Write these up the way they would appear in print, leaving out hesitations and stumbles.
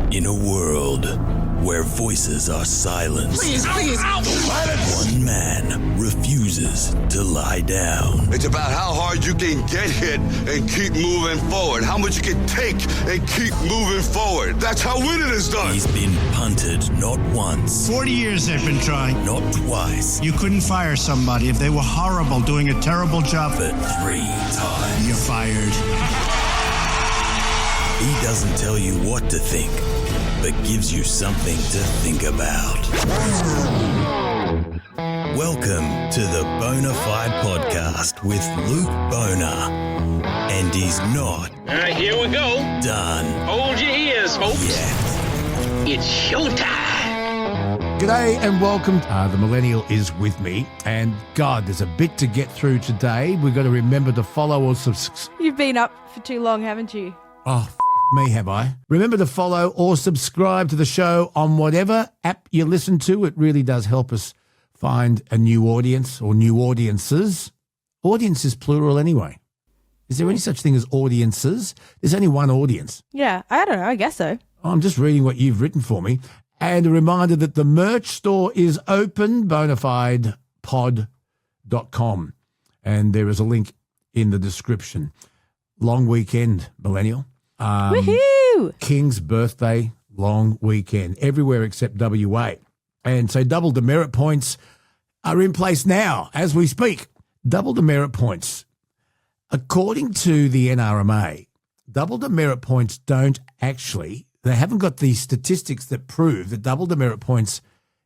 In a world where voices are silenced, one man refuses to lie down. It's about how hard you can get hit and keep moving forward. How much you can take and keep moving forward. That's how winning is done. He's been punted not once, 40 years they've been trying. not twice, You couldn't fire somebody if they were horrible, doing a terrible job. but 3 times. You're fired. He doesn't tell you what to think, but gives you something to think about. Welcome to the Bonafide podcast with Luke Bonar. And he's not All right, here we go. done Hold your ears, folks. yet. It's showtime. G'day and welcome. The Millennial is with me, and God, there's a bit to get through today. We've got to remember to follow or subscribe. You've been up for too long, haven't you? Oh, me, have I? Remember to follow or subscribe to the show on whatever app you listen to. It really does help us find a new audience or new audiences. Audience is plural anyway. Is there any such thing as audiences? There's only one audience. Yeah, I don't know. I guess so. I'm just reading what you've written for me. And a reminder that the merch store is open, bonafidepod.com. And there is a link in the description. Long weekend, Millennial. Woohoo! King's birthday, long weekend, everywhere except WA. And so double demerit points are in place now as we speak. Double demerit points. According to the NRMA, double demerit points don't actually, they haven't got the statistics that prove that double demerit points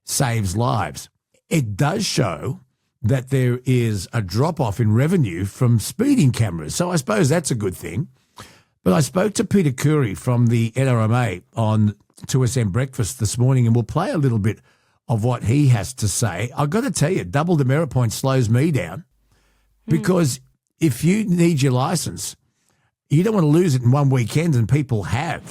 saves lives. It does show that there is a drop-off in revenue from speeding cameras. So I suppose that's a good thing. But I spoke to Peter Curry from the NRMA on 2SM Breakfast this morning, and we'll play a little bit of what he has to say. I've got to tell you, double demerit point slows me down because if you need your license, you don't want to lose it in one weekend, and people have.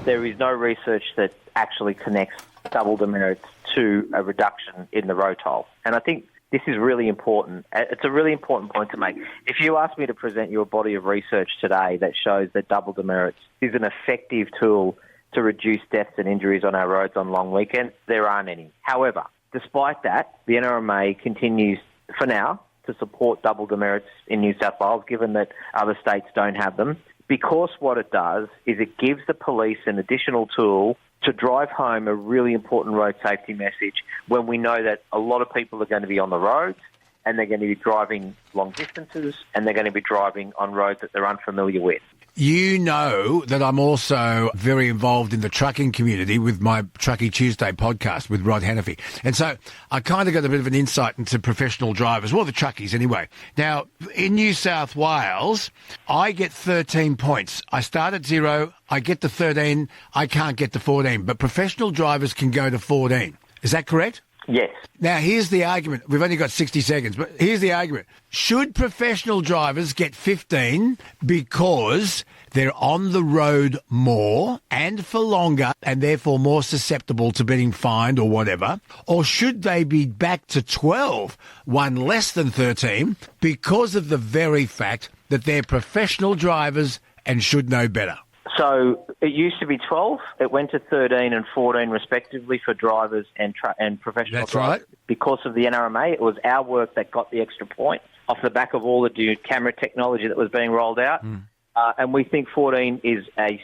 There is no research that actually connects double demerits to a reduction in the road toll. And I think this is really important. It's a really important point to make. If you ask me to present you a body of research today that shows that double demerits is an effective tool to reduce deaths and injuries on our roads on long weekends, there aren't any. However, despite that, the NRMA continues, for now, to support double demerits in New South Wales, given that other states don't have them, because what it does is it gives the police an additional tool to drive home a really important road safety message when we know that a lot of people are going to be on the roads and they're going to be driving long distances and they're going to be driving on roads that they're unfamiliar with. You know that I'm also very involved in the trucking community with my Truckie Tuesday podcast with Rod Hannafy. And so I kind of got a bit of an insight into professional drivers, well, the truckies anyway. Now, in New South Wales, I get 13 points. I start at 0, I get to 13, I can't get to 14. But professional drivers can go to 14. Is that correct? Yes. Now, here's the argument. We've only got 60 seconds, but here's the argument. Should professional drivers get 15 because they're on the road more and for longer and therefore more susceptible to being fined or whatever? Or should they be back to 12, one less than 13, because of the very fact that they're professional drivers and should know better? So it used to be 12. It went to 13 and 14 respectively for drivers and professional That's drivers. right. Because of the NRMA, it was our work that got the extra point off the back of all the new camera technology that was being rolled out. And we think 14 is a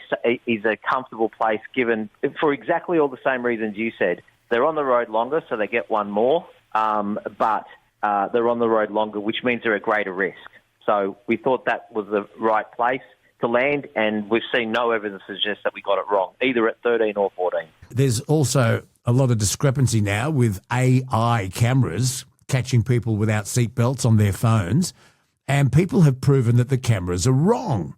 comfortable place given, for exactly all the same reasons you said. They're on the road longer, so they get one more, but they're on the road longer, which means they're at greater risk. So we thought that was the right place to land, and we've seen no evidence to suggest that we got it wrong, either at 13 or 14. There's also a lot of discrepancy now with AI cameras catching people without seatbelts on their phones, and people have proven that the cameras are wrong.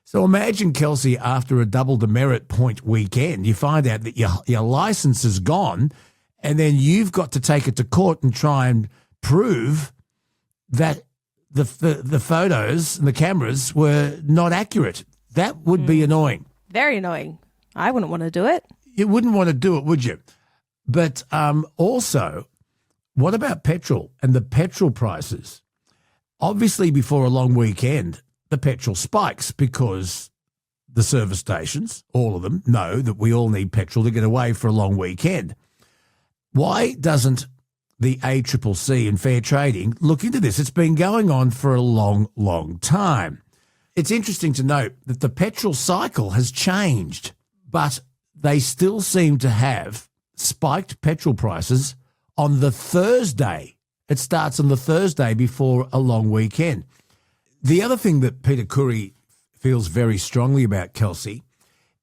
So imagine, Kelsey, after a double demerit point weekend, you find out that your license is gone, and then you've got to take it to court and try and prove that the photos and the cameras were not accurate. That would be annoying. Very annoying. I wouldn't want to do it. You wouldn't want to do it, would you? But also, what about petrol and the petrol prices? Obviously, before a long weekend, the petrol spikes because the service stations, all of them, know that we all need petrol to get away for a long weekend. Why doesn't the ACCC and Fair Trading look into this? It's been going on for a long, long time. It's interesting to note that the petrol cycle has changed, but they still seem to have spiked petrol prices on the Thursday. It starts on the Thursday before a long weekend. The other thing that Peter Curry feels very strongly about, Kelsey,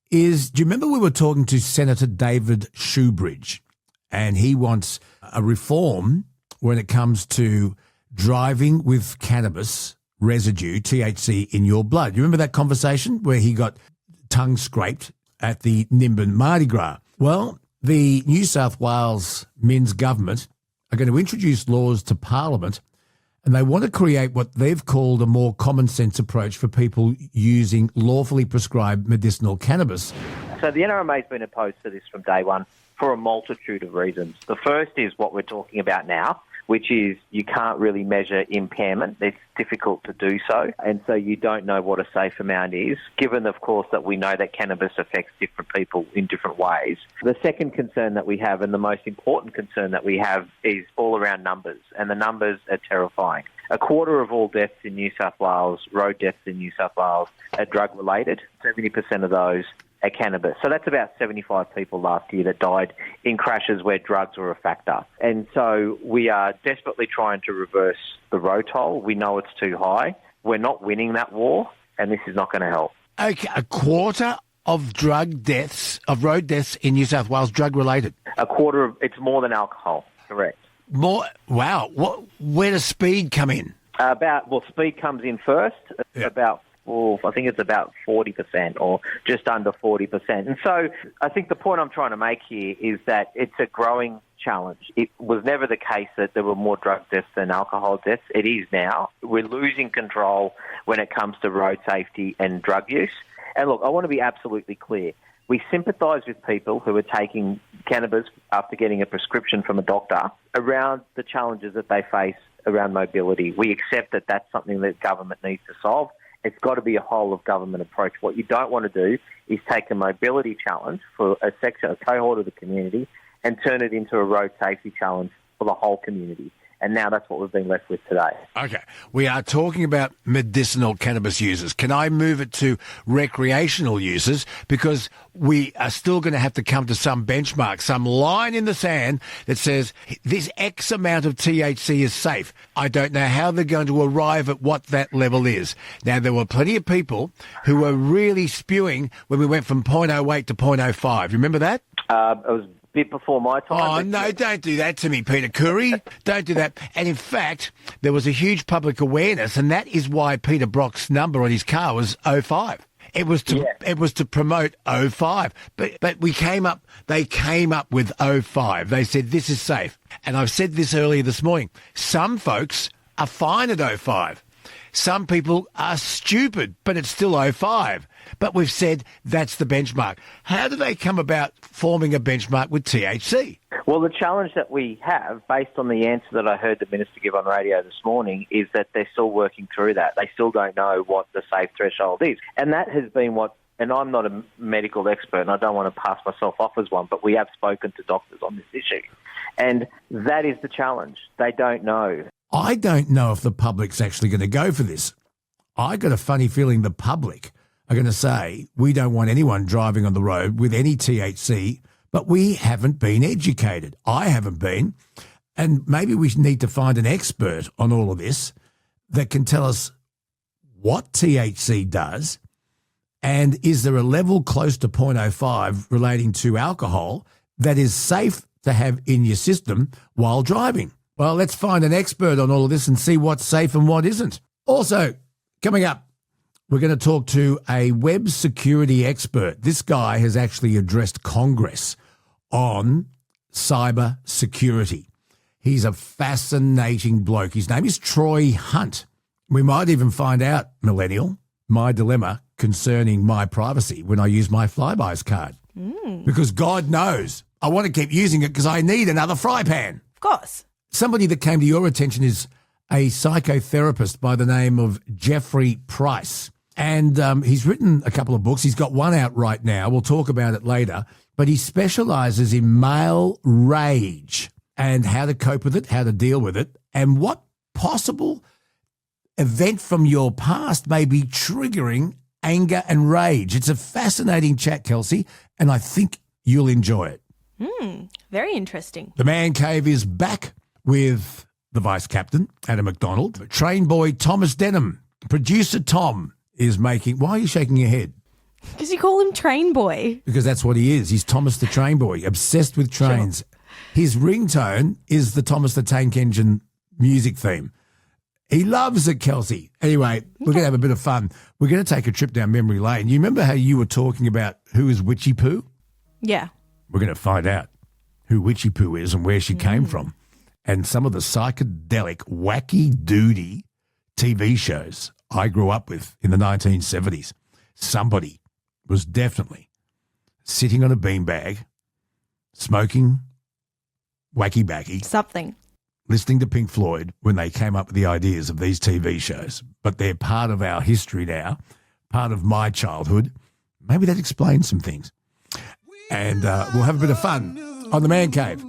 is, do you remember we were talking to Senator David Shoebridge, and he wants a reform when it comes to driving with cannabis residue, THC, in your blood. You remember that conversation where he got tongue scraped at the Nimbin Mardi Gras? Well, the New South Wales Min's government are going to introduce laws to Parliament, and they want to create what they've called a more common sense approach for people using lawfully prescribed medicinal cannabis. So the NRMA has been opposed to this from day one for a multitude of reasons. The first is what we're talking about now, which is you can't really measure impairment. It's difficult to do so, and so you don't know what a safe amount is, given, of course, that we know that cannabis affects different people in different ways. The second concern that we have, and the most important concern that we have, is all around numbers, and the numbers are terrifying. A quarter of all deaths in New South Wales, road deaths in New South Wales, are drug-related. 70% of those are cannabis. So that's about 75 people last year that died in crashes where drugs were a factor. And so we are desperately trying to reverse the road toll. We know it's too high. We're not winning that war, and this is not going to help. Okay, a quarter of road deaths in New South Wales drug-related. A quarter of, it's more than alcohol, correct. More? Wow. Where does speed come in? Speed comes in first, I think it's about 40% or just under 40%. And so I think the point I'm trying to make here is that it's a growing challenge. It was never the case that there were more drug deaths than alcohol deaths. It is now. We're losing control when it comes to road safety and drug use. And look, I want to be absolutely clear. We sympathise with people who are taking cannabis after getting a prescription from a doctor around the challenges that they face around mobility. We accept that that's something that government needs to solve. It's got to be a whole-of-government approach. What you don't want to do is take a mobility challenge for a section, a cohort of the community, and turn it into a road safety challenge for the whole community. And now that's what we've been left with today. Okay. We are talking about medicinal cannabis users. Can I move it to recreational users? Because we are still going to have to come to some benchmark, some line in the sand that says this X amount of THC is safe. I don't know how they're going to arrive at what that level is. Now, there were plenty of people who were really spewing when we went from 0.08 to 0.05. You remember that? It was bit before my time. Oh, no, don't do that to me, Peter Curry. Don't do that. And in fact, there was a huge public awareness, and that is why Peter Brock's number on his car was 05. It was to promote 05. But they came up with 05. They said this is safe. And I've said this earlier this morning. Some folks are fine at 05. Some people are stupid, but it's still 05. But we've said that's the benchmark. How do they come about forming a benchmark with THC? Well, the challenge that we have, based on the answer that I heard the Minister give on radio this morning, is that they're still working through that. They still don't know what the safe threshold is. And that has been and I'm not a medical expert and I don't want to pass myself off as one, but we have spoken to doctors on this issue. And that is the challenge. They don't know. I don't know if the public's actually going to go for this. I got a funny feeling the public are going to say, we don't want anyone driving on the road with any THC, but we haven't been educated. I haven't been. And maybe we need to find an expert on all of this that can tell us what THC does, and is there a level close to 0.05 relating to alcohol that is safe to have in your system while driving? Well, let's find an expert on all of this and see what's safe and what isn't. Also, coming up, we're going to talk to a web security expert. This guy has actually addressed Congress on cybersecurity. He's a fascinating bloke. His name is Troy Hunt. We might even find out, millennial, my dilemma concerning my privacy when I use my Flybuys card. Because God knows I want to keep using it because I need another fry pan. Of course. Somebody that came to your attention is a psychotherapist by the name of Jeffrey Price. And he's written a couple of books. He's got one out right now. We'll talk about it later. But he specialises in male rage and how to cope with it, how to deal with it, and what possible event from your past may be triggering anger and rage. It's a fascinating chat, Kelsey, and I think you'll enjoy it. Very interesting. The Man Cave is back with the Vice Captain, Adam McDonald, Train Boy Thomas Denham, Producer Tom is making... Why are you shaking your head? Because you call him Train Boy. Because that's what he is. He's Thomas the Train Boy, obsessed with trains. Sure. His ringtone is the Thomas the Tank Engine music theme. He loves it, Kelsey. Anyway, we're going to have a bit of fun. We're going to take a trip down memory lane. You remember how you were talking about who is Witchy Poo? Yeah. We're going to find out who Witchy Poo is and where she came from. And some of the psychedelic, wacky, doody TV shows I grew up with in the 1970s. Somebody was definitely sitting on a beanbag, smoking wacky backy. Something. Listening to Pink Floyd when they came up with the ideas of these TV shows. But they're part of our history now, part of my childhood. Maybe that explains some things. And we'll have a bit of fun on the Man Cave.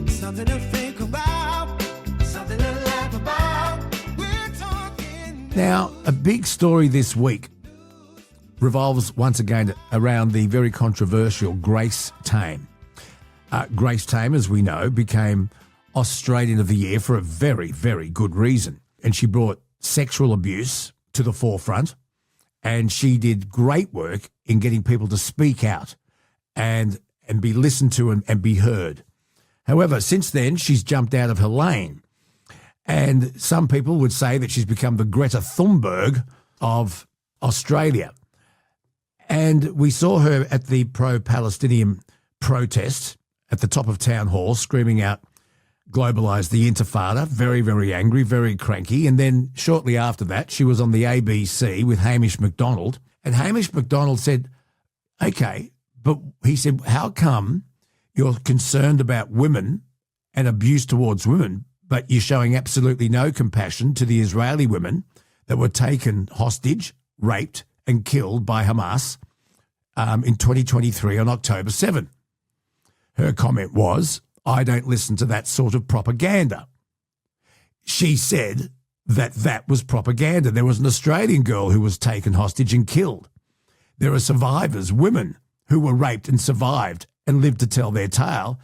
Something to think about, something to laugh about. We're talking. Now, a big story this week revolves once again around the very controversial Grace Tame. Grace Tame, as we know, became Australian of the Year for a very, very good reason. And she brought sexual abuse to the forefront, and she did great work in getting people to speak out and be listened to and be heard. However, since then, she's jumped out of her lane. And some people would say that she's become the Greta Thunberg of Australia. And we saw her at the pro-Palestinian protests at the top of Town Hall screaming out, "Globalise the Intifada," very, very angry, very cranky. And then shortly after that, she was on the ABC with Hamish McDonald. And Hamish McDonald said, okay, but he said, how come you're concerned about women and abuse towards women, but you're showing absolutely no compassion to the Israeli women that were taken hostage, raped and killed by Hamas in 2023 on October 7. Her comment was, I don't listen to that sort of propaganda. She said that that was propaganda. There was an Australian girl who was taken hostage and killed. There are survivors, women who were raped and survived and lived to tell their tale.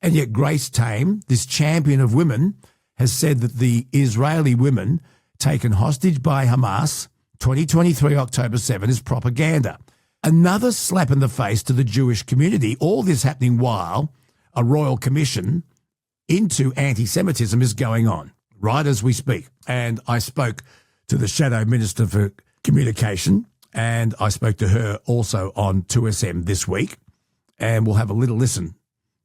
And yet Grace Tame, this champion of women, has said that the Israeli women taken hostage by Hamas 2023 October 7 is propaganda. Another slap in the face to the Jewish community. All this happening while a royal commission into anti-Semitism is going on, right as we speak. And I spoke to the Shadow Minister for Communication, and I spoke to her also on 2SM this week, and we'll have a little listen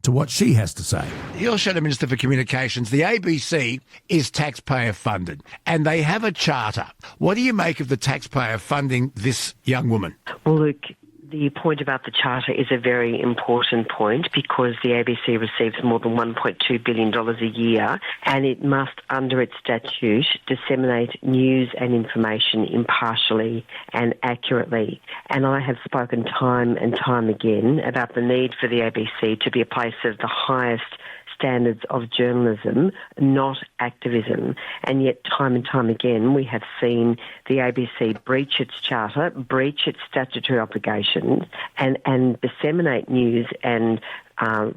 to what she has to say. You're Shadow Minister for Communications. The ABC is taxpayer funded, and they have a charter. What do you make of the taxpayer funding this young woman? Well, look, the point about the charter is a very important point because the ABC receives more than $1.2 billion a year, and it must, under its statute, disseminate news and information impartially and accurately. And I have spoken time and time again about the need for the ABC to be a place of the highest standards of journalism, not activism. And yet time and time again we have seen the ABC breach its charter, breach its statutory obligations and disseminate news and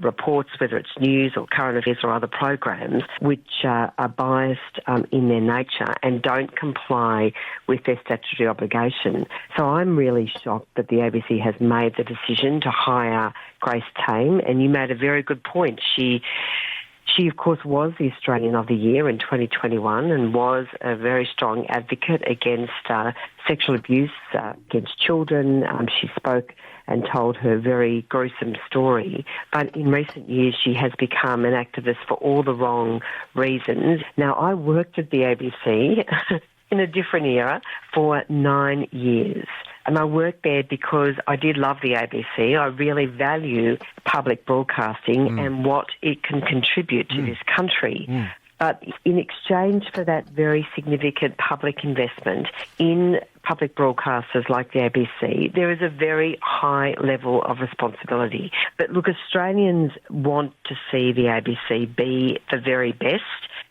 reports, whether it's news or current affairs or other programs, which are biased in their nature and don't comply with their statutory obligation. So I'm really shocked that the ABC has made the decision to hire Grace Tame, and you made a very good point. She, of course, was the Australian of the Year in 2021 and was a very strong advocate against sexual abuse against children. She spoke and told her very gruesome story. But in recent years, she has become an activist for all the wrong reasons. Now, I worked at the ABC in a different era for 9 years. And I worked there because I did love the ABC. I really value public broadcasting and what it can contribute to this country. But in exchange for that very significant public investment in public broadcasters like the ABC, there is a very high level of responsibility. But look, Australians want to see the ABC be the very best.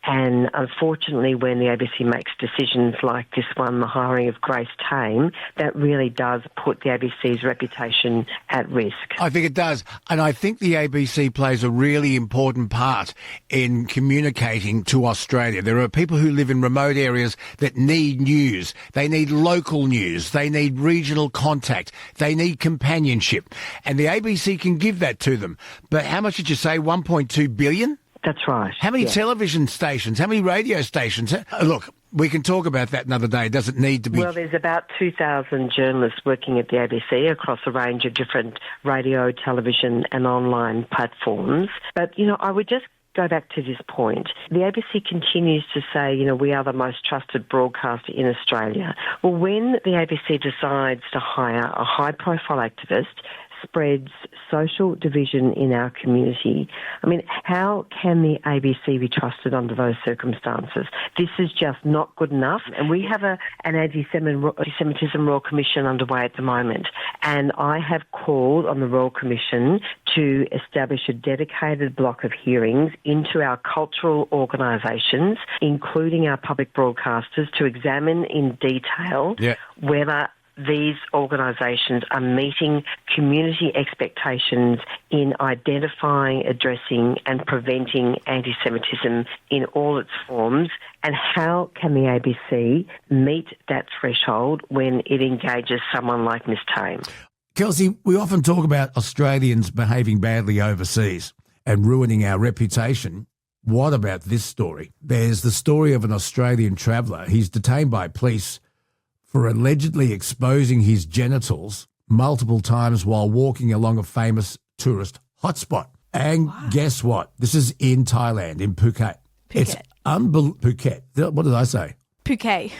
And unfortunately, when the ABC makes decisions like this one, the hiring of Grace Tame, that really does put the ABC's reputation at risk. I think it does. And I think the ABC plays a really important part in communicating to Australia. There are people who live in remote areas that need news. They need local news. They need regional contact. They need companionship. And the ABC can give that to them. But how much did you say? 1.2 billion? That's right. How many television stations? How many radio stations? Look, we can talk about that another day. It doesn't need to be... Well, there's about 2,000 journalists working at the ABC across a range of different radio, television and online platforms. But, I would just go back to this point. The ABC continues to say, we are the most trusted broadcaster in Australia. Well, when the ABC decides to hire a high-profile activist, spreads social division in our community. I mean, how can the ABC be trusted under those circumstances? This is just not good enough. And we have an anti-Semitism Royal Commission underway at the moment. And I have called on the Royal Commission to establish a dedicated block of hearings into our cultural organisations, including our public broadcasters, to examine in detail whether these organisations are meeting community expectations in identifying, addressing and preventing anti-Semitism in all its forms, and how can the ABC meet that threshold when it engages someone like Ms Tame? Kelsey, we often talk about Australians behaving badly overseas and ruining our reputation. What about this story? There's the story of an Australian traveller. He's detained by police for allegedly exposing his genitals multiple times while walking along a famous tourist hotspot. And guess what? This is in Thailand, in Phuket. It's Phuket. What did I say? Phuket.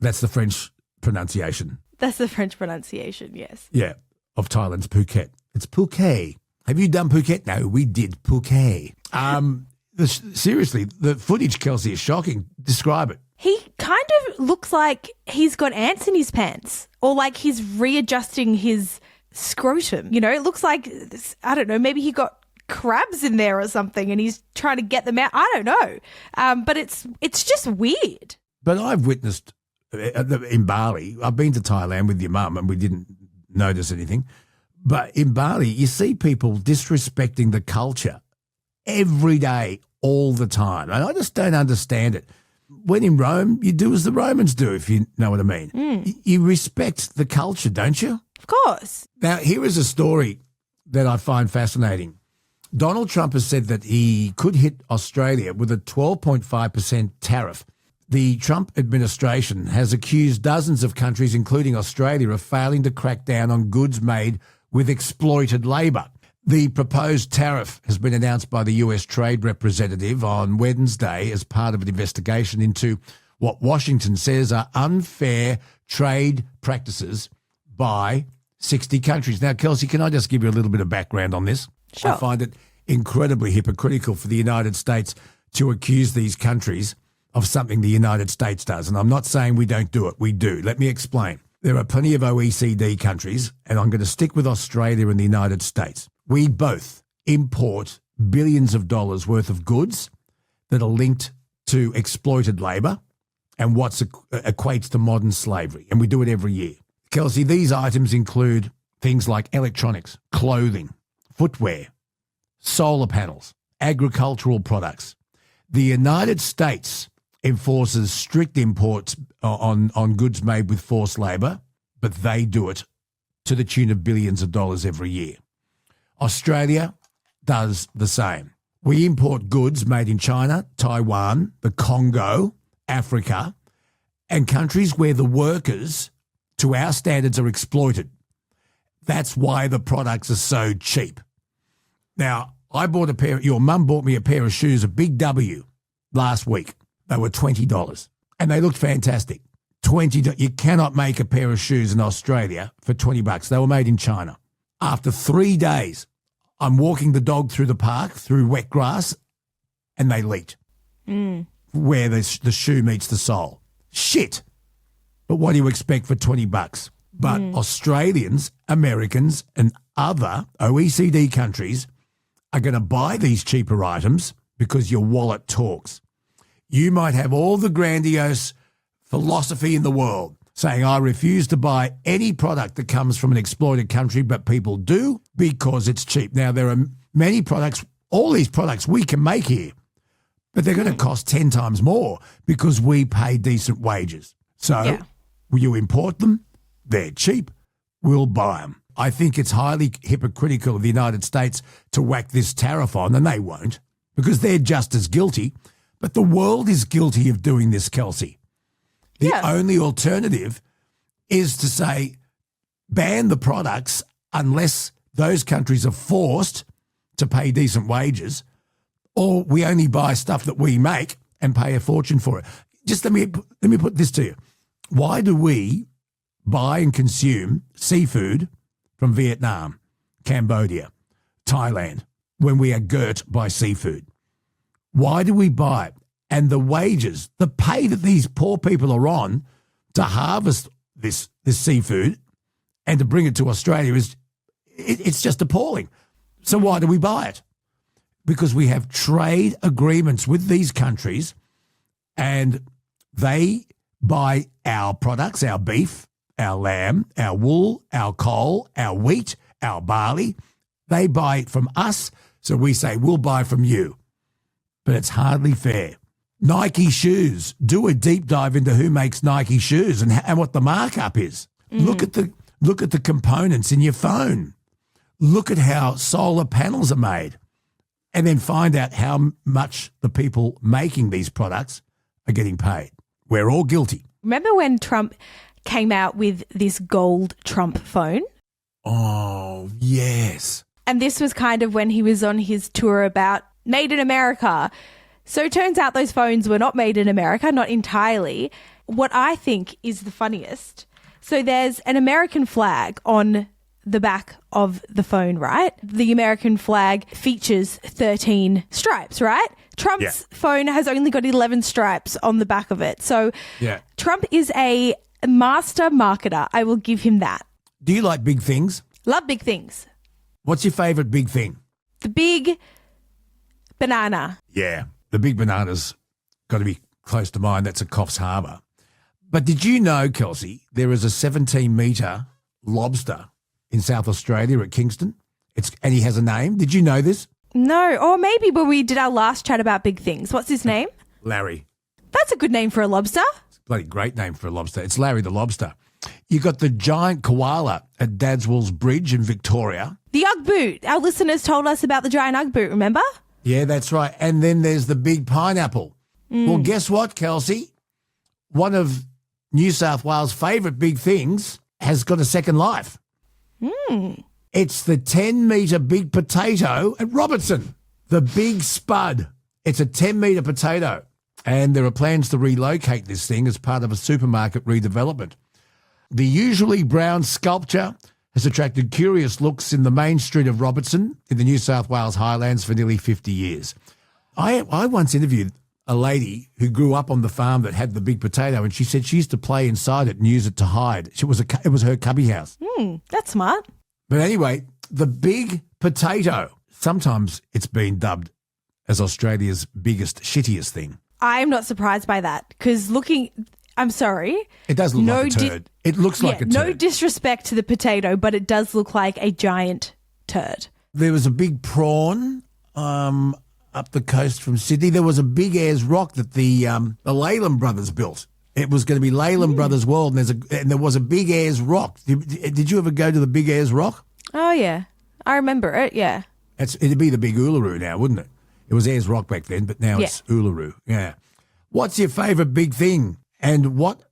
That's the French pronunciation. That's the French pronunciation, yes. Yeah, of Thailand's Phuket. It's Phuket. Have you done Phuket? No, we did Phuket. Seriously, the footage, Kelsey, is shocking. Describe it. He kind of looks like he's got ants in his pants, or like he's readjusting his scrotum. It looks like, I don't know, maybe he got crabs in there or something and he's trying to get them out. I don't know. But it's just weird. But I've witnessed in Bali, I've been to Thailand with your mum and we didn't notice anything. But in Bali, you see people disrespecting the culture every day, all the time. And I just don't understand it. When in Rome, you do as the Romans do, if you know what I mean. You respect the culture, don't you? Of course. Now, here is a story that I find fascinating. Donald Trump has said that he could hit Australia with a 12.5% tariff. The Trump administration has accused dozens of countries, including Australia, of failing to crack down on goods made with exploited labour. The proposed tariff has been announced by the US Trade Representative on Wednesday as part of an investigation into what Washington says are unfair trade practices by 60 countries. Now, Kelsey, can I just give you a little bit of background on this? Sure. I find it incredibly hypocritical for the United States to accuse these countries of something the United States does. And I'm not saying we don't do it. We do. Let me explain. There are plenty of OECD countries, and I'm going to stick with Australia and the United States. We both import billions of dollars worth of goods that are linked to exploited labour and what equates to modern slavery, and we do it every year. Kelsey, these items include things like electronics, clothing, footwear, solar panels, agricultural products. The United States enforces strict imports on goods made with forced labour, but they do it to the tune of billions of dollars every year. Australia does the same. We import goods made in China, Taiwan, the Congo, Africa, and countries where the workers, to our standards, are exploited. That's why the products are so cheap. Now, your mum bought me a pair of shoes, a Big W, last week. They were $20 and they looked fantastic. You cannot make a pair of shoes in Australia for $20. They were made in China. After 3 days, I'm walking the dog through the park, through wet grass, and they leaked. where the shoe meets the sole. Shit. But what do you expect for $20? But Australians, Americans, and other OECD countries are going to buy these cheaper items because your wallet talks. You might have all the grandiose philosophy in the world saying, I refuse to buy any product that comes from an exploited country, but people do because it's cheap. Now, there are many products, all these products we can make here, but they're going to cost 10 times more because we pay decent wages. So you import them, they're cheap, we'll buy them. I think it's highly hypocritical of the United States to whack this tariff on, and they won't, because they're just as guilty. But the world is guilty of doing this, Kelsey. The only alternative is to say ban the products unless those countries are forced to pay decent wages, or we only buy stuff that we make and pay a fortune for it. Just let me put this to you. Why do we buy and consume seafood from Vietnam, Cambodia, Thailand, when we are girt by seafood? Why do we buy it? And the wages, the pay that these poor people are on to harvest this seafood and to bring it to Australia it's just appalling. So why do we buy it? Because we have trade agreements with these countries and they buy our products, our beef, our lamb, our wool, our coal, our wheat, our barley. They buy it from us, so we say we'll buy from you. But it's hardly fair. Nike shoes. Do a deep dive into who makes Nike shoes and what the markup is. Look at the components in your phone. Look at how solar panels are made, and then find out how much the people making these products are getting paid. We're all guilty. Remember when Trump came out with this gold Trump phone? Oh, yes. And this was kind of when he was on his tour about Made in America. So it turns out those phones were not made in America, not entirely. What I think is the funniest, so there's an American flag on the back of the phone, right? The American flag features 13 stripes, right? Trump's phone has only got 11 stripes on the back of it. So Trump is a master marketer. I will give him that. Do you like big things? Love big things. What's your favourite big thing? The big banana. Yeah, the big banana's got to be close to mine. That's at Coffs Harbour. But did you know, Kelsey, there is a 17-metre lobster in South Australia at Kingston? And he has a name. Did you know this? No, or maybe when we did our last chat about big things. What's his name? Larry. That's a good name for a lobster. It's a bloody great name for a lobster. It's Larry the lobster. You got the giant koala at Dadswell's Bridge in Victoria. The Ugg boot. Our listeners told us about the giant Ugg boot, remember? Yeah, that's right. And then there's the big pineapple. Well, guess what, Kelsey? One of New South Wales' favourite big things has got a second life. It's the 10-metre big potato at Robertson, the big spud. It's a 10-metre potato, and there are plans to relocate this thing as part of a supermarket redevelopment. The usually brown sculpture has attracted curious looks in the main street of Robertson in the New South Wales Highlands for nearly 50 years. I once interviewed a lady who grew up on the farm that had the big potato, and she said she used to play inside it and use it to hide. It was her cubby house. That's smart. But anyway, the big potato, sometimes it's been dubbed as Australia's biggest, shittiest thing. I'm not surprised by that because I'm sorry. It does look like a turd. It looks like a turd. No disrespect to the potato, but it does look like a giant turd. There was a big prawn up the coast from Sydney. There was a big Ayers Rock that the Leyland brothers built. It was going to be Leyland Brothers World, and there was a big Ayers Rock. Did you ever go to the big Ayers Rock? Oh, yeah. I remember it, yeah. It'd be the big Uluru now, wouldn't it? It was Ayers Rock back then, but now it's Uluru. Yeah. What's your favourite big thing? And what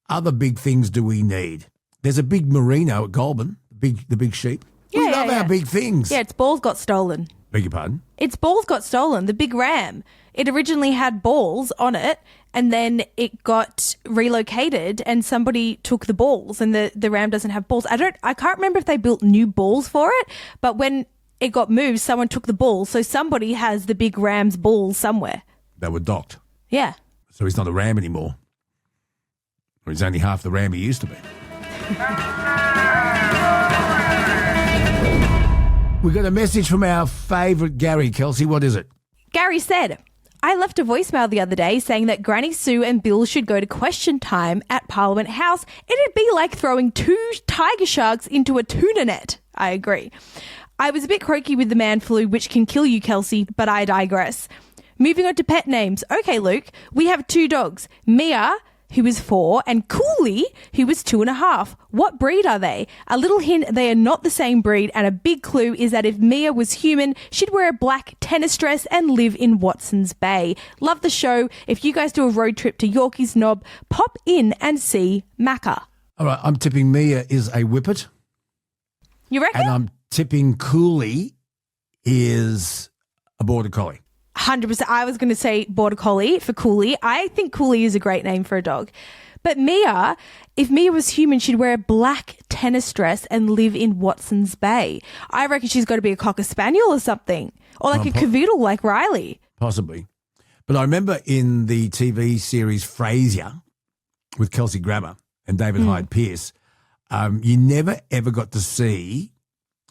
other big things do we need? There's a big merino at Goulburn, the big sheep. We love our big things. Yeah, its balls got stolen. Beg your pardon? Its balls got stolen, the big ram. It originally had balls on it, and then it got relocated and somebody took the balls, and the ram doesn't have balls. I can't remember if they built new balls for it, but when it got moved, someone took the balls, so somebody has the big ram's balls somewhere. They were docked. Yeah. So he's not a ram anymore. Or he's only half the ram he used to be. We got a message from our favourite Gary. Kelsey, what is it? Gary said, I left a voicemail the other day saying that Granny Sue and Bill should go to question time at Parliament House. It'd be like throwing 2 tiger sharks into a tuna net. I agree. I was a bit croaky with the man flu, which can kill you, Kelsey, but I digress. Moving on to pet names. Okay, Luke, we have 2 dogs. Mia, who is 4, and Cooley, who is 2.5. What breed are they? A little hint, they are not the same breed, and a big clue is that if Mia was human, she'd wear a black tennis dress and live in Watson's Bay. Love the show. If you guys do a road trip to Yorkie's Knob, pop in and see Macca. All right, I'm tipping Mia is a whippet. You reckon? And I'm tipping Cooley is a border collie. 100%. I was going to say border collie for Cooley. I think Cooley is a great name for a dog. But Mia, if Mia was human, she'd wear a black tennis dress and live in Watson's Bay. I reckon she's got to be a Cocker Spaniel or something. Or like a cavoodle like Riley. Possibly. But I remember in the TV series Frasier with Kelsey Grammer and David Hyde Pierce, you never ever got to see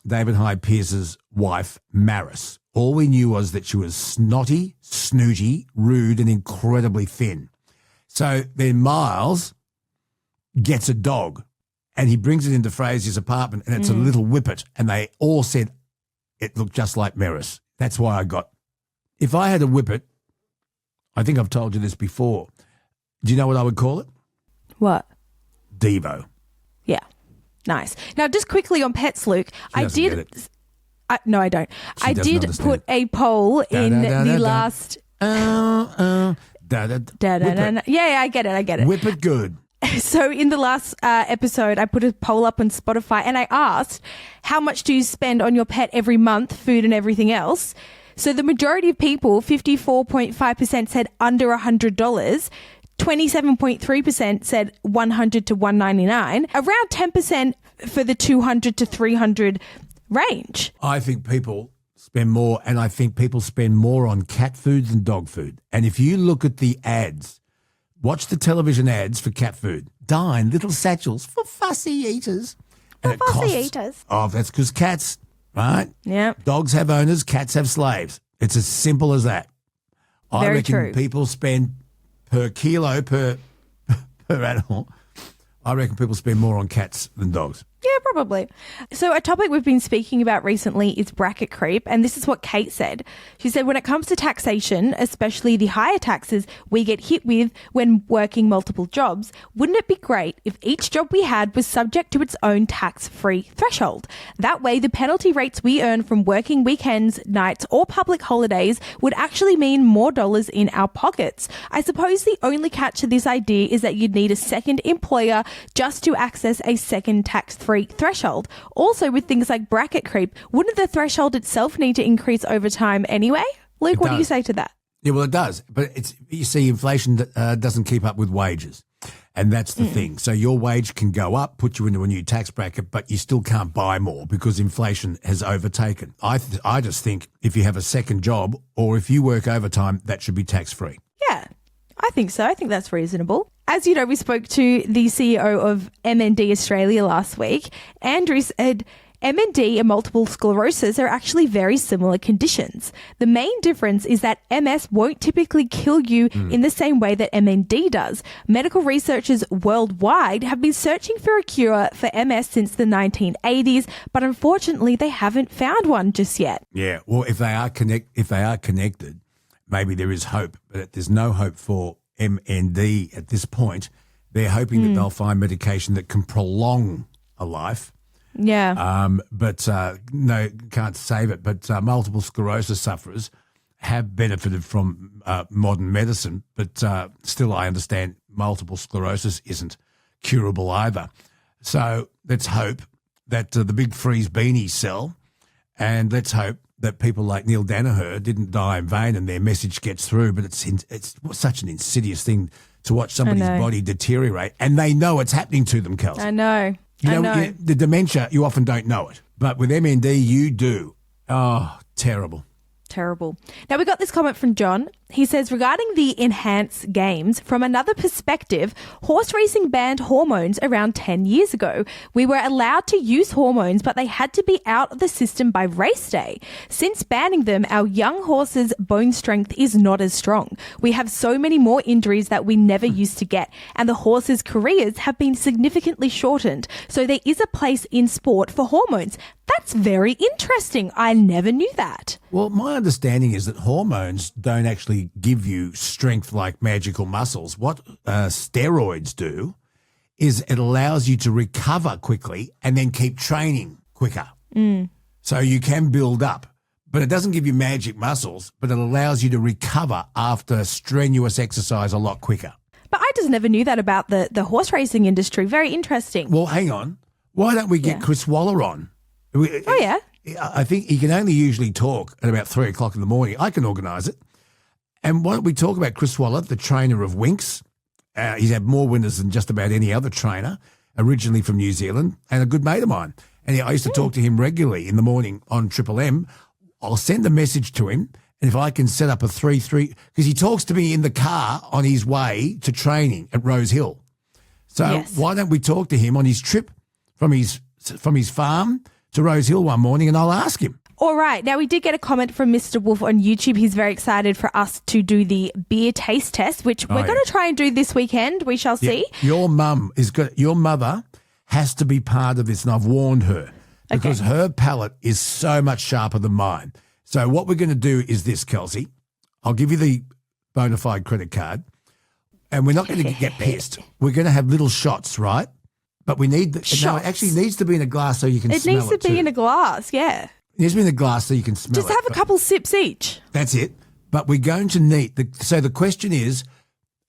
David Hyde Pierce's wife, Maris. All we knew was that she was snotty, snooty, rude, and incredibly thin. So then Miles gets a dog and he brings it into Frasier's apartment and it's a little whippet. And they all said it looked just like Maris. That's why I got. If I had a whippet, I think I've told you this before. Do you know what I would call it? What? Devo. Yeah. Nice. Now, just quickly on pets, Luke, She doesn't get it. No, I don't. I doesn't did understand. put a poll in the last. Whippet. Yeah, I get it. Whip it good. So in the last episode, I put a poll up on Spotify and I asked, how much do you spend on your pet every month, food and everything else? So the majority of people, 54.5%, said under $100. 27.3% said $100 to $199. Around 10% for the $200 to $300 range. I think people spend more, and I think people spend more on cat food than dog food. And if you look at the ads, watch the television ads for cat food. Dine little satchels for fussy eaters. For fussy eaters. Oh, that's because cats, right? Yeah. Dogs have owners, cats have slaves. It's as simple as that. I Very reckon true. people spend per kilo per animal. I reckon people spend more on cats than dogs. Yeah, probably. So a topic we've been speaking about recently is bracket creep, and this is what Kate said. She said, when it comes to taxation, especially the higher taxes we get hit with when working multiple jobs, wouldn't it be great if each job we had was subject to its own tax-free threshold? That way, the penalty rates we earn from working weekends, nights, or public holidays would actually mean more dollars in our pockets. I suppose the only catch to this idea is that you'd need a second employer just to access a second tax-free threshold. Also, with things like bracket creep, wouldn't the threshold itself need to increase over time anyway? Luke, what do you say to that? Yeah, well, it does. But you see, inflation doesn't keep up with wages. And that's the thing. So your wage can go up, put you into a new tax bracket, but you still can't buy more because inflation has overtaken. I just think if you have a second job or if you work overtime, that should be tax-free. Yeah, I think so. I think that's reasonable. As you know, we spoke to the CEO of MND Australia last week. Andrew said MND and multiple sclerosis are actually very similar conditions. The main difference is that MS won't typically kill you in the same way that MND does. Medical researchers worldwide have been searching for a cure for MS since the 1980s, but unfortunately they haven't found one just yet. Yeah, well, if they are connected, maybe there is hope, but there's no hope for MND at this point. They're hoping that they'll find medication that can prolong a life. Yeah. But no, can't save it. But multiple sclerosis sufferers have benefited from modern medicine, but still I understand multiple sclerosis isn't curable either. So let's hope that the big freeze beanies sell, and let's hope that people like Neil Danaher didn't die in vain and their message gets through. But it's such an insidious thing to watch somebody's body deteriorate, and they know it's happening to them, Kelsey. I know. The dementia, you often don't know it. But with MND, you do. Oh, terrible. Terrible. Now, we got this comment from John. He says, regarding the enhanced games, from another perspective, horse racing banned hormones around 10 years ago. We were allowed to use hormones, but they had to be out of the system by race day. Since banning them, our young horses' bone strength is not as strong. We have so many more injuries that we never used to get, and the horses' careers have been significantly shortened. So there is a place in sport for hormones. That's very interesting. I never knew that. Well, my understanding is that hormones don't actually give you strength like magical muscles. What steroids do is it allows you to recover quickly and then keep training quicker. So you can build up. But it doesn't give you magic muscles, but it allows you to recover after strenuous exercise a lot quicker. But I just never knew that about the horse racing industry. Very interesting. Well, hang on. Why don't we get Chris Waller on? Oh, yeah. I think he can only usually talk at about 3 o'clock in the morning. I can organise it. And why don't we talk about Chris Waller, the trainer of Winx? He's had more winners than just about any other trainer, originally from New Zealand, and a good mate of mine. And I used to talk to him regularly in the morning on Triple M. I'll send a message to him, and if I can set up a 3-3, because he talks to me in the car on his way to training at Rose Hill. So why don't we talk to him on his trip from his farm to Rose Hill one morning, and I'll ask him. All right. Now, we did get a comment from Mr. Wolf on YouTube. He's very excited for us to do the beer taste test, which we're going to try and do this weekend. We shall see. Your mother has to be part of this, and I've warned her because her palate is so much sharper than mine. So what we're going to do is this, Kelsey. I'll give you the Bonafide credit card, and we're not going to get pissed. We're going to have little shots, right? But we need no, it actually needs to be in a glass so you can smell it. It needs to be in a glass, yeah. It needs to be in a glass so you can smell it. Just have a couple sips each. That's it. But we're going to need so the question is,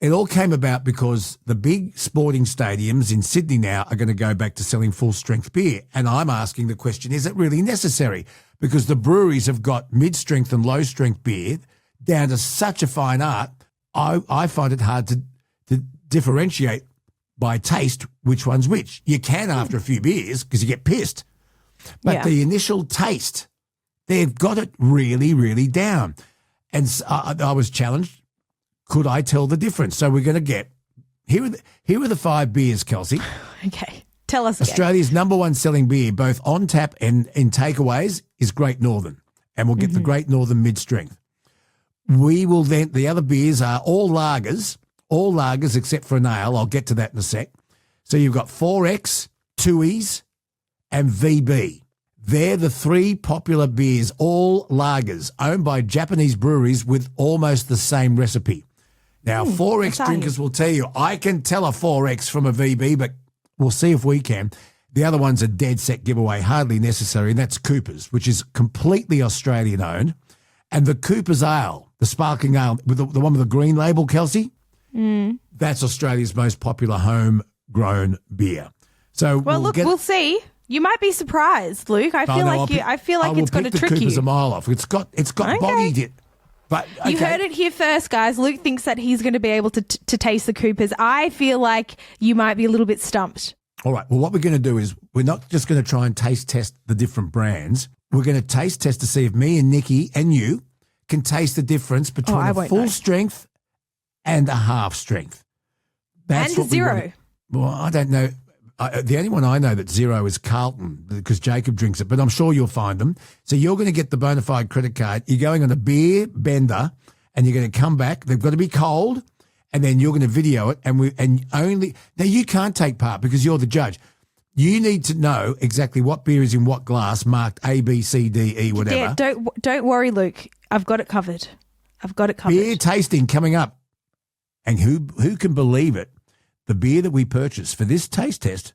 it all came about because the big sporting stadiums in Sydney now are going to go back to selling full-strength beer. And I'm asking the question, is it really necessary? Because the breweries have got mid-strength and low-strength beer down to such a fine art, I find it hard to differentiate by taste which one's which. You can after a few beers because you get pissed. But the initial taste, they've got it really, really down. And I was challenged, could I tell the difference? So we're going to get, here are the 5 beers, Kelsey. Okay, tell us again. Australia's number one selling beer, both on tap and in takeaways, is Great Northern. And we'll get the Great Northern mid-strength. We will then, the other beers are all lagers except for an ale. I'll get to that in a sec. So you've got 4X, 2Es, and VB. They're the 3 popular beers, all lagers, owned by Japanese breweries with almost the same recipe. Now, 4X drinkers will tell you, I can tell a 4X from a VB, but we'll see if we can. The other one's a dead set giveaway, hardly necessary, and that's Cooper's, which is completely Australian-owned. And the Cooper's Ale, the sparkling ale, with the one with the green label, Kelsey, that's Australia's most popular homegrown beer. So we'll see. You might be surprised, Luke. I feel like it's going to trick you. Coopers a mile off. It's got bodied it. But you heard it here first, guys. Luke thinks that he's going to be able to taste the Coopers. I feel like you might be a little bit stumped. All right. Well, what we're going to do is we're not just going to try and taste test the different brands. We're going to taste test to see if me and Nikki and you can taste the difference between a full strength and a half strength. That's and zero. Well, I don't know. The only one I know that's zero is Carlton because Jacob drinks it, but I'm sure you'll find them. So you're going to get the Bonafide credit card. You're going on a beer bender and you're going to come back. They've got to be cold and then you're going to video it. Now you can't take part because you're the judge. You need to know exactly what beer is in what glass marked A, B, C, D, E, whatever. Yeah, don't worry, Luke. I've got it covered. Beer tasting coming up. And who can believe it? The beer that we purchased for this taste test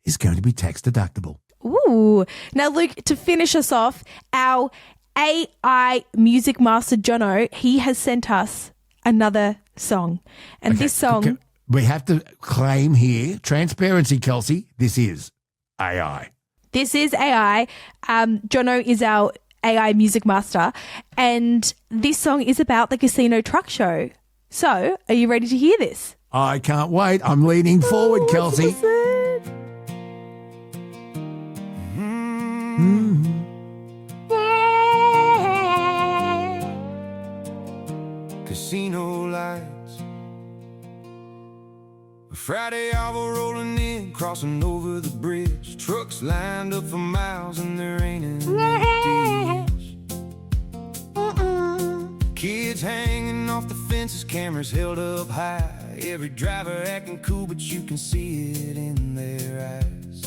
is going to be tax deductible. Ooh. Now, Luke, to finish us off, our AI music master, Jono, he has sent us another song. And this song... We have to claim here, transparency, Kelsey, this is AI. This is AI. Jono is our AI music master. And this song is about the casino truck show. So, are you ready to hear this? I can't wait. I'm leaning forward, Kelsey. Friday hour rolling in, crossing over the bridge. Trucks lined up for miles and there ain't any ditch. Kids hanging off the fences, cameras held up high. Every driver acting cool, but you can see it in their eyes.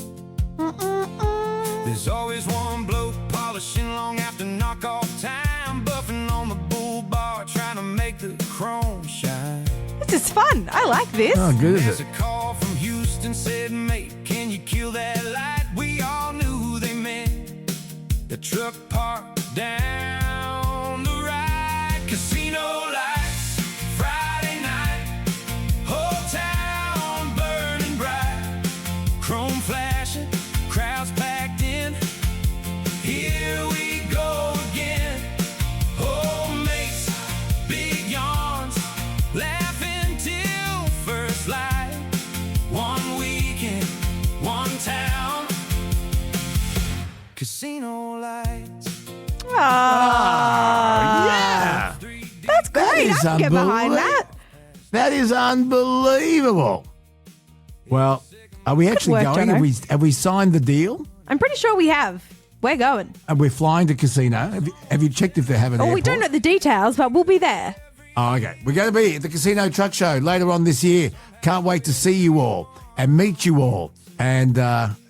There's always one bloke polishing long after knockoff time, buffing on the bull bar, trying to make the chrome shine. This is fun. I like this. Oh, good is There's it? a call from Houston, said, mate, can you kill that light? We all knew who they meant. The truck parked down the right. Casino lights, Friday night. Whole town burning bright. Chrome flashing, crowds packed in. Here we go again. Oh, mates, big yawns, laughing till first light. One weekend, one town. Casino lights. Ah, Yeah. that's great. I can get behind that. That is unbelievable. Well, are we actually work, going? Jono. Have we signed the deal? I'm pretty sure we have. We're going. And we're flying to casino. Have you checked if they have an Oh, airport? we don't know the details, but we'll be there. Oh, okay. We're going to be at the Casino Truck Show later on this year. Can't wait to see you all and meet you all. And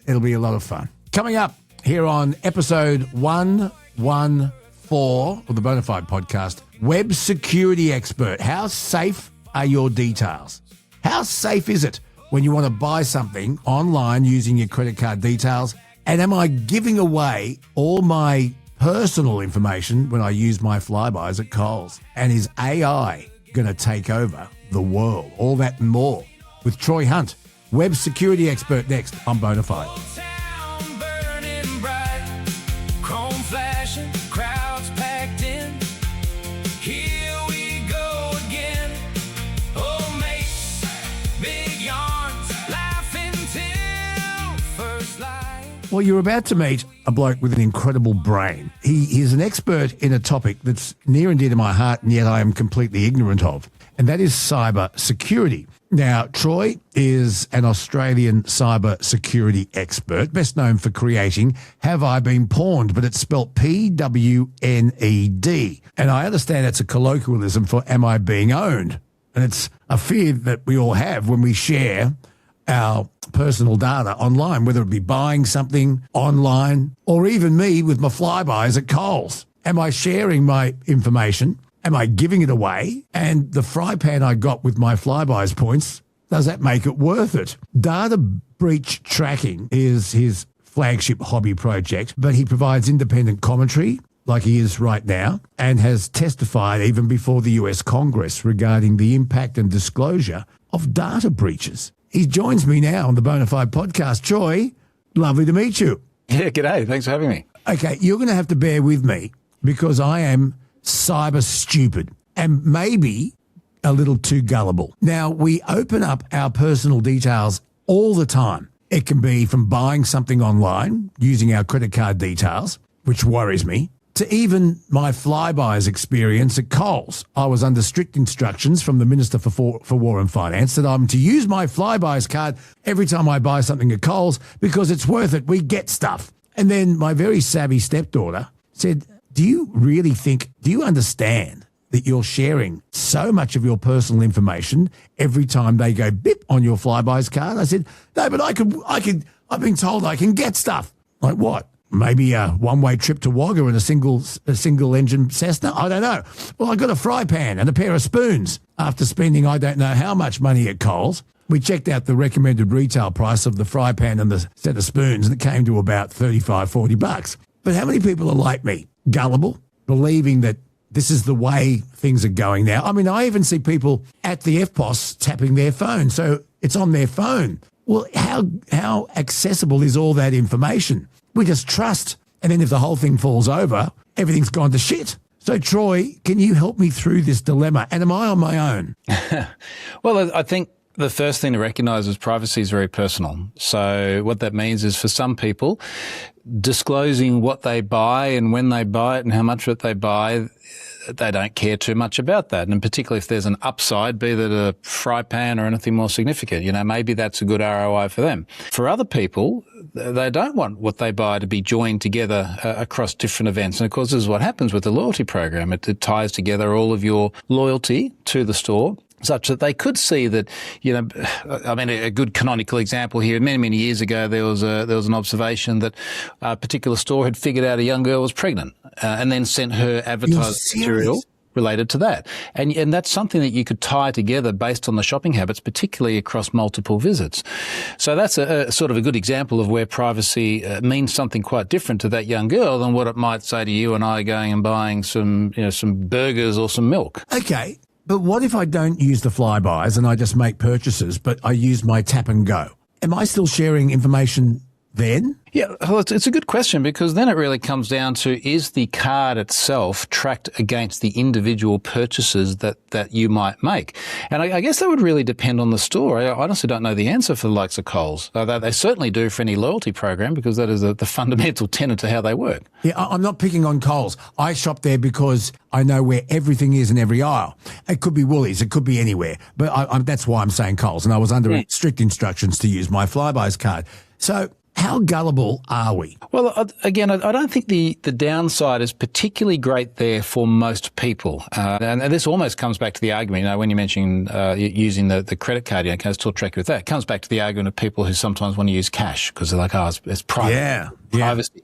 it'll be a lot of fun. Coming up here on episode 114 of the Bonafide podcast, web security expert. How safe are your details? How safe is it when you want to buy something online using your credit card details? And am I giving away all my personal information when I use my Flybuys at Coles? And is AI going to take over the world? All that and more with Troy Hunt, web security expert, next on Bonafide. Town burning bright. Chrome flashing, crowds packed in. Here we go again. Oh, mates, big yarns, laughing till first light. Well, you're about to meet a bloke with an incredible brain. He is an expert in a topic that's near and dear to my heart, and yet I am completely ignorant of, and that is cybersecurity. Now, Troy is an Australian cybersecurity expert, best known for creating Have I Been Pawned, but it's spelt PWNED. And I understand it's a colloquialism for Am I Being Owned? And it's a fear that we all have when we share our personal data online, whether it be buying something online or even me with my Flybuys at Coles. Am I sharing my information? Am I giving it away? And the fry pan I got with my Flybuys points, does that make it worth it? Data breach tracking is his flagship hobby project, but he provides independent commentary like he is right now and has testified even before the US Congress regarding the impact and disclosure of data breaches. He joins me now on the Bonafide podcast. Troy, lovely to meet you. Yeah, g'day. Thanks for having me. Okay, you're going to have to bear with me because I am cyber stupid and maybe a little too gullible. Now, we open up our personal details all the time. It can be from buying something online using our credit card details, which worries me, to even my Flybuys experience at Coles. I was under strict instructions from the Minister for War and Finance that I'm to use my Flybuys card every time I buy something at Coles because it's worth it. We get stuff. And then my very savvy stepdaughter said, do you understand that you're sharing so much of your personal information every time they go bip on your Flybuys card? I said, no, but I've been told I can get stuff. Like what? Maybe a one-way trip to Wagga in a single engine Cessna? I don't know. Well, I got a fry pan and a pair of spoons after spending I don't know how much money at Coles. We checked out the recommended retail price of the fry pan and the set of spoons, and it came to about $35-40. But how many people are like me? Gullible, believing that this is the way things are going now. I mean, I even see people at the FPOS tapping their phone, so it's on their phone. Well, how accessible is all that information? We just trust, and then if the whole thing falls over, everything's gone to shit. So, Troy, can you help me through this dilemma? And am I on my own? Well, I think the first thing to recognise is privacy is very personal. So what that means is for some people, disclosing what they buy and when they buy it and how much of it they buy, they don't care too much about that. And particularly if there's an upside, be that a fry pan or anything more significant, maybe that's a good ROI for them. For other people, they don't want what they buy to be joined together across different events. And of course, this is what happens with the loyalty program. It ties together all of your loyalty to the store, such that they could see that, a good canonical example here, many, many years ago, there was an observation that a particular store had figured out a young girl was pregnant and then sent her advertising material related to that. And that's something that you could tie together based on the shopping habits, particularly across multiple visits. So that's a sort of a good example of where privacy means something quite different to that young girl than what it might say to you and I going and buying some burgers or some milk. Okay. But what if I don't use the Flybuys and I just make purchases, but I use my tap and go? Am I still sharing information then? Yeah, well, it's a good question, because then it really comes down to, is the card itself tracked against the individual purchases that you might make? And I guess that would really depend on the store. I honestly don't know the answer for the likes of Coles. They certainly do for any loyalty program, because that is the fundamental tenet to how they work. Yeah, I'm not picking on Coles. I shop there because I know where everything is in every aisle. It could be Woolies, it could be anywhere. But that's why I'm saying Coles. And I was under strict instructions to use my Flybuys card. So how gullible are we? Well, again, I don't think the downside is particularly great there for most people. And this almost comes back to the argument, when you mentioned using the credit card, can I still track you with that? It comes back to the argument of people who sometimes want to use cash because they're like, it's private. Privacy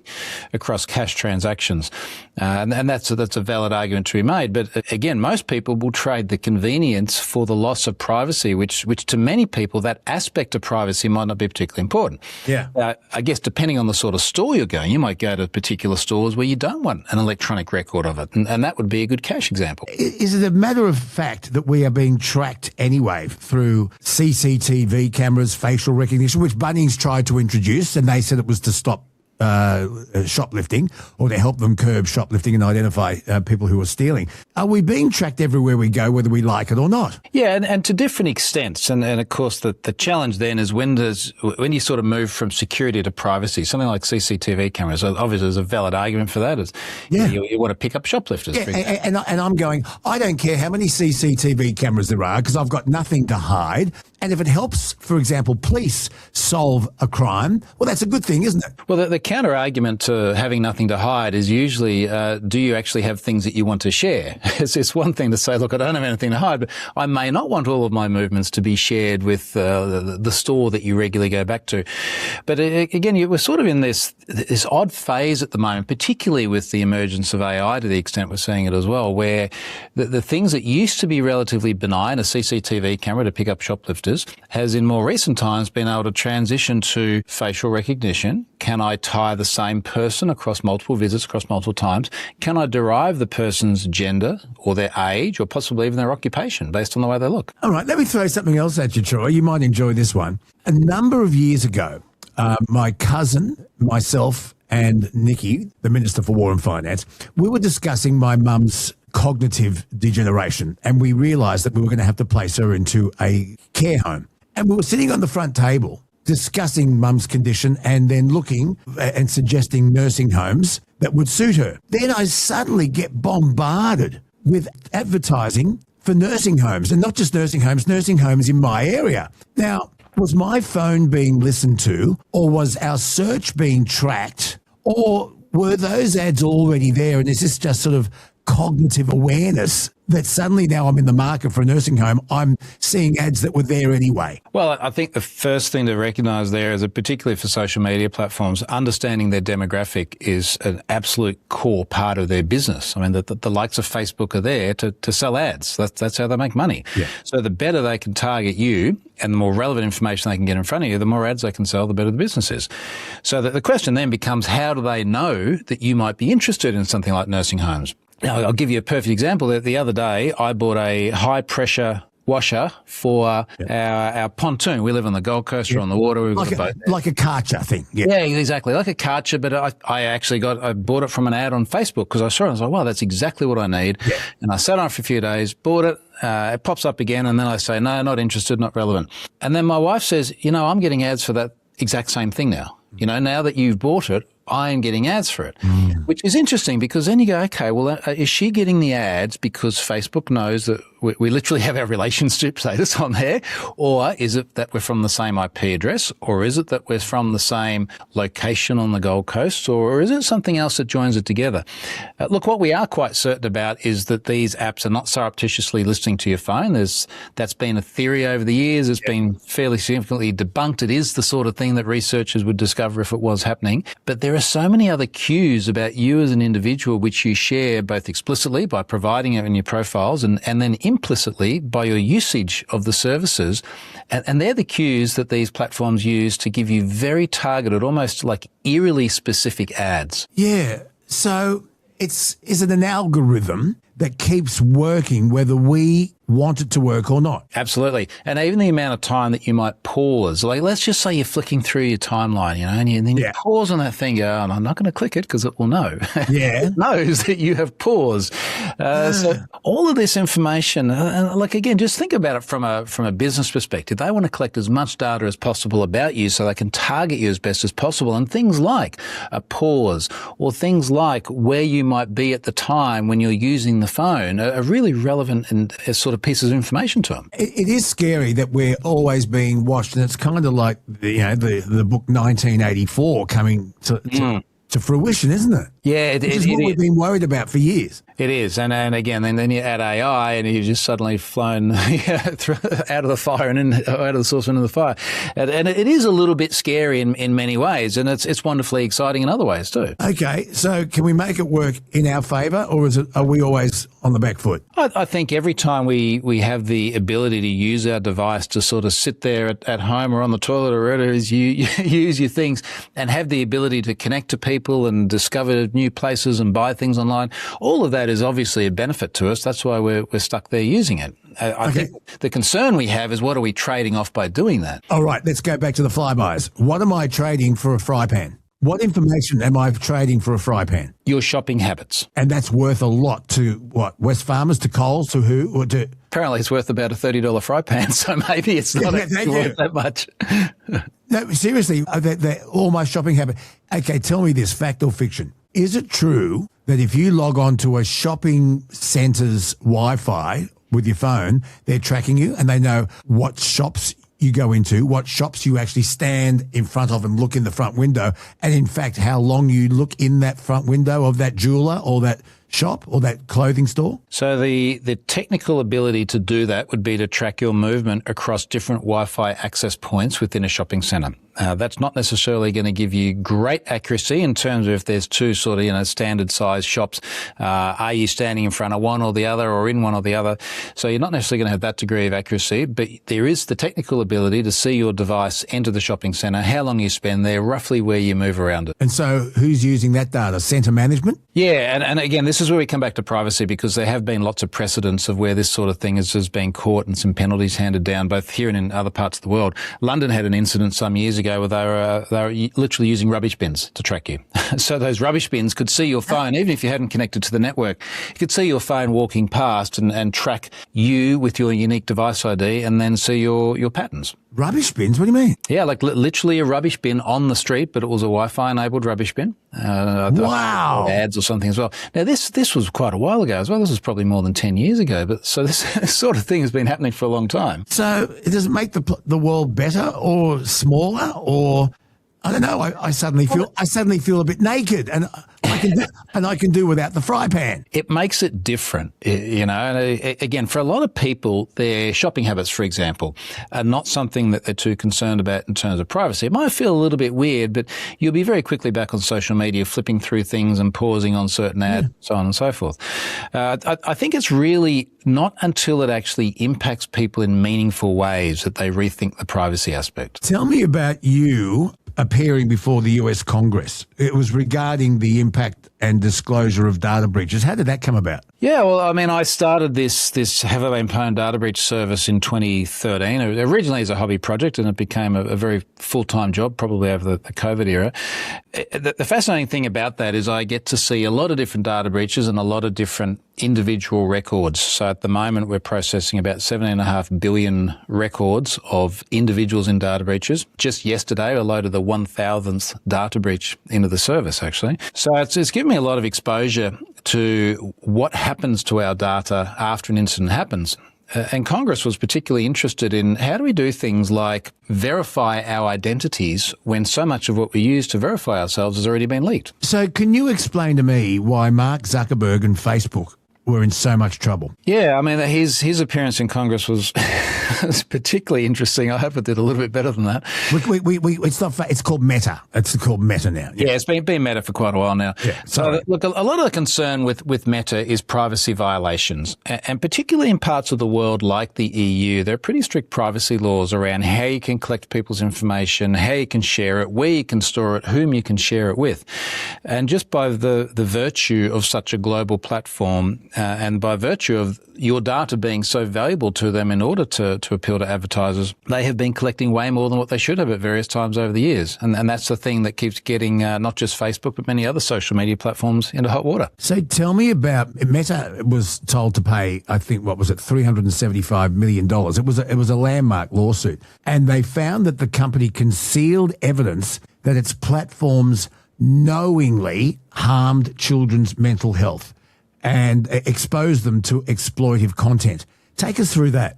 across cash transactions. And that's a valid argument to be made. But again, most people will trade the convenience for the loss of privacy, which to many people, that aspect of privacy might not be particularly important. Yeah. I guess depending on the sort of store you're going, you might go to particular stores where you don't want an electronic record of it. And that would be a good cash example. Is it a matter of fact that we are being tracked anyway through CCTV cameras, facial recognition, which Bunnings tried to introduce, and they said it was to stop shoplifting, or to help them curb shoplifting and identify people who are stealing. Are we being tracked everywhere we go, whether we like it or not? Yeah, and to different extents. And of course, the challenge then is when you sort of move from security to privacy, something like CCTV cameras. Obviously, there's a valid argument for that. You want to pick up shoplifters. Yeah, and I'm going, I don't care how many CCTV cameras there are, because I've got nothing to hide. And if it helps, for example, police solve a crime, well, that's a good thing, isn't it? Well, the counter argument to having nothing to hide is usually, do you actually have things that you want to share? It's one thing to say, look, I don't have anything to hide, but I may not want all of my movements to be shared with the store that you regularly go back to. But again, we're sort of in this odd phase at the moment, particularly with the emergence of AI, to the extent we're seeing it as well, where the things that used to be relatively benign, a CCTV camera to pick up shoplifters, has in more recent times been able to transition to facial recognition. Can I tie the same person across multiple visits, across multiple times? Can I derive the person's gender or their age or possibly even their occupation based on the way they look? All right, let me throw something else at you, Troy. You might enjoy this one. A number of years ago, my cousin, myself, and Nikki, the Minister for War and Finance, we were discussing my mum's cognitive degeneration, and we realised that we were going to have to place her into a care home. And we were sitting on the front table discussing mum's condition and then looking and suggesting nursing homes that would suit her. Then I suddenly get bombarded with advertising for nursing homes, and not just nursing homes in my area. Now, was my phone being listened to, or was our search being tracked, or were those ads already there, and is this just sort of cognitive awareness that suddenly now I'm in the market for a nursing home, I'm seeing ads that were there anyway? Well, I think the first thing to recognise there is that particularly for social media platforms, understanding their demographic is an absolute core part of their business. I mean, the likes of Facebook are there to sell ads. That's how they make money. Yeah. So the better they can target you and the more relevant information they can get in front of you, the more ads they can sell, the better the business is. So the question then becomes, how do they know that you might be interested in something like nursing homes? Now, I'll give you a perfect example. The other day, I bought a high-pressure washer for our pontoon. We live on the Gold Coast, we're on the water. We've got a boat there. Like a Karcher thing. Yeah, exactly. Like a Karcher, but I bought it from an ad on Facebook because I saw it. I was like, wow, that's exactly what I need. Yeah. And I sat on it for a few days, bought it. It pops up again, and then I say, no, not interested, not relevant. And then my wife says, I'm getting ads for that exact same thing now. Now that you've bought it, iron getting ads for it, which is interesting because then you go, okay, well, is she getting the ads because Facebook knows that we literally have our relationship status on there? Or is it that we're from the same IP address? Or is it that we're from the same location on the Gold Coast? Or is it something else that joins it together? Look, what we are quite certain about is that these apps are not surreptitiously listening to your phone. That's been a theory over the years. It's been fairly significantly debunked. It is the sort of thing that researchers would discover if it was happening. But there are so many other cues about you as an individual which you share both explicitly by providing it in your profiles and then implicitly by your usage of the services. And they're the cues that these platforms use to give you very targeted, almost like eerily specific ads. Yeah. So is it an algorithm that keeps working whether we want it to work or not? Absolutely. And even the amount of time that you might pause, like let's just say you're flicking through your timeline, and then you pause on that thing, go, oh, I'm not going to click it because it will know. Yeah. It knows that you have paused. So all of this information, like again, just think about it from a business perspective. They want to collect as much data as possible about you so they can target you as best as possible. And things like a pause or things like where you might be at the time when you're using the phone are really relevant and sort of pieces of information to them. It is scary that we're always being watched, and it's kind of like the book 1984 coming to fruition, isn't it? Yeah, Which is what we've been worried about for years. It is, and again, then you add AI, and you've just suddenly flown out of the fire and out of the saucepan into the fire, and it is a little bit scary in many ways, and it's wonderfully exciting in other ways too. Okay, so can we make it work in our favour, or are we always on the back foot? I think every time we have the ability to use our device to sort of sit there at home or on the toilet or wherever it is you use your things and have the ability to connect to people and discover new places and buy things online, all of that is obviously a benefit to us. That's why we're stuck there using it. I think the concern we have is what are we trading off by doing that? All right, let's go back to the Flybuys. What am I trading for a fry pan? What information am I trading for a fry pan? Your shopping habits. And that's worth a lot to what? West Farmers, to Coles, to who? Or to... Apparently it's worth about a $30 fry pan, so maybe it's not worth that much. No, seriously, all my shopping habits. Okay, tell me this, fact or fiction. Is it true that if you log on to a shopping centre's Wi-Fi with your phone, they're tracking you and they know what shops you go into, what shops you actually stand in front of and look in the front window, and in fact, how long you look in that front window of that jeweler or that shop or that clothing store? So the technical ability to do that would be to track your movement across different Wi-Fi access points within a shopping centre. That's not necessarily going to give you great accuracy in terms of if there's two sort of, standard size shops. Are you standing in front of one or the other or in one or the other? So you're not necessarily going to have that degree of accuracy, but there is the technical ability to see your device enter the shopping centre, how long you spend there, roughly where you move around it. And so who's using that data? Centre management? Yeah, and again, this is where we come back to privacy because there have been lots of precedents of where this sort of thing has been caught and some penalties handed down, both here and in other parts of the world. London had an incident some years ago where they were literally using rubbish bins to track you. So those rubbish bins could see your phone, even if you hadn't connected to the network. You could see your phone walking past and track you with your unique device ID and then see your patterns. Rubbish bins? What do you mean? Yeah, like literally a rubbish bin on the street, but it was a Wi-Fi enabled rubbish bin. Wow. Ads or something as well. Now, this was quite a while ago as well. This was probably more than 10 years ago. But so this sort of thing has been happening for a long time. So does it make the world better or smaller or... I don't know. I suddenly feel a bit naked, and I can do without the fry pan. It makes it different, And again, for a lot of people, their shopping habits, for example, are not something that they're too concerned about in terms of privacy. It might feel a little bit weird, but you'll be very quickly back on social media, flipping through things and pausing on certain ads, so on and so forth. I think it's really not until it actually impacts people in meaningful ways that they rethink the privacy aspect. Tell me about you appearing before the US Congress. It was regarding the impact and disclosure of data breaches. How did that come about? Yeah, well, I mean, I started this Have I Been Pwned data breach service in 2013. It was originally as a hobby project, and it became a very full-time job, probably over the COVID era. The fascinating thing about that is I get to see a lot of different data breaches and a lot of different individual records. So at the moment, we're processing about 7.5 billion records of individuals in data breaches. Just yesterday, I loaded the 1,000th data breach into the service, actually. So it's given me a lot of exposure to what happens to our data after an incident happens. And Congress was particularly interested in how do we do things like verify our identities when so much of what we use to verify ourselves has already been leaked. So can you explain to me why Mark Zuckerberg and Facebook were in so much trouble? Yeah, I mean, his appearance in Congress was particularly interesting. I hope it did a little bit better than that. It's called Meta. It's called Meta now. Yeah, it's been Meta for quite a while now. Yeah, so, look, a lot of the concern with Meta is privacy violations, and particularly in parts of the world like the EU, there are pretty strict privacy laws around how you can collect people's information, how you can share it, where you can store it, whom you can share it with. And just by the virtue of such a global platform, and by virtue of your data being so valuable to them in order to appeal to advertisers, they have been collecting way more than what they should have at various times over the years. And that's the thing that keeps getting not just Facebook, but many other social media platforms into hot water. So tell me about, Meta was told to pay, I think, what was it, $375 million. It was a landmark lawsuit. And they found that the company concealed evidence that its platforms knowingly harmed children's mental health and expose them to exploitive content. Take us through that.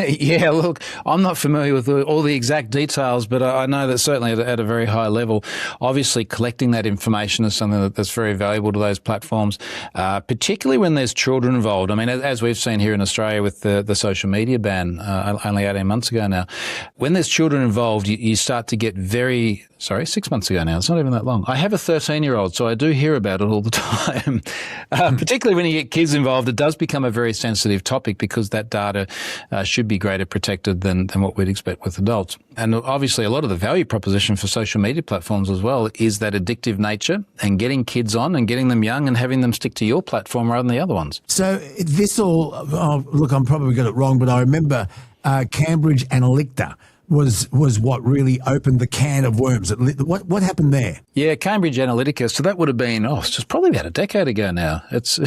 Yeah, look, I'm not familiar with all the exact details, but I know that certainly at a very high level, obviously collecting that information is something that's very valuable to those platforms, particularly when there's children involved. I mean, as we've seen here in Australia with the social media ban only 18 months ago now, when there's children involved, you start to get 6 months ago now. It's not even that long. I have a 13-year-old, so I do hear about it all the time. Particularly when you get kids involved, it does become a very sensitive topic because that data should be greater protected than what we'd expect with adults. And obviously a lot of the value proposition for social media platforms as well is that addictive nature and getting kids on and getting them young and having them stick to your platform rather than the other ones. So this all, look, I'm probably got it wrong, but I remember Cambridge Analytica was what really opened the can of worms. What happened there? Yeah, Cambridge Analytica. So that would have been, it's just probably about a decade ago now. It's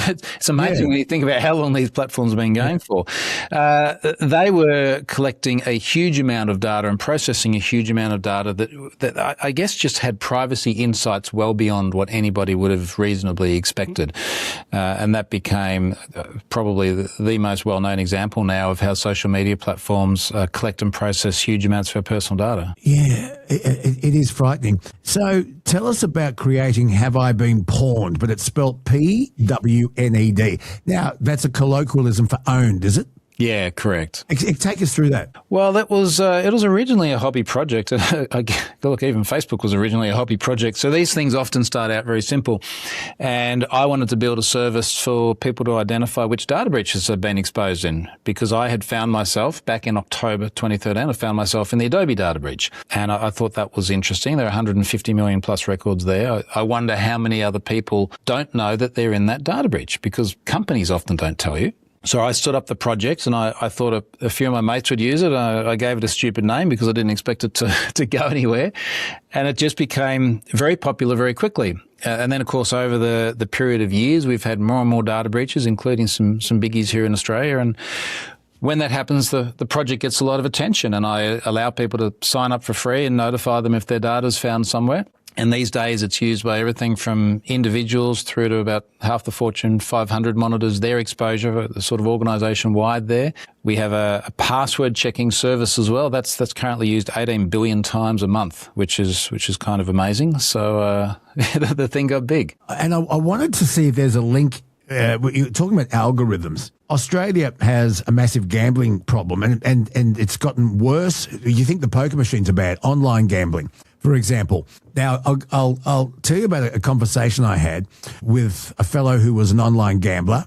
amazing when you think about how long these platforms have been going for. They were collecting a huge amount of data and processing a huge amount of data that I guess just had privacy insights well beyond what anybody would have reasonably expected. And that became probably the most well-known example now of how social media platforms collect and process huge amounts of our personal data. Yeah, it is frightening. So tell us about creating Have I Been Pawned, but it's spelt P-W-N-E-D. Now, that's a colloquialism for owned, is it? Yeah, correct. Take us through that. Well, it was originally a hobby project. Look, even Facebook was originally a hobby project. So these things often start out very simple. And I wanted to build a service for people to identify which data breaches had been exposed in, because I had found myself back in October 2013, I found myself in the Adobe data breach. And I thought that was interesting. There are 150 million plus records there. I wonder how many other people don't know that they're in that data breach, because companies often don't tell you. So I stood up the project and I thought a few of my mates would use it. I gave it a stupid name because I didn't expect it to go anywhere. And it just became very popular very quickly. And then, of course, over the period of years, we've had more and more data breaches, including some biggies here in Australia. And when that happens, the project gets a lot of attention, and I allow people to sign up for free and notify them if their data is found somewhere. And these days it's used by everything from individuals through to about half the Fortune 500 monitors their exposure, sort of organisation wide there. We have a password checking service as well. That's currently used 18 billion times a month, which is kind of amazing. So the thing got big. And I wanted to see if there's a link. You're talking about algorithms. Australia has a massive gambling problem, and it's gotten worse. You think the poker machines are bad? Online gambling, for example. Now, I'll tell you about a conversation I had with a fellow who was an online gambler,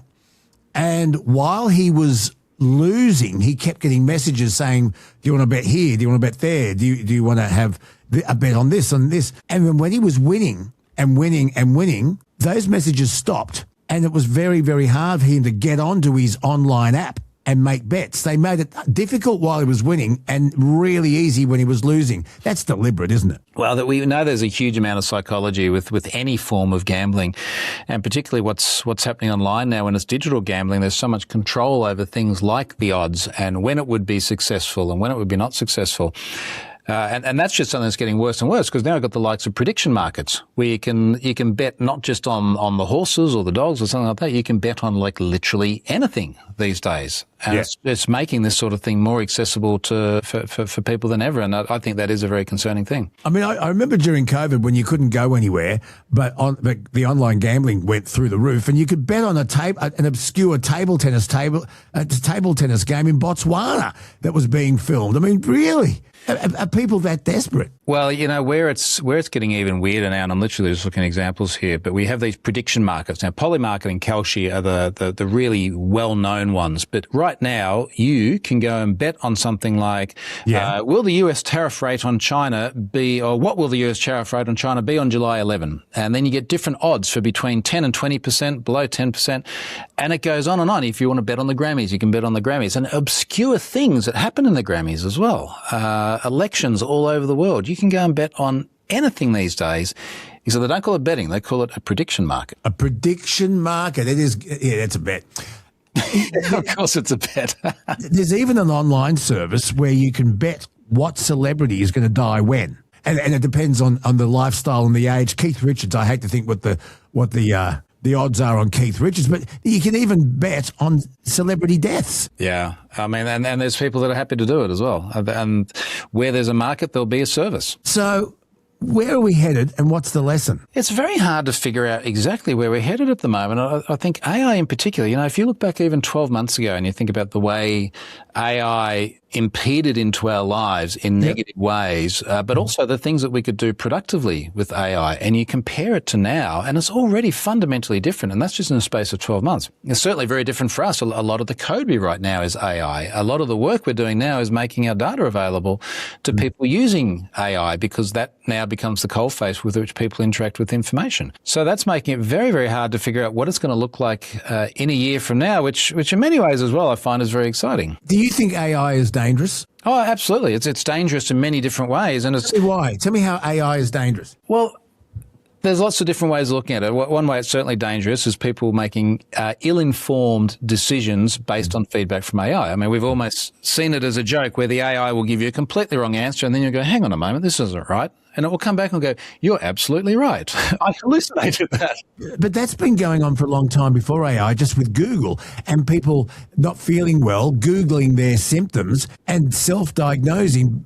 and while he was losing, he kept getting messages saying, "Do you want to bet here? Do you want to bet there? Do you want to have a bet on this, on this?" And then when he was winning and winning and winning, those messages stopped. And it was very, very hard for him to get onto his online app and make bets. They made it difficult while he was winning and really easy when he was losing. That's deliberate, isn't it? Well, that we know there's a huge amount of psychology with any form of gambling, and particularly what's happening online now when it's digital gambling. There's so much control over things like the odds and when it would be successful and when it would be not successful. And that's just something that's getting worse and worse, because now we've got the likes of prediction markets where you can bet not just on the horses or the dogs or something like that. You can bet on like literally anything these days. And it's making this sort of thing more accessible for people than ever. And I think that is a very concerning thing. I mean, I remember during COVID when you couldn't go anywhere, but the online gambling went through the roof, and you could bet on an obscure table tennis game in Botswana that was being filmed. I mean, really? Are people that desperate? Well, you know, where it's getting even weirder now, and I'm literally just looking at examples here, but we have these prediction markets. Now, Polymarket and Kalshi are the really well-known ones, but right now you can go and bet on something like, will the US tariff rate on China be, or what will the US tariff rate on China be on July 11? And then you get different odds for between 10 and 20%, below 10%, and it goes on and on. If you want to bet on the Grammys, you can bet on the Grammys, and obscure things that happen in the Grammys as well. Elections all over the world. You can go and bet on anything these days. So they don't call it betting, they call it a prediction market. A prediction market. It is, that's a bet. Of course it's a bet. There's even an online service where you can bet what celebrity is going to die when. And it depends on the lifestyle and the age. Keith Richards, I hate to think what the odds are on Keith Richards, but you can even bet on celebrity deaths. Yeah. I mean, and there's people that are happy to do it as well. And where there's a market, there'll be a service. So where are we headed, and what's the lesson? It's very hard to figure out exactly where we're headed at the moment. I think AI in particular, you know, if you look back even 12 months ago and you think about the way AI impeded into our lives in negative ways, but also the things that we could do productively with AI, and you compare it to now, and it's already fundamentally different, and that's just in the space of 12 months. It's certainly very different for us. A lot of the code we write now is AI. A lot of the work we're doing now is making our data available to people using AI, because that now becomes the coalface with which people interact with information. So that's making it very, very hard to figure out what it's going to look like in a year from now, which in many ways as well I find is very exciting. Do you think AI is dangerous? Oh, absolutely. It's dangerous in many different ways. And it's, Tell me why. Tell me how AI is dangerous. Well, there's lots of different ways of looking at it. One way it's certainly dangerous is people making ill-informed decisions based on feedback from AI. I mean, we've almost seen it as a joke where the AI will give you a completely wrong answer, and then you'll go, hang on a moment, this isn't right. And it will come back and go, you're absolutely right. I hallucinated that. But that's been going on for a long time before AI, just with Google, and people not feeling well, Googling their symptoms and self-diagnosing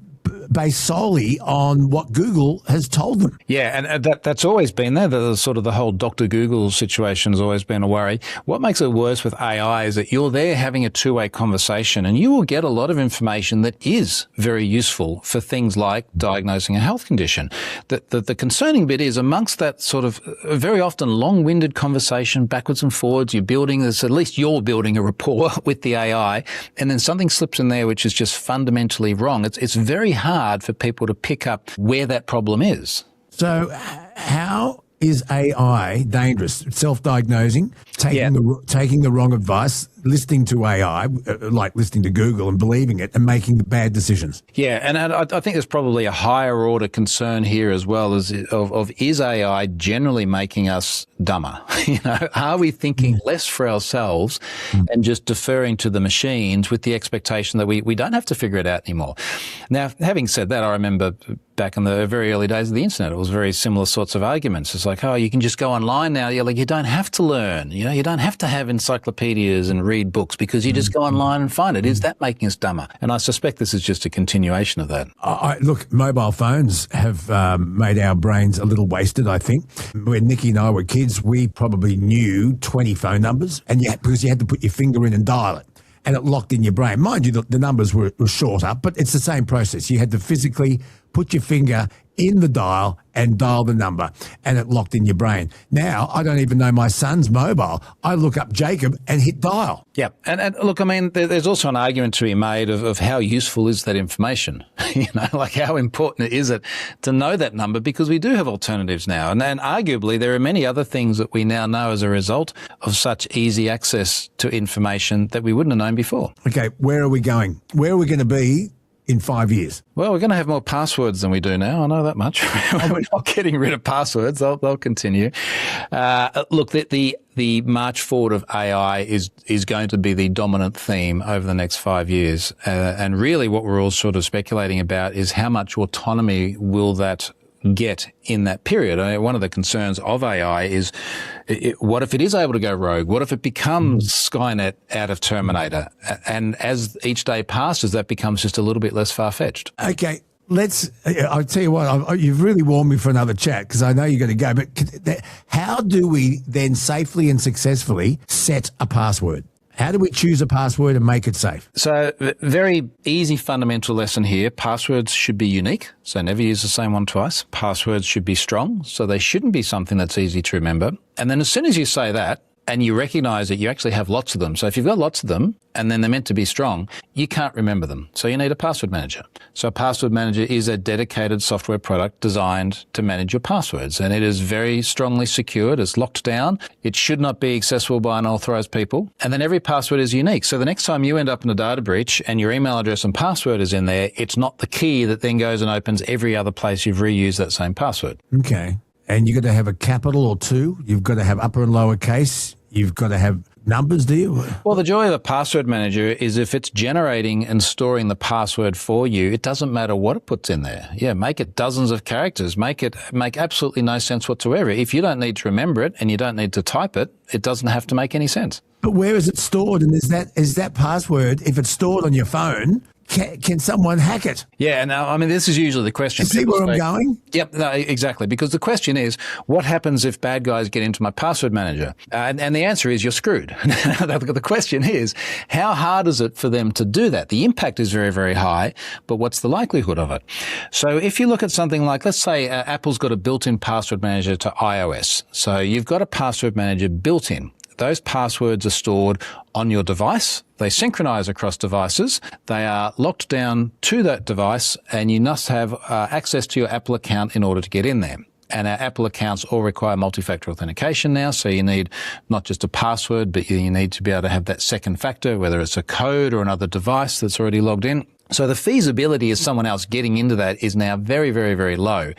based solely on what Google has told them. Yeah, and that's always been there. The sort of the whole Dr. Google situation has always been a worry. What makes it worse with AI is that you're there having a two-way conversation, and you will get a lot of information that is very useful for things like diagnosing a health condition. The concerning bit is amongst that sort of very often long-winded conversation backwards and forwards, you're building this, at least you're building a rapport with the AI, and then something slips in there which is just fundamentally wrong. It's very hard for people to pick up where that problem is. So how is AI dangerous? Self-diagnosing, taking the wrong advice, listening to AI, like listening to Google and believing it, and making the bad decisions. Yeah, and I think there's probably a higher order concern here as well, as of is AI generally making us dumber? You know, are we thinking less for ourselves and just deferring to the machines with the expectation that we don't have to figure it out anymore? Now, having said that, I remember back in the very early days of the internet, it was very similar sorts of arguments. It's like, oh, you can just go online now. You're like, you don't have to learn. You know, you don't have to have encyclopedias and read books because you just go online and find it. Is that making us dumber? And I suspect this is just a continuation of that. Look, mobile phones have made our brains a little wasted, I think. When Nikki and I were kids, we probably knew 20 phone numbers, and because you had to put your finger in and dial it, and it locked in your brain. Mind you, the numbers were shorter, but it's the same process. You had to physically put your finger in the dial and dial the number, and it locked in your brain. Now, I don't even know my son's mobile. I look up Jacob and hit dial. Yeah. And look, I mean, there's also an argument to be made of how useful is that information? Like how important is it to know that number? Because we do have alternatives now. And arguably, there are many other things that we now know as a result of such easy access to information that we wouldn't have known before. Okay, where are we going? Where are we going to be in 5 years? Well, we're going to have more passwords than we do now. I know that much. We're not getting rid of passwords. They'll continue. Look, the march forward of AI is going to be the dominant theme over the next 5 years. And really what we're all sort of speculating about is how much autonomy will that get in that period. I mean, one of the concerns of AI is what if it is able to go rogue? What if it becomes Skynet out of Terminator? And as each day passes, that becomes just a little bit less far-fetched. Okay, I'll tell you what, you've really warmed me for another chat because I know you're going to go, but how do we then safely and successfully set a password? How do we choose a password and make it safe? So very easy fundamental lesson here. Passwords should be unique, so never use the same one twice. Passwords should be strong, so they shouldn't be something that's easy to remember. And then as soon as you say that, and you recognize that you actually have lots of them. So if you've got lots of them and then they're meant to be strong, you can't remember them. So you need a password manager. So a password manager is a dedicated software product designed to manage your passwords. And it is very strongly secured. It's locked down. It should not be accessible by unauthorized people. And then every password is unique. So the next time you end up in a data breach and your email address and password is in there, it's not the key that then goes and opens every other place you've reused that same password. Okay. And you've got to have a capital or two. You've got to have upper and lower case. You've got to have numbers, do you? Well, the joy of a password manager is if it's generating and storing the password for you, it doesn't matter what it puts in there. Yeah, make it dozens of characters. Make absolutely no sense whatsoever. If you don't need to remember it and you don't need to type it, it doesn't have to make any sense. But where is it stored? And is that password, if it's stored on your phone, can someone hack it? Yeah, now, I mean, this is usually the question. You see where I'm going? Yep, no, exactly. Because the question is, what happens if bad guys get into my password manager? And the answer is you're screwed. The question is, how hard is it for them to do that? The impact is very, very high, but what's the likelihood of it? So if you look at something like, let's say Apple's got a built-in password manager to iOS. So you've got a password manager built in. Those passwords are stored on your device. They synchronize across devices. They are locked down to that device, and you must have access to your Apple account in order to get in there. And our Apple accounts all require multi-factor authentication now, so you need not just a password, but you need to be able to have that second factor, whether it's a code or another device that's already logged in. So the feasibility of someone else getting into that is now very, very, very low.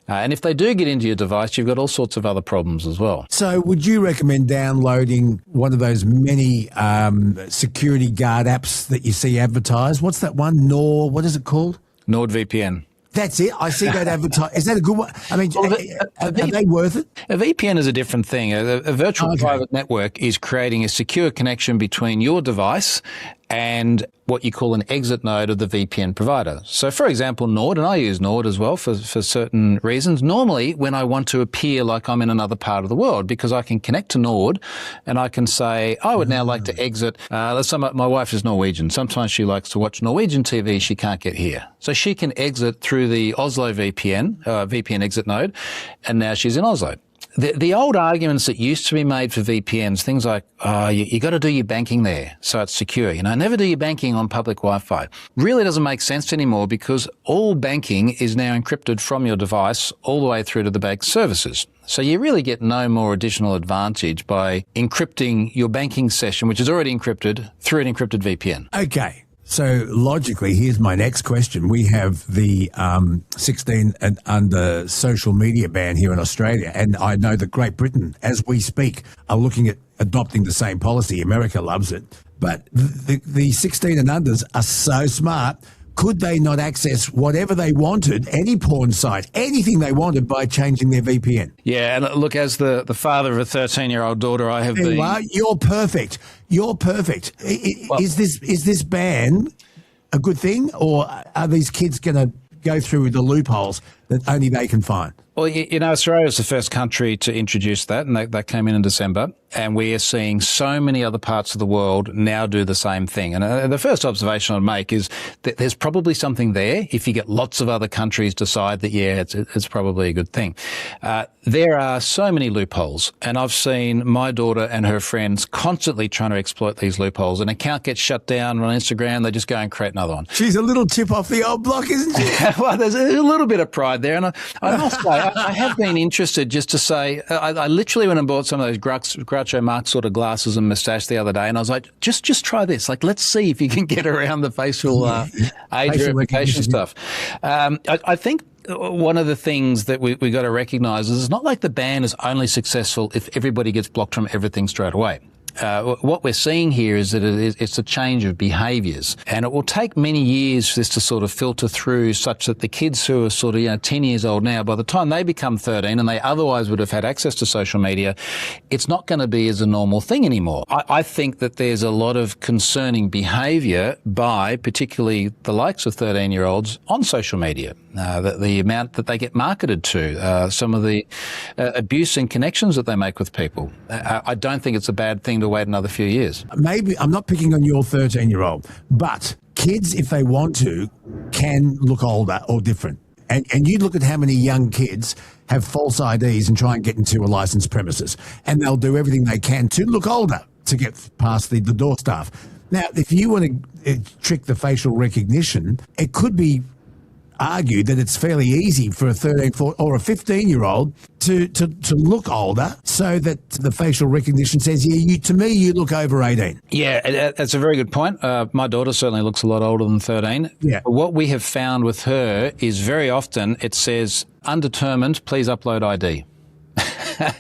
And if they do get into your device, you've got all sorts of other problems as well. So would you recommend downloading one of those many security guard apps that you see advertised? What's that one? What is it called? NordVPN. That's it. I see that advertised. Is that a good one? I mean, are they worth it? A VPN is a different thing. A virtual private network is creating a secure connection between your device and what you call an exit node of the VPN provider. So, for example, Nord, and I use Nord as well for certain reasons, normally when I want to appear like I'm in another part of the world, because I can connect to Nord and I can say, I would now like to exit. Let's say my wife is Norwegian. Sometimes she likes to watch Norwegian TV she can't get here. So she can exit through the Oslo VPN exit node, and now she's in Oslo. The old arguments that used to be made for VPNs, things like, you got to do your banking there so it's secure. Never do your banking on public Wi-Fi. Really doesn't make sense anymore because all banking is now encrypted from your device all the way through to the bank services. So you really get no more additional advantage by encrypting your banking session, which is already encrypted, through an encrypted VPN. Okay. So logically, here's my next question. We have the 16 and under social media ban here in Australia, and I know that Great Britain, as we speak, are looking at adopting the same policy. America loves it. But the 16 and unders are so smart. Could they not access whatever they wanted, any porn site, anything they wanted by changing their VPN? Yeah, and look, as the father of a 13-year-old daughter, I have been... You're perfect. You're perfect. Is this ban a good thing, or are these kids going to go through the loopholes that only they can find. Well, you know, Australia was the first country to introduce that, and that came in December. And we are seeing so many other parts of the world now do the same thing. And the first observation I'd make is that there's probably something there. If you get lots of other countries decide that, yeah, it's probably a good thing. There are so many loopholes, and I've seen my daughter and her friends constantly trying to exploit these loopholes. An account gets shut down on Instagram, they just go and create another one. She's a little chip off the old block, isn't she? Well, there's a little bit of pride there. And I must say, I have been interested just to say, I literally went and bought some of those Groucho Marx sort of glasses and moustache the other day, and I was like, just try this. Like, let's see if you can get around the facial age verification stuff. I think one of the things that we got to recognise is it's not like the ban is only successful if everybody gets blocked from everything straight away. What we're seeing here is that it's a change of behaviours, and it will take many years for this to sort of filter through such that the kids who are sort of 10 years old now, by the time they become 13 and they otherwise would have had access to social media, it's not going to be as a normal thing anymore. I think that there's a lot of concerning behaviour by particularly the likes of 13-year-olds on social media. The amount that they get marketed to, some of the abuse and connections that they make with people. I don't think it's a bad thing to wait another few years. Maybe I'm not picking on your 13-year-old, but kids, if they want to, can look older or different. And you look at how many young kids have false IDs and try and get into a licensed premises, and they'll do everything they can to look older to get past the door staff. Now, if you want to trick the facial recognition, it could be argued that it's fairly easy for a 13, 14, or a 15-year-old to look older, so that the facial recognition says, yeah, to me, you look over 18. Yeah, that's a very good point. My daughter certainly looks a lot older than 13. Yeah. What we have found with her is very often it says, undetermined, please upload ID.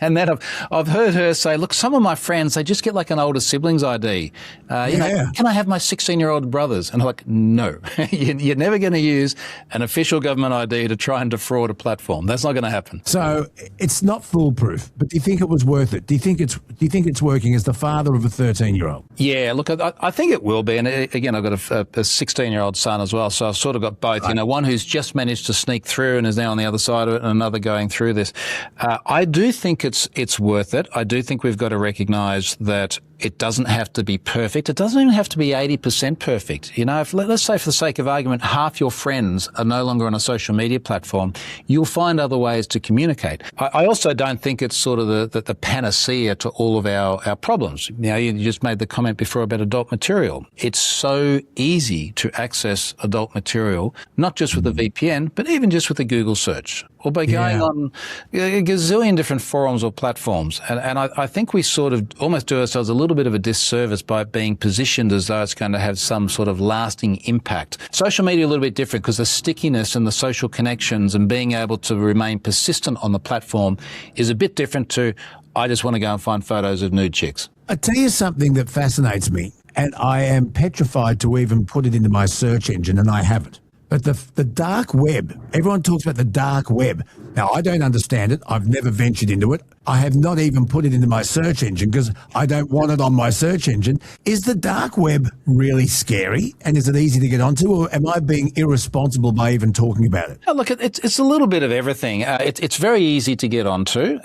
And then I've heard her say, look, some of my friends, they just get like an older sibling's ID. You know, can I have my 16-year-old brothers? And I'm like, no, you're never going to use an official government ID to try and defraud a platform. That's not going to happen. So it's not foolproof, but do you think it was worth it? Do you think it's working as the father of a 13-year-old? Yeah, look, I think it will be. And again, I've got a 16-year-old son as well. So I've sort of got both, right. You know, one who's just managed to sneak through and is now on the other side of it, and another going through this. I do think it's worth it. I do think we've got to recognise that it doesn't have to be perfect. It doesn't even have to be 80% perfect. You know, let's say for the sake of argument, half your friends are no longer on a social media platform, you'll find other ways to communicate. I also don't think it's sort of the panacea to all of our problems. You know, you just made the comment before about adult material. It's so easy to access adult material, not just with a VPN, but even just with a Google search, or by going on a gazillion different forums or platforms. And I think we sort of almost do ourselves a little bit of a disservice by being positioned as though it's going to have some sort of lasting impact. Social media a little bit different, because the stickiness and the social connections and being able to remain persistent on the platform is a bit different to, I just want to go and find photos of nude chicks. I tell you something that fascinates me, and I am petrified to even put it into my search engine, and I haven't. But the dark web, everyone talks about the dark web. Now, I don't understand it. I've never ventured into it. I have not even put it into my search engine because I don't want it on my search engine. Is the dark web really scary, and is it easy to get onto, or am I being irresponsible by even talking about it? Oh, look, it's a little bit of everything. It's very easy to get onto.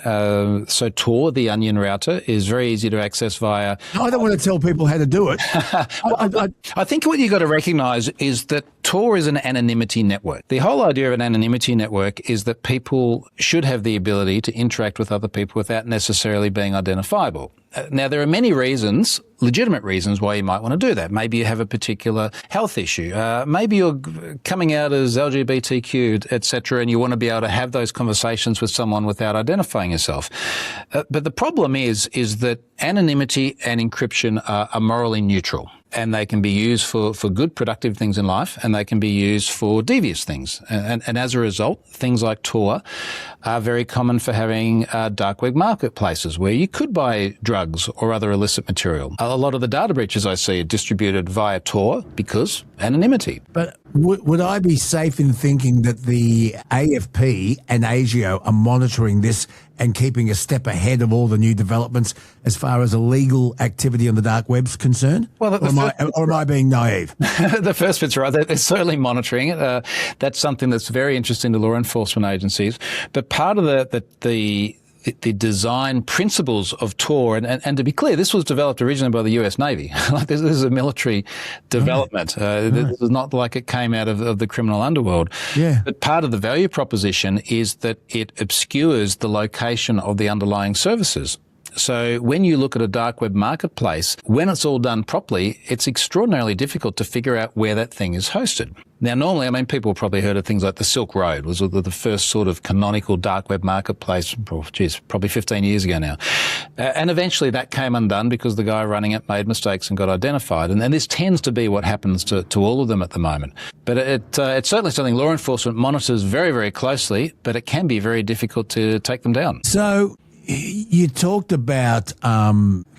So Tor, the onion router, is very easy to access via... I don't want to tell people how to do it. I think what you've got to recognise is that Tor is an anonymity network. The whole idea of an anonymity network is that people should have the ability to interact with other people without necessarily being identifiable. Now, there are many reasons, legitimate reasons, why you might want to do that. Maybe you have a particular health issue. Maybe you're coming out as LGBTQ, etc., and you want to be able to have those conversations with someone without identifying yourself. But the problem is that anonymity and encryption are morally neutral. And they can be used for good, productive things in life, and they can be used for devious things. And as a result, things like Tor are very common for having dark web marketplaces where you could buy drugs or other illicit material. A lot of the data breaches I see are distributed via Tor because anonymity. But would I be safe in thinking that the AFP and ASIO are monitoring this and keeping a step ahead of all the new developments as far as illegal activity on the dark web's concerned? Well, or am am I being naive? The first bit's right. They're certainly monitoring it. That's something that's very interesting to law enforcement agencies. But part of the design principles of Tor, and to be clear, this was developed originally by the US Navy. Like this is a military development. This is not like it came out of the criminal underworld. Yeah. But part of the value proposition is that it obscures the location of the underlying services. So when you look at a dark web marketplace, when it's all done properly, it's extraordinarily difficult to figure out where that thing is hosted. Now, normally, I mean, people have probably heard of things like the Silk Road was the first sort of canonical dark web marketplace, probably 15 years ago now. And eventually that came undone because the guy running it made mistakes and got identified. And this tends to be what happens to all of them at the moment. But it's certainly something law enforcement monitors very, very closely, but it can be very difficult to take them down. So you talked about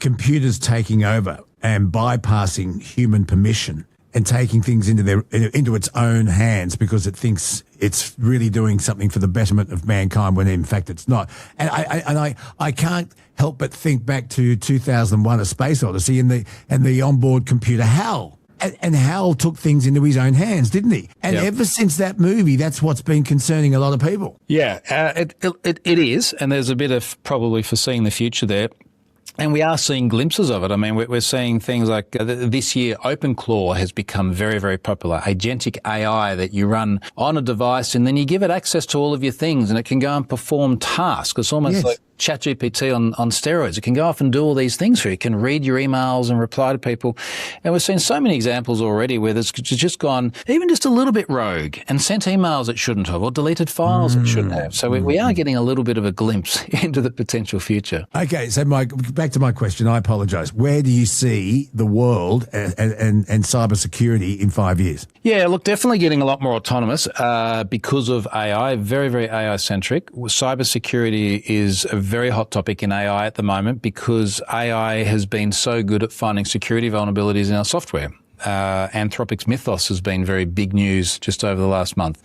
computers taking over and bypassing human permission and taking things into its own hands because it thinks it's really doing something for the betterment of mankind when in fact it's not. And I can't help but think back to 2001: A Space Odyssey and the onboard computer HAL. And Hal took things into his own hands, didn't he? And ever since that movie, that's what's been concerning a lot of people. Yeah, it is. And there's a bit of probably foreseeing the future there. And we are seeing glimpses of it. I mean, we're seeing things like this year, OpenClaw has become very, very popular. Agentic AI that you run on a device and then you give it access to all of your things and it can go and perform tasks. It's almost like ChatGPT on steroids. It can go off and do all these things for you. It can read your emails and reply to people. And we've seen so many examples already where it's just gone even just a little bit rogue and sent emails it shouldn't have or deleted files it shouldn't have. So we are getting a little bit of a glimpse into the potential future. Okay, so back to my question. I apologise. Where do you see the world and cybersecurity in 5 years? Yeah, look, definitely getting a lot more autonomous because of AI, very, very AI-centric. Cybersecurity is a very hot topic in AI at the moment because AI has been so good at finding security vulnerabilities in our software. Anthropic's Mythos has been very big news just over the last month,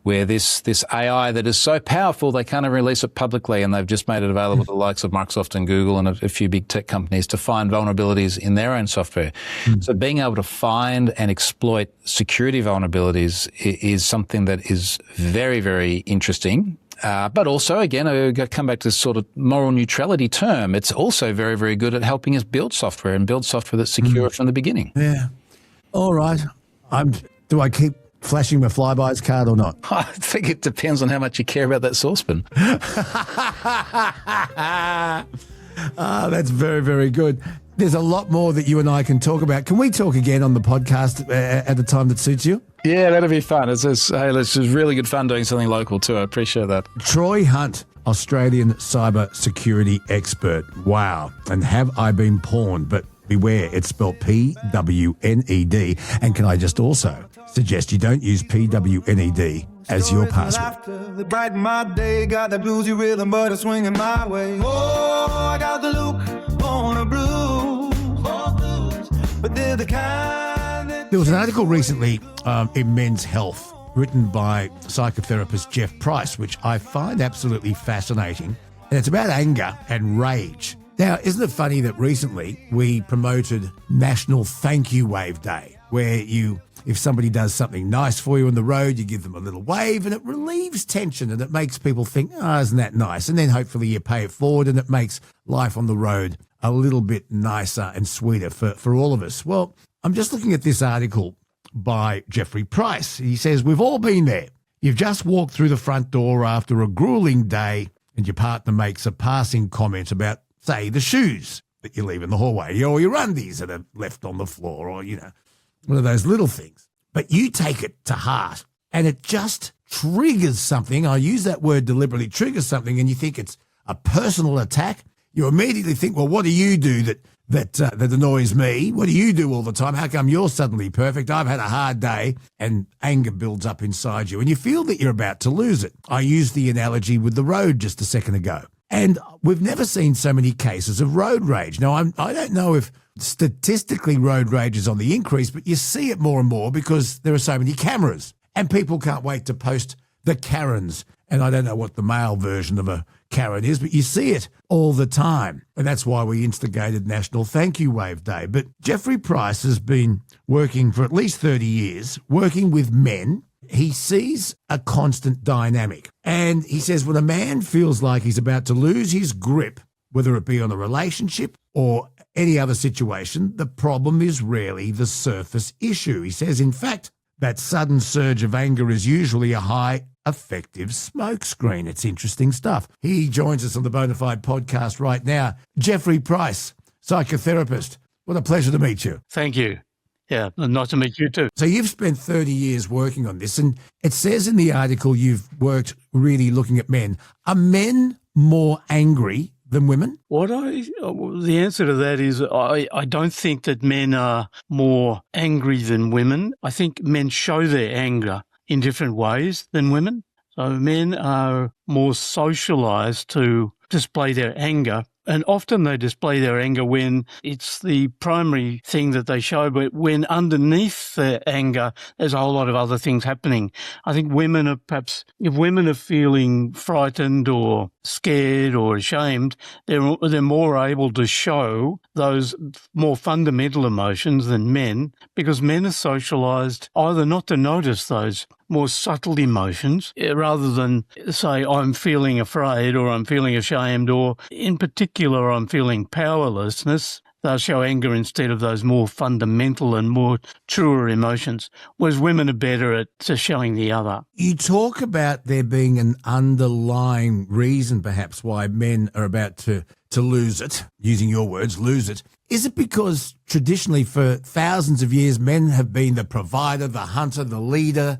where this AI that is so powerful they can't even release it publicly, and they've just made it available to the likes of Microsoft and Google and a few big tech companies to find vulnerabilities in their own software. So being able to find and exploit security vulnerabilities is something that is very, very interesting. But also, again, I come back to this sort of moral neutrality term. It's also very, very good at helping us build software and build software that's secure from the beginning. Yeah. All right. Do I keep flashing my Flybuys card or not? I think it depends on how much you care about that saucepan. That's very, very good. There's a lot more that you and I can talk about. Can we talk again on the podcast at a time that suits you? Yeah, that'd be fun. It's really good fun doing something local too. I appreciate that. Troy Hunt, Australian cyber security expert. Wow. And have I been pawned? But beware, it's spelled PWNED. And can I just also suggest you don't use PWNED as your password. They brighten my day, got that bluesy rhythm, but it's swinging my way. Oh, I got the look on a blues, but they're the kind that... There was an article recently in Men's Health written by psychotherapist Jeff Price, which I find absolutely fascinating. And it's about anger and rage. Now, isn't it funny that recently we promoted National Thank You Wave Day, where if somebody does something nice for you on the road, you give them a little wave and it relieves tension and it makes people think, oh, isn't that nice? And then hopefully you pay it forward and it makes life on the road a little bit nicer and sweeter for all of us. Well, I'm just looking at this article by Jeffrey Price. He says, we've all been there. You've just walked through the front door after a grueling day and your partner makes a passing comment about, say, the shoes that you leave in the hallway or your undies that are left on the floor or, one of those little things. But you take it to heart and it just triggers something. I use that word deliberately, triggers something, and you think it's a personal attack. You immediately think, well, what do you do that annoys me? What do you do all the time? How come you're suddenly perfect? I've had a hard day, and anger builds up inside you and you feel that you're about to lose it. I used the analogy with the road just a second ago. And we've never seen so many cases of road rage. Now, I don't know if statistically road rage is on the increase, but you see it more and more because there are so many cameras and people can't wait to post the Karens. And I don't know what the male version of a Karen is, but you see it all the time. And that's why we instigated National Thank You Wave Day. But Jeffrey Price has been working for at least 30 years, working with men. He sees a constant dynamic. And he says when a man feels like he's about to lose his grip, whether it be on a relationship or any other situation, the problem is rarely the surface issue. He says, in fact, that sudden surge of anger is usually a high effective smokescreen. It's interesting stuff. He joins us on the Bonafide podcast right now. Jeffrey Price, psychotherapist. What a pleasure to meet you. Thank you. Yeah, nice to meet you too. So you've spent 30 years working on this, and it says in the article you've worked really looking at men. Are men more angry than women? The answer to that is I don't think that men are more angry than women. I think men show their anger in different ways than women. So men are more socialised to display their anger. And often they display their anger when it's the primary thing that they show, but when underneath their anger, there's a whole lot of other things happening. I think women are perhaps, if women are feeling frightened or scared or ashamed, they're more able to show those more fundamental emotions than men, because men are socialised either not to notice those more subtle emotions rather than say, I'm feeling afraid or I'm feeling ashamed or in particular I'm feeling powerlessness. They'll show anger instead of those more fundamental and more truer emotions, whereas women are better at showing the other. You talk about there being an underlying reason perhaps why men are about to lose it, using your words, lose it. Is it because traditionally for thousands of years men have been the provider, the hunter, the leader,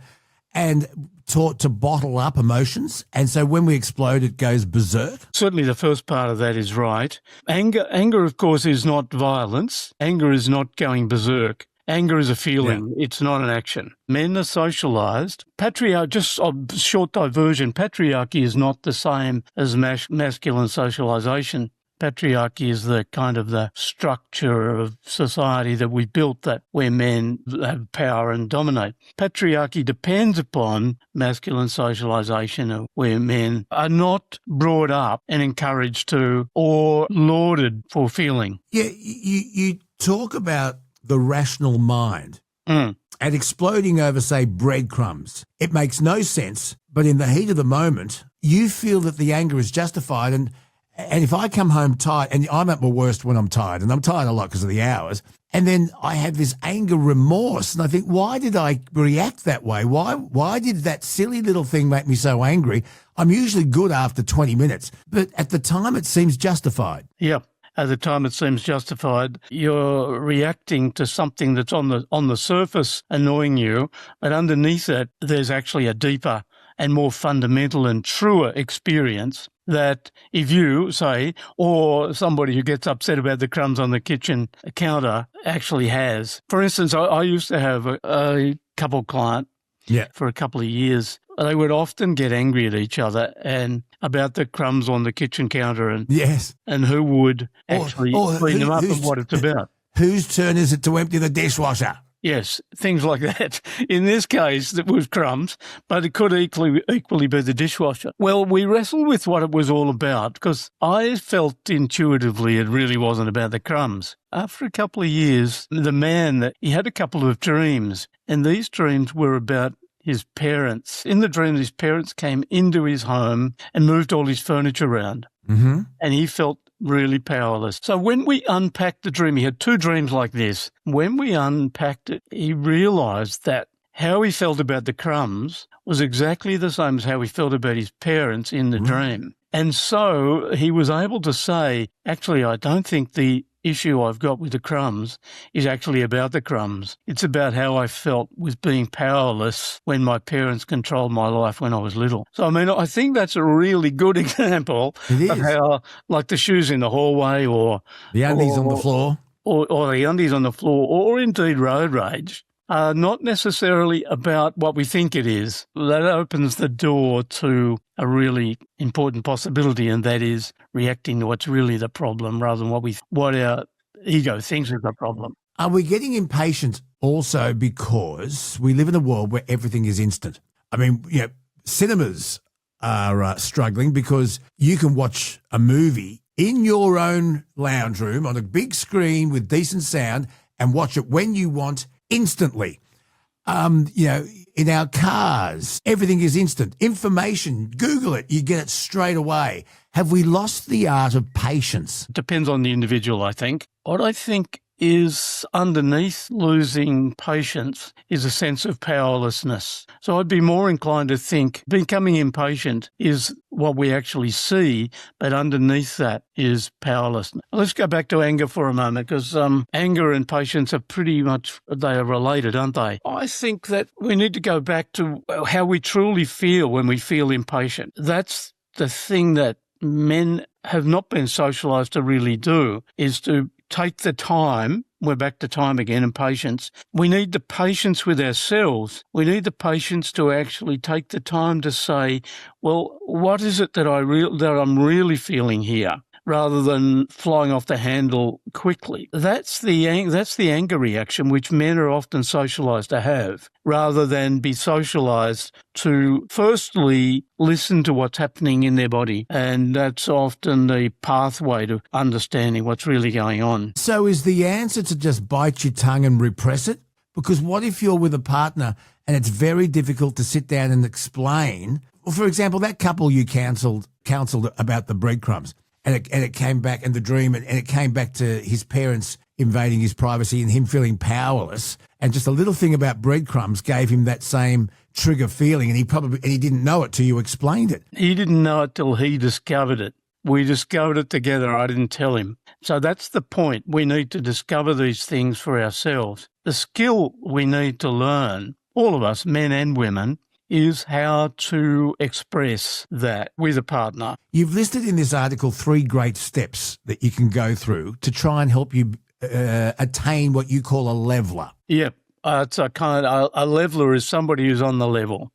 and taught to bottle up emotions, and so when we explode, it goes berserk? Certainly the first part of that is right. Anger, of course, is not violence. Anger is not going berserk. Anger is a feeling. Yeah. It's not an action. Men are socialised. Just a short diversion, patriarchy is not the same as masculine socialisation. Patriarchy is the kind of the structure of society that we built, that where men have power and dominate. Patriarchy depends upon masculine socialisation, where men are not brought up and encouraged to or lauded for feeling. Yeah, you talk about the rational mind and exploding over, say, breadcrumbs. It makes no sense, but in the heat of the moment, you feel that the anger is justified. And if I come home tired, and I'm at my worst when I'm tired, and I'm tired a lot because of the hours, and then I have this anger remorse, and I think, why did I react that way? Why did that silly little thing make me so angry? I'm usually good after 20 minutes, but at the time it seems justified. Yeah. At the time it seems justified. You're reacting to something that's on the surface annoying you, but underneath it, there's actually a deeper and more fundamental and truer experience that if you, say, or somebody who gets upset about the crumbs on the kitchen counter actually has. For instance, I used to have a couple client for a couple of years. They would often get angry at each other and about the crumbs on the kitchen counter and who would actually clean them up and what it's about. Whose turn is it to empty the dishwasher? Yes, things like that. In this case, it was crumbs, but it could equally be the dishwasher. Well, we wrestled with what it was all about because I felt intuitively it really wasn't about the crumbs. After a couple of years, the man, he had a couple of dreams, and these dreams were about his parents. In the dream, his parents came into his home and moved all his furniture around, and he felt really powerless. So when we unpacked the dream, he had two dreams like this. When we unpacked it, he realised that how he felt about the crumbs was exactly the same as how he felt about his parents in the dream. And so he was able to say, actually, I don't think the issue I've got with the crumbs is actually about the crumbs. It's about how I felt with being powerless when my parents controlled my life when I was little. So, I mean, I think that's a really good example of how, like the shoes in the hallway or the undies on the floor. Or the undies on the floor, or indeed road rage, are not necessarily about what we think it is. That opens the door to a really important possibility, and that is reacting to what's really the problem rather than what our ego thinks is the problem. Are we getting impatient also because we live in a world where everything is instant? I mean, cinemas are struggling because you can watch a movie in your own lounge room on a big screen with decent sound and watch it when you want instantly. In our cars, everything is instant. Information, Google it, you get it straight away. Have we lost the art of patience? It depends on the individual, I think. What I think is underneath losing patience is a sense of powerlessness. So I'd be more inclined to think becoming impatient is what we actually see, but underneath that is powerlessness. Let's go back to anger for a moment, because anger and patience are pretty much, they are related, aren't they? I think that we need to go back to how we truly feel when we feel impatient. That's the thing that men have not been socialised to really do, is to take the time. We're back to time again and patience. We need the patience with ourselves. We need the patience to actually take the time to say, well, what is it that I'm really feeling here, rather than flying off the handle quickly. That's the anger reaction which men are often socialised to have, rather than be socialised to firstly listen to what's happening in their body. And that's often the pathway to understanding what's really going on. So is the answer to just bite your tongue and repress it? Because what if you're with a partner and it's very difficult to sit down and explain? Well, for example, that couple you counselled about the breadcrumbs. And it came back, and the dream, and it came back to his parents invading his privacy and him feeling powerless. And just a little thing about breadcrumbs gave him that same trigger feeling, and he didn't know it till you explained it. He didn't know it till he discovered it. We discovered it together. I didn't tell him. So that's the point. We need to discover these things for ourselves. The skill we need to learn, all of us, men and women, is how to express that with a partner. You've listed in this article 3 great steps that you can go through to try and help you attain what you call a leveler. Yep. It's a leveler is somebody who's on the level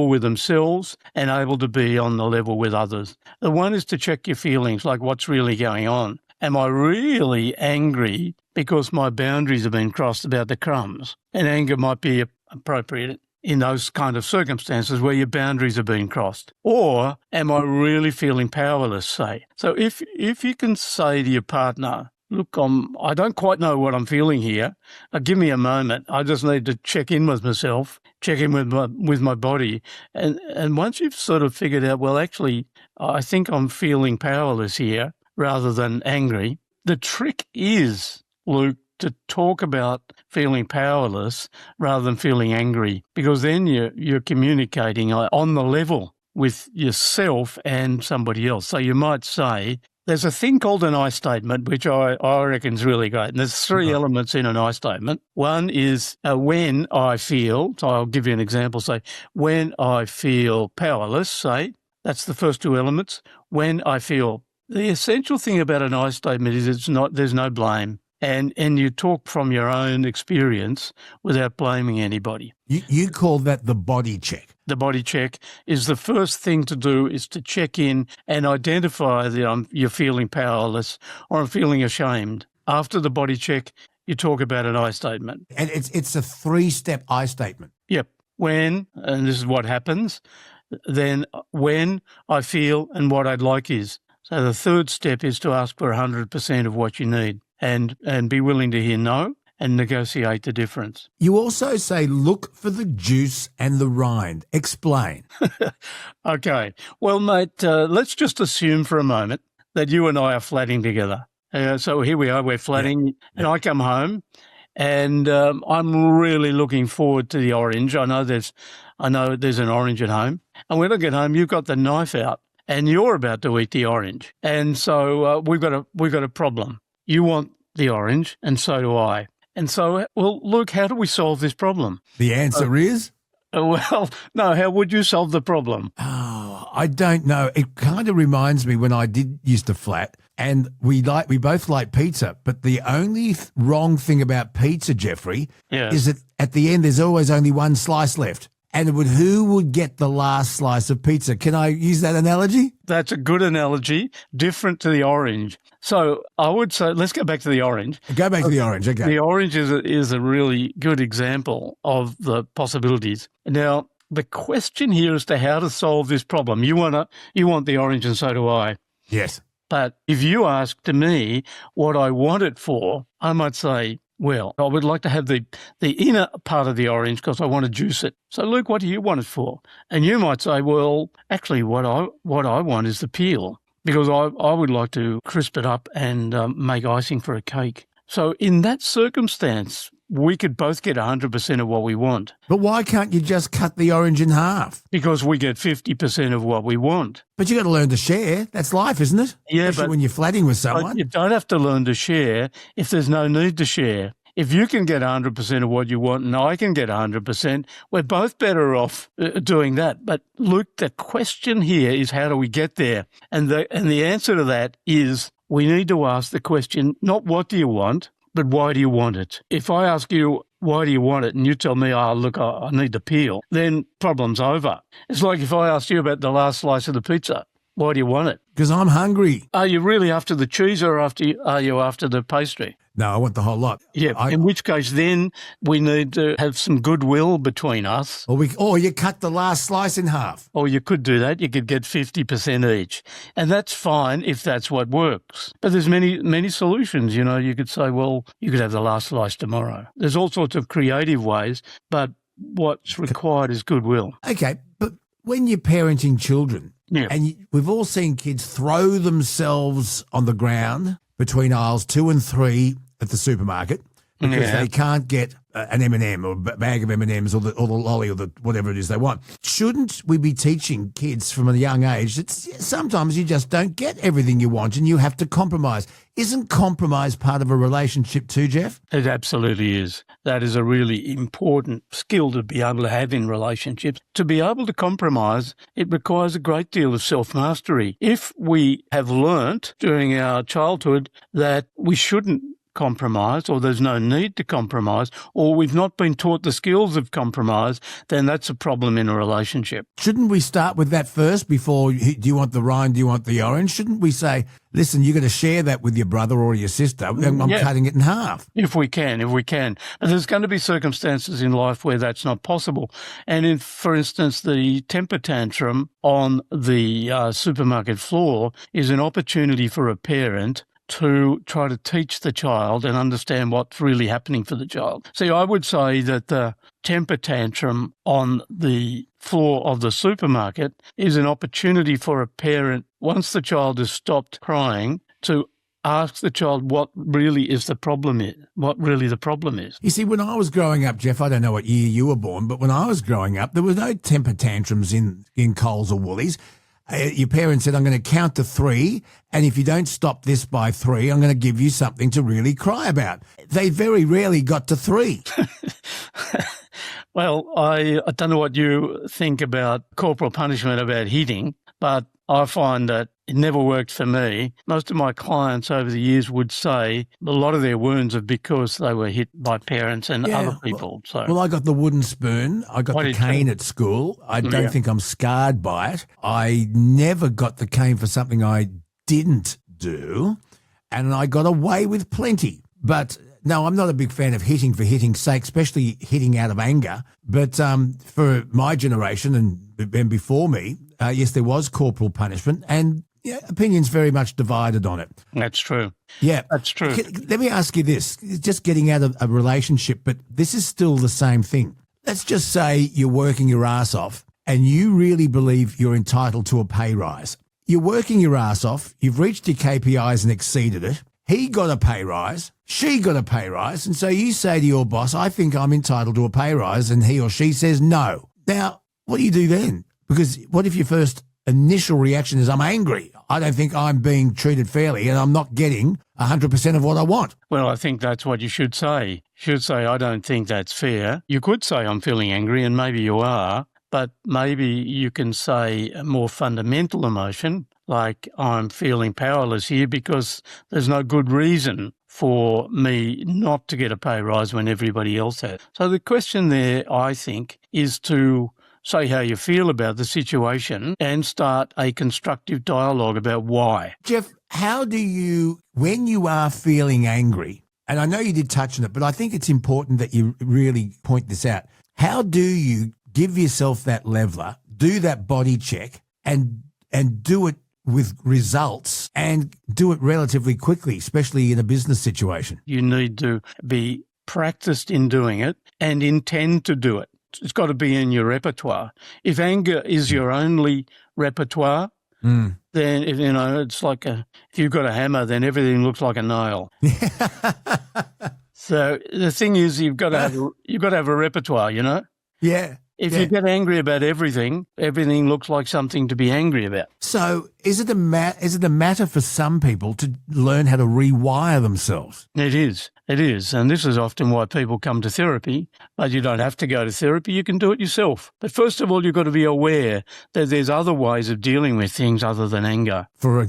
with themselves and able to be on the level with others. The one is to check your feelings, like what's really going on. Am I really angry because my boundaries have been crossed about the crumbs? And anger might be appropriate in those kind of circumstances where your boundaries have been crossed. Or am I really feeling powerless, say? So if you can say to your partner, look, I don't quite know what I'm feeling here. Give me a moment. I just need to check in with myself, check in with my body. And once you've sort of figured out, well, actually, I think I'm feeling powerless here rather than angry. The trick is, Luke, to talk about feeling powerless rather than feeling angry, because then you're communicating on the level with yourself and somebody else. So you might say, there's a thing called an I statement, which I reckon is really great. And there's 3 elements in an I statement. One is when I feel, so I'll give you an example, say, when I feel powerless, say, that's the first 2 elements. When I feel, the essential thing about an I statement is there's no blame. And you talk from your own experience without blaming anybody. You call that the body check. The body check is the first thing to do, is to check in and identify that you're feeling powerless or I'm feeling ashamed. After the body check, you talk about an I statement. And it's a 3-step I statement. Yep. When, and this is what happens, then when I feel and what I'd like is. So the 3rd step is to ask for 100% of what you need. And be willing to hear no and negotiate the difference. You also say look for the juice and the rind. Explain. Okay. Well, mate, let's just assume for a moment that you and I are flatting together. So here we are, we're flatting, and I come home and I'm really looking forward to the orange. I know there's an orange at home. And when I get home, you've got the knife out and you're about to eat the orange. And so we've got a problem. You want the orange, and so do I. And so, well, Luke, how do we solve this problem? The answer is? Well, no, how would you solve the problem? Oh, I don't know. It kind of reminds me when I used to flat, and we both like pizza, but the only wrong thing about pizza, Jeffrey, is that at the end there's always only one slice left. And who would get the last slice of pizza? Can I use that analogy? That's a good analogy, different to the orange. So I would say, let's go back to the orange. Go back to the orange, okay. The orange is a really good example of the possibilities. Now, the question here is to how to solve this problem. You want the orange, and so do I. Yes. But if you asked me what I want it for, I might say, well, I would like to have the inner part of the orange because I want to juice it. So, Luke, what do you want it for? And you might say, well, actually, what I want is the peel because I would like to crisp it up and make icing for a cake. So in that circumstance, we could both get 100% of what we want. But why can't you just cut the orange in half? Because we get 50% of what we want. But you got to learn to share. That's life, isn't it? Yeah, especially but when you're flatting with someone. You don't have to learn to share if there's no need to share. If you can get 100% of what you want and I can get 100%, we're both better off doing that. But Luke, the question here is how do we get there? And the answer to that is we need to ask the question, not what do you want, but why do you want it? If I ask you, why do you want it? And you tell me, oh, look, I need the peel, then problem's over. It's like if I asked you about the last slice of the pizza. Why do you want it? Because I'm hungry. Are you really after the cheese or are you after the pastry? No, I want the whole lot. Yeah, in which case then we need to have some goodwill between us. Or you cut the last slice in half. Or you could do that. You could get 50% each. And that's fine if that's what works. But there's many solutions. You know, you could say, well, you could have the last slice tomorrow. There's all sorts of creative ways, but what's required is goodwill. Okay, but when you're parenting children, yeah. And we've all seen kids throw themselves on the ground between aisles 2 and 3 at the supermarket because they can't get an M&M or a bag of M&Ms or the lolly or the whatever it is they want. Shouldn't we be teaching kids from a young age that sometimes you just don't get everything you want and you have to compromise? Isn't compromise part of a relationship too, Jeff? It absolutely is. That is a really important skill to be able to have in relationships. To be able to compromise, it requires a great deal of self-mastery. If we have learnt during our childhood that we shouldn't compromise or there's no need to compromise or we've not been taught the skills of compromise, then that's a problem in a relationship. Shouldn't we start with that first before, do you want the rind, do you want the orange? Shouldn't we say, listen, you're going to share that with your brother or your sister. I'm cutting it in half. If we can. But there's going to be circumstances in life where that's not possible. And for instance, the temper tantrum on the supermarket floor is an opportunity for a parent to try to teach the child and understand what's really happening for the child. See, I would say that the temper tantrum on the floor of the supermarket is an opportunity for a parent, once the child has stopped crying, to ask the child what really the problem is. You see, when I was growing up, Jeff, I don't know what year you were born, but when I was growing up, there was no temper tantrums in Coles or Woolies. Your parents said, I'm going to count to 3, and if you don't stop this by 3, I'm going to give you something to really cry about. They very rarely got to 3. Well, I don't know what you think about corporal punishment, about hitting, but I find that it never worked for me. Most of my clients over the years would say a lot of their wounds are because they were hit by parents and other people. Well, I got the wooden spoon. I got the cane at school. I don't think I'm scarred by it. I never got the cane for something I didn't do, and I got away with plenty. But no, I'm not a big fan of hitting for hitting's sake, especially hitting out of anger. But for my generation and before me, yes, there was corporal punishment, and opinions very much divided on it. That's true. Yeah. That's true. Let me ask you this, just getting out of a relationship, but this is still the same thing. Let's just say you're working your ass off and you really believe you're entitled to a pay rise. You're working your ass off, you've reached your KPIs and exceeded it. He got a pay rise, she got a pay rise, and so you say to your boss, I think I'm entitled to a pay rise, and he or she says no. Now, what do you do then? Because what if your first initial reaction is, I'm angry, I don't think I'm being treated fairly, and I'm not getting 100% of what I want? Well, I think that's what you should say. You should say, I don't think that's fair. You could say, I'm feeling angry, and maybe you are, but maybe you can say a more fundamental emotion, like I'm feeling powerless here because there's no good reason for me not to get a pay rise when everybody else has. So the question there, I think, is to say how you feel about the situation and start a constructive dialogue about why. Jeff, how do you, when you are feeling angry, and I know you did touch on it, but I think it's important that you really point this out, how do you give yourself that leveler, do that body check, and do it with results, and do it relatively quickly, especially in a business situation. You need to be practiced in doing it and intend to do it. It's got to be in your repertoire. If anger is your only repertoire, then it's like if you've got a hammer, then everything looks like a nail. So the thing is, you've got to have a repertoire. Yeah. If you get angry about everything looks like something to be angry about. So is it a matter for some people to learn how to rewire themselves? It is. And this is often why people come to therapy, but you don't have to go to therapy. You can do it yourself. But first of all, you've got to be aware that there's other ways of dealing with things other than anger. For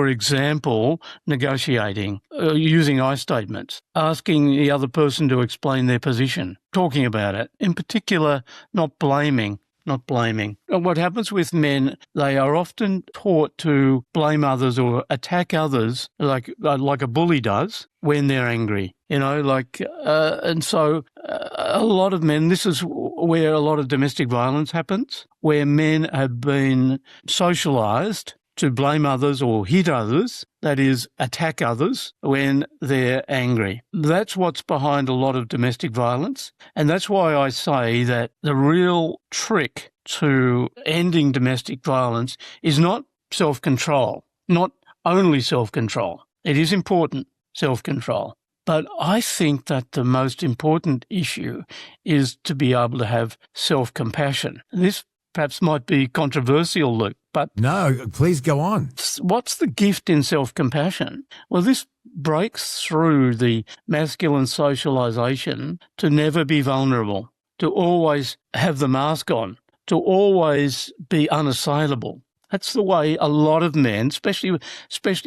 example, negotiating, using I statements, asking the other person to explain their position, talking about it. In particular, not blaming. What happens with men, they are often taught to blame others or attack others like a bully does when they're angry, and so a lot of men, this is where a lot of domestic violence happens, where men have been socialised to blame others or hit others, that is, attack others when they're angry. That's what's behind a lot of domestic violence. And that's why I say that the real trick to ending domestic violence is not self-control, not only self-control. It is important, self-control. But I think that the most important issue is to be able to have self-compassion. This perhaps might be controversial, Luke, but... No, please go on. What's the gift in self-compassion? Well, this breaks through the masculine socialisation to never be vulnerable, to always have the mask on, to always be unassailable. That's the way a lot of men, especially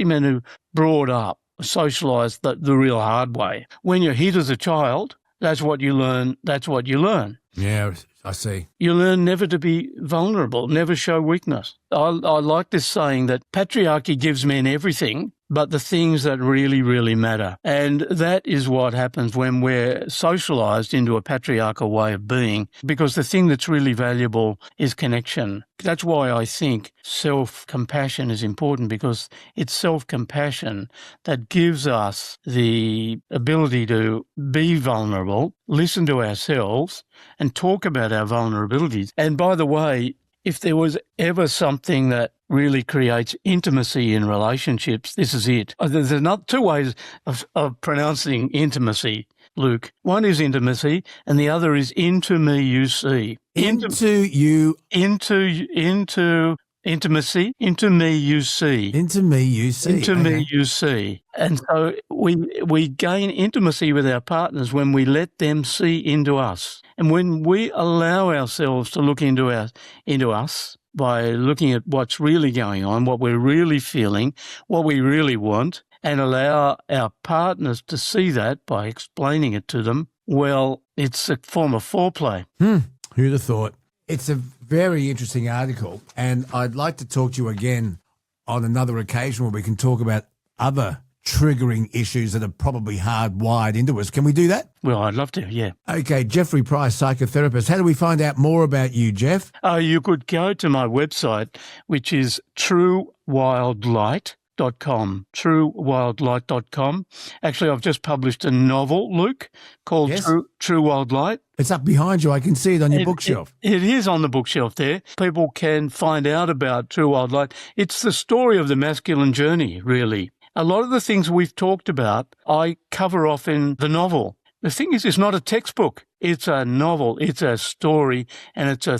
men who brought up, socialised the real hard way. When you're hit as a child, that's what you learn. Yeah, I see. You learn never to be vulnerable, never show weakness. I like this saying that patriarchy gives men everything, but the things that really, really matter. And that is what happens when we're socialised into a patriarchal way of being, because the thing that's really valuable is connection. That's why I think self-compassion is important, because it's self-compassion that gives us the ability to be vulnerable, listen to ourselves, and talk about our vulnerabilities. And by the way, if there was ever something that really creates intimacy in relationships, this is it. There's not two ways of pronouncing intimacy, Luke. One is intimacy, and the other is into me you see. Intimacy, into me you see. Into me you see. And so we gain intimacy with our partners when we let them see into us. And when we allow ourselves to look into us by looking at what's really going on, what we're really feeling, what we really want, and allow our partners to see that by explaining it to them, well, it's a form of foreplay. Who'd have thought? It's a very interesting article, and I'd like to talk to you again on another occasion where we can talk about other triggering issues that are probably hardwired into us. Can we do that? Well, I'd love to, yeah. Okay, Jeffrey Price, psychotherapist. How do we find out more about you, Jeff? You could go to my website, which is truewildlight.com, truewildlight.com. Actually, I've just published a novel, Luke, called True Wild Light. It's up behind you. I can see it on your bookshelf. It is on the bookshelf there. People can find out about True Wild Light. It's the story of the masculine journey, really. A lot of the things we've talked about, I cover off in the novel. The thing is, it's not a textbook. It's a novel. It's a story, and it's a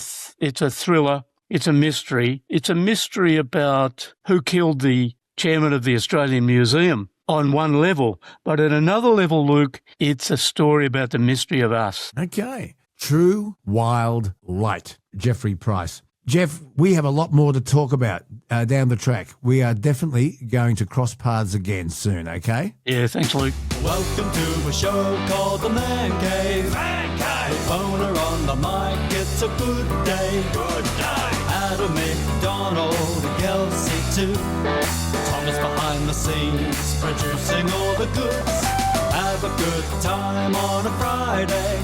thriller. It's a mystery. It's a mystery about who killed the chairman of the Australian Museum on one level. But at another level, Luke, it's a story about the mystery of us. Okay. True Wild Light. Jeffrey Price. Jeff, we have a lot more to talk about down the track. We are definitely going to cross paths again soon, okay? Yeah, thanks, Luke. Welcome to a show called The Man Cave. Man Cave. With Boner on the mic, it's a good day. Good day. Adam McDonald, Kelsey too. Thomas behind the scenes, producing all the goods. Have a good time on a Friday.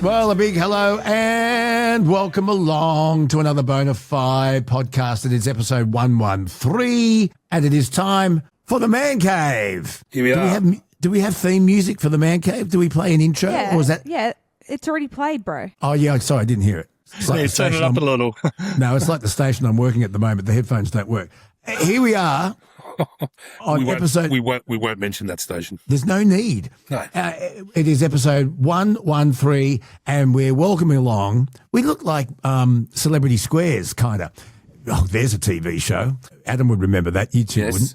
Well, a big hello and welcome along to another Bonafide podcast. It is episode 113 and it is time for the Man Cave. Here we are. Do we have theme music for the Man Cave? Do we play an intro? Yeah, Or is that? yeah, it's already played, bro. Oh, yeah, sorry, I didn't hear it. It's like the Turn it station up a little. No, it's like the station I'm working at the moment. The headphones don't work. Here we are on episode. We won't mention that station. There's no need. No. It is episode 113, and we're welcoming along. We look like Celebrity Squares, kind of. Oh, there's a TV show. Adam would remember that. You two wouldn't.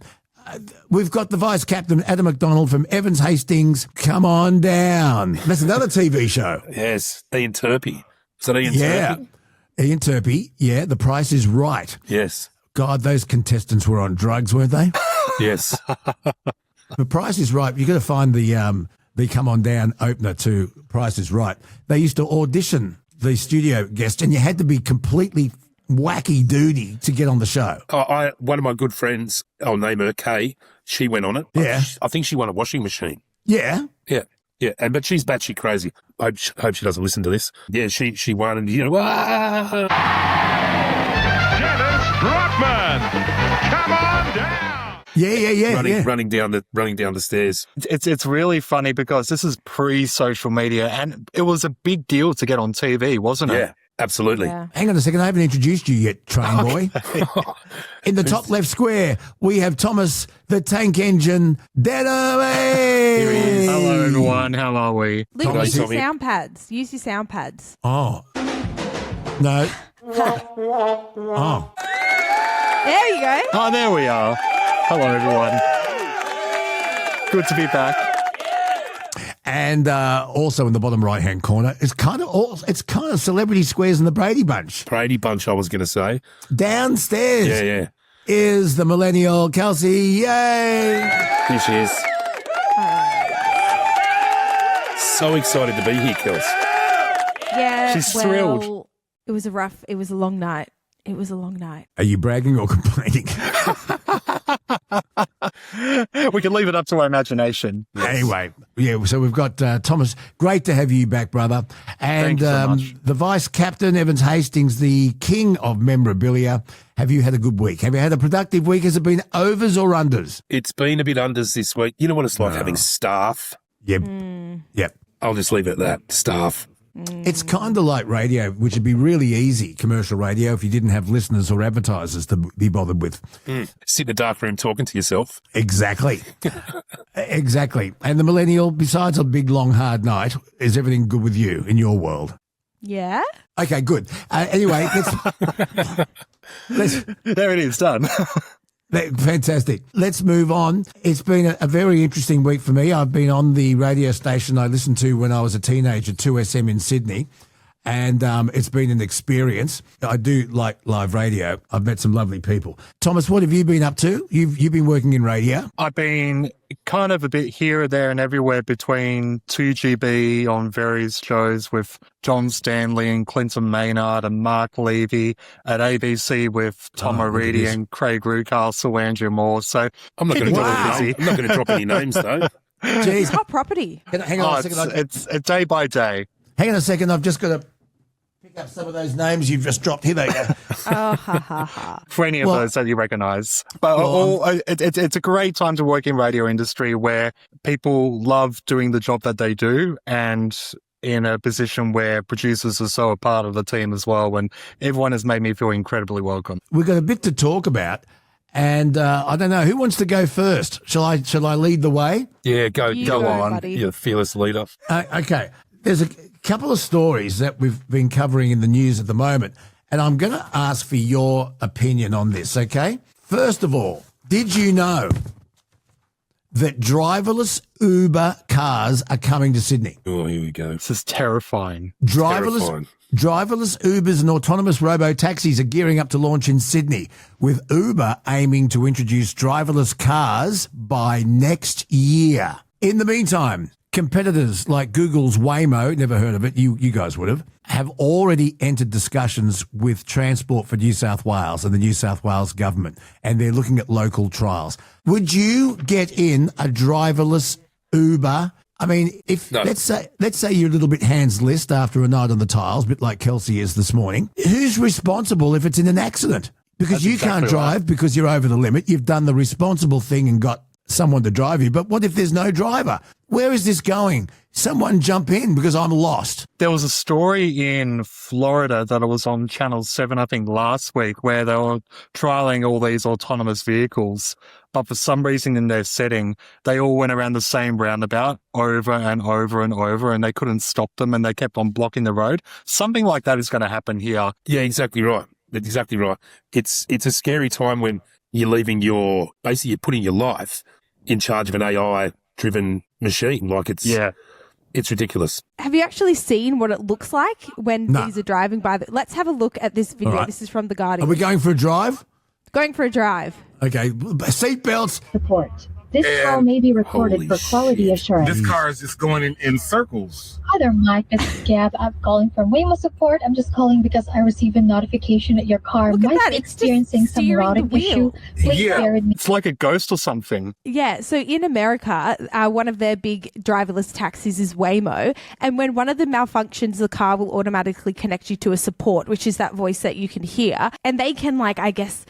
We've got the Vice Captain, Adam McDonald from Evans Hastings. Come on down. That's another TV show. Yes, Ian Turpie. Is that Ian Turpie? Ian Turpie. Yeah, The Price is Right. Yes. God, those contestants were on drugs, weren't they? Yes. The Price is Right. You've got to find the Come On Down opener to Price is Right. They used to audition the studio guests, and you had to be completely wacky doody to get on the show. One of my good friends, I'll name her Kay, she went on it. Yeah. I think she won a washing machine. Yeah. Yeah. Yeah, but she's batshit crazy. I hope she doesn't listen to this. Yeah, she won, and Janice Brockman, come on down. Yeah. Running down the stairs. It's really funny because this is pre-social media, and it was a big deal to get on TV, wasn't it? Yeah. Absolutely. Yeah. Hang on a second. I haven't introduced you yet, train boy. In the top left square, we have Thomas the Tank Engine Dedaway. Here he is. Hello, everyone. How are we? Luke, use your sound pads. Use your sound pads. Oh. No. Oh. There you go. Oh, there we are. Hello, everyone. Good to be back. And also in the bottom right-hand corner, it's kind of Celebrity Squares and the Brady Bunch. Brady Bunch, I was going to say. Downstairs Yeah. is the millennial Kelsey. Yay! Here she is. So excited to be here, Kels. Yeah. She's thrilled. It was a long night. It was a long night. Are you bragging or complaining? We can leave it up to our imagination. Anyway, yeah, so we've got Thomas. Great to have you back, brother. And Thank you so much. The Vice Captain, Evans Hastings, the king of memorabilia. Have you had a good week? Have you had a productive week? Has it been overs or unders? It's been a bit unders this week. You know what it's like having staff? Yep. Yep. I'll just leave it at that. Staff. It's kind of like radio, which would be really easy, commercial radio, if you didn't have listeners or advertisers to be bothered with. Sit in a dark room talking to yourself. Exactly. Exactly. And the millennial, besides a big, long, hard night, is everything good with you in your world? Yeah. Okay, good. Anyway, let's There it is, done. fantastic. Let's move on. It's been a very interesting week for me. I've been on the radio station I listened to when I was a teenager, 2SM in Sydney, and it's been an experience. I do like live radio. I've met some lovely people. Thomas, what have you been up to? You've been working in radio. I've been kind of a bit here, there, and everywhere between 2GB on various shows with John Stanley and Clinton Maynard and Mark Levy, at ABC with Tom O'Reilly and Craig Rucastle, Andrew Moore. So I'm not going to drop any names though. Jeez. Hot property. Hang on a second. It's day by day. Hang on a second. I've just got to pick up some of those names you've just dropped. Here they go. Oh, ha, ha, ha. For any of those that you recognise. But it's a great time to work in radio industry where people love doing the job that they do, and in a position where producers are so a part of the team as well, and everyone has made me feel incredibly welcome. We've got a bit to talk about, and I don't know who wants to go first. Shall I lead the way? Yeah, go on. Buddy. You're the fearless leader. Okay. There's a couple of stories that we've been covering in the news at the moment, and I'm going to ask for your opinion on this, okay? First of all, did you know that driverless Uber cars are coming to Sydney? Oh, here we go. This is terrifying. Driverless Ubers and autonomous robo-taxis are gearing up to launch in Sydney, with Uber aiming to introduce driverless cars by next year. In the meantime, competitors like Google's Waymo, never heard of it, you guys would have already entered discussions with Transport for New South Wales and the New South Wales government, and they're looking at local trials. Would you get in a driverless Uber I mean, if let's say you're a little bit hands-list after a night on the tiles, a bit like Kelsey is this morning, who's responsible if it's in an accident? Because That's you exactly can't drive because you're over the limit. You've done the responsible thing and got someone to drive you. But what if there's no driver? Where is this going? Someone jump in because I'm lost. There was a story in Florida that was on Channel 7, I think, last week, where they were trialing all these autonomous vehicles. But for some reason in their setting, they all went around the same roundabout over and over and over, and they couldn't stop them, and they kept on blocking the road. Something like that is going to happen here. Yeah, exactly right. That's exactly right. It's a scary time when you're leaving you're putting your life in charge of an AI-driven machine. Like it's ridiculous. Have you actually seen what it looks like when these are driving by? Let's have a look at this video. Right. This is from The Guardian. Are we going for a drive? Going for a drive. Okay, seatbelts. Report. This call may be recorded for quality assurance. This car is just going in circles. Hi there, Mike. This is Gab. I'm calling from Waymo Support. I'm just calling because I received a notification that your car might be experiencing some routing issue. Please bear with me. It's like a ghost or something. Yeah, so in America, one of their big driverless taxis is Waymo, and when one of them malfunctions, the car will automatically connect you to a support, which is that voice that you can hear, and they can,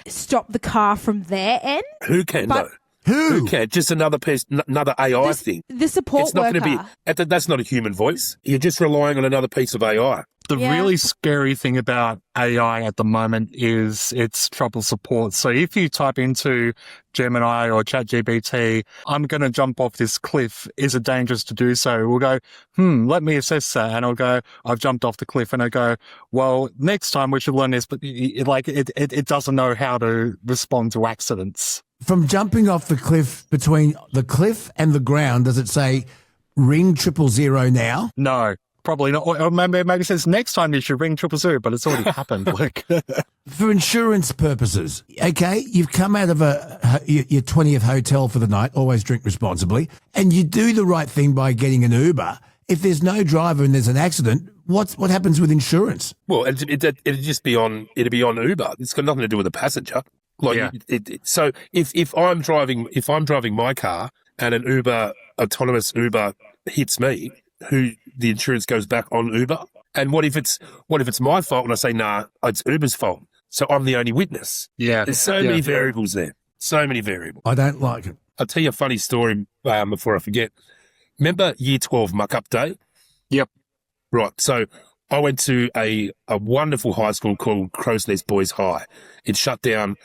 stop the car from their end. Who can, though? Who can? Just another AI thing. The support it's not worker. Going to be. That's not a human voice. You're just relying on another piece of AI. The really scary thing about AI at the moment is its trouble support. So if you type into Gemini or ChatGPT, I'm going to jump off this cliff. Is it dangerous to do so? We'll go, let me assess that. And I'll go, I've jumped off the cliff. And I go, well, next time we should learn this. But it doesn't know how to respond to accidents. From jumping off the cliff, between the cliff and the ground, does it say ring 000 now? No. Probably not. Or maybe it says next time you should ring 000, but it's already happened. For insurance purposes, okay, you've come out of your 20th hotel for the night, always drink responsibly, and you do the right thing by getting an Uber. If there's no driver and there's an accident, what happens with insurance? Well, it'd just be on Uber. It's got nothing to do with the passenger. So if I'm driving my car and an autonomous Uber hits me, the insurance goes back on Uber. And what if it's my fault and I say, nah, it's Uber's fault. So I'm the only witness. Yeah. There's so many variables there. So many variables. I don't like it. I'll tell you a funny story before I forget. Remember Year 12 muck-up day? Yep. Right. So I went to a wonderful high school called Crow's Nest Boys High. It shut down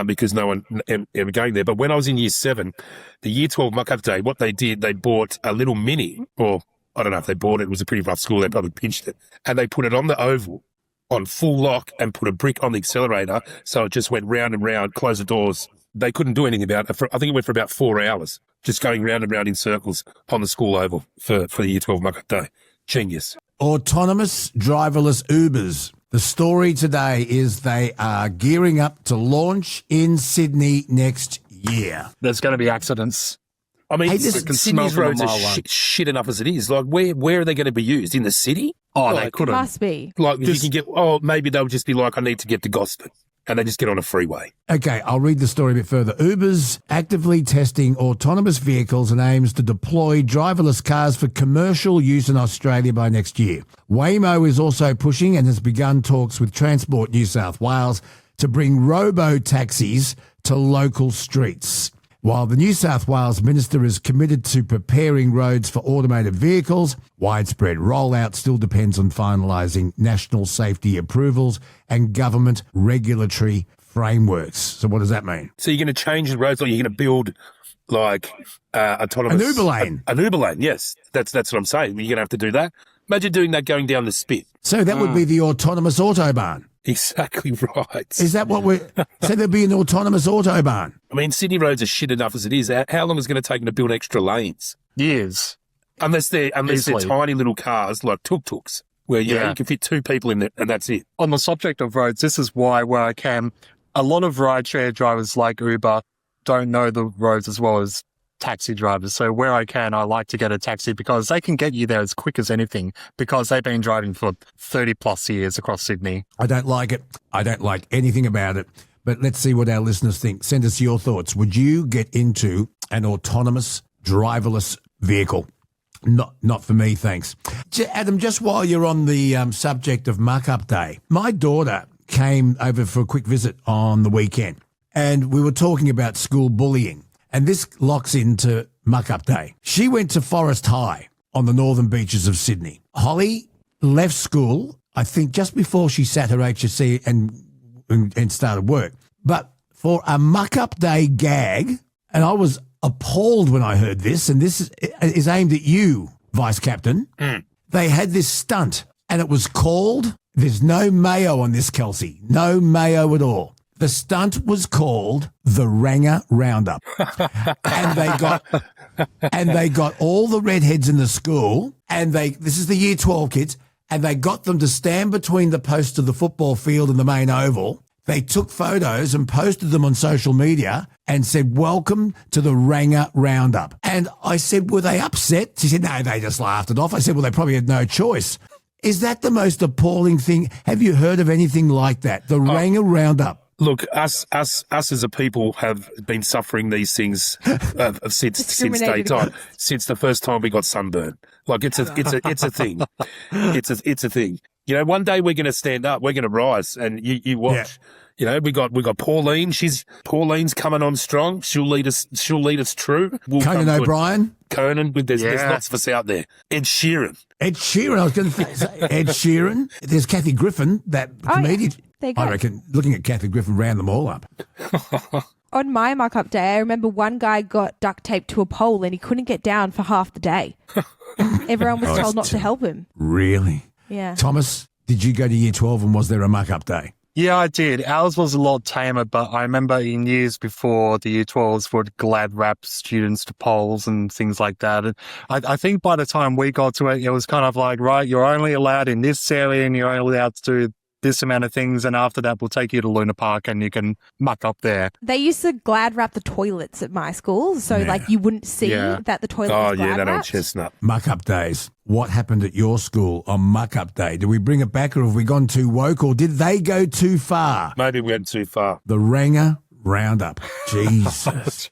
because no one ever going there. But when I was in Year 7, the Year 12 muck-up day, what they did, they bought a little mini, or I don't know if they bought it. It was a pretty rough school. They probably pinched it. And they put it on the oval on full lock and put a brick on the accelerator. So it just went round and round, closed the doors. They couldn't do anything about it. I think it went for about 4 hours, just going round and round in circles on the school oval for the Year 12 muck-up day. Genius. Autonomous driverless Ubers. The story today is they are gearing up to launch in Sydney next year. There's going to be accidents. I mean, Sydney's roads are shit enough as it is. Like, where are they going to be used? In the city? Oh, they couldn't. Must be. Like, you can get, maybe they'll just be like, I need to get to Gosford. And they just get on a freeway. Okay, I'll read the story a bit further. Uber's actively testing autonomous vehicles and aims to deploy driverless cars for commercial use in Australia by next year. Waymo is also pushing and has begun talks with Transport New South Wales to bring robo-taxis to local streets. While the New South Wales Minister is committed to preparing roads for automated vehicles, widespread rollout still depends on finalising national safety approvals and government regulatory frameworks. So what does that mean? So you're going to change the roads, or you're going to build like autonomous... An Uber lane. An Uber lane, yes. That's what I'm saying. You're going to have to do that. Imagine doing that going down the spit. So that would be the autonomous Autobahn. Exactly right. Is that what we're... So there'd be an autonomous Autobahn. I mean, Sydney roads are shit enough as it is. How long is it going to take them to build extra lanes? Years. Unless they're tiny little cars like tuk-tuks, where you can fit 2 people in there and that's it. On the subject of roads, this is why, where I can, a lot of rideshare drivers like Uber don't know the roads as well as taxi drivers. So where I can, I like to get a taxi because they can get you there as quick as anything because they've been driving for 30 plus years across Sydney. I don't like it. I don't like anything about it. But let's see what our listeners think. Send us your thoughts. Would you get into an autonomous driverless vehicle? Not for me, thanks. Adam, just while you're on the subject of muck-up day, my daughter came over for a quick visit on the weekend, and we were talking about school bullying, and this locks into muck-up day. She went to Forest High on the northern beaches of Sydney. Holly left school, I think, just before she sat her HSC and started work. But for a muck-up day gag, and I was appalled when I heard this, and this is aimed at you, Vice Captain. They had this stunt, and it was called, there's no mayo on this, Kelsey, no mayo at all. The stunt was called the Ranger Roundup. And they got all the redheads in the school, and this is the year 12 kids, and they got them to stand between the posts of the football field and the main oval. They took photos and posted them on social media and said, welcome to the Ranger Roundup. And I said, were they upset? She said, no, they just laughed it off. I said, well, they probably had no choice. Is that the most appalling thing? Have you heard of anything like that? The Ranger Roundup. Look, us as a people have been suffering these things since day time, since the first time we got sunburned. Like it's a thing. It's a thing. You know, one day we're going to stand up, we're going to rise, and you watch. Yeah. You know, we got Pauline. Pauline's coming on strong. She'll lead us true. Conan O'Brien. Conan. There's lots of us out there. Ed Sheeran. I was going to say Ed Sheeran. There's Kathy Griffin, that comedian. Yeah. There you go. I reckon looking at Kathy Griffin round them all up. On my muck-up day, I remember one guy got duct taped to a pole and he couldn't get down for half the day. Everyone was told not to help him. Really? Yeah. Thomas, did you go to year 12 and was there a muck-up day? Yeah, I did. Ours was a lot tamer, but I remember in years before, the year 12s would glad wrap students to poles and things like that. And I think by the time we got to it, it was kind of like, right, you're only allowed in this area and you're only allowed to do this amount of things, and after that we'll take you to Luna Park and you can muck up there. They used to glad wrap the toilets at my school, so like you wouldn't see that the toilet was glad that wrapped. old chestnut. Muck up days. What happened at your school on muck up day? Did we bring it back, or have we gone too woke, or did they go too far? Maybe we went too far. The Ranger Roundup. Jesus.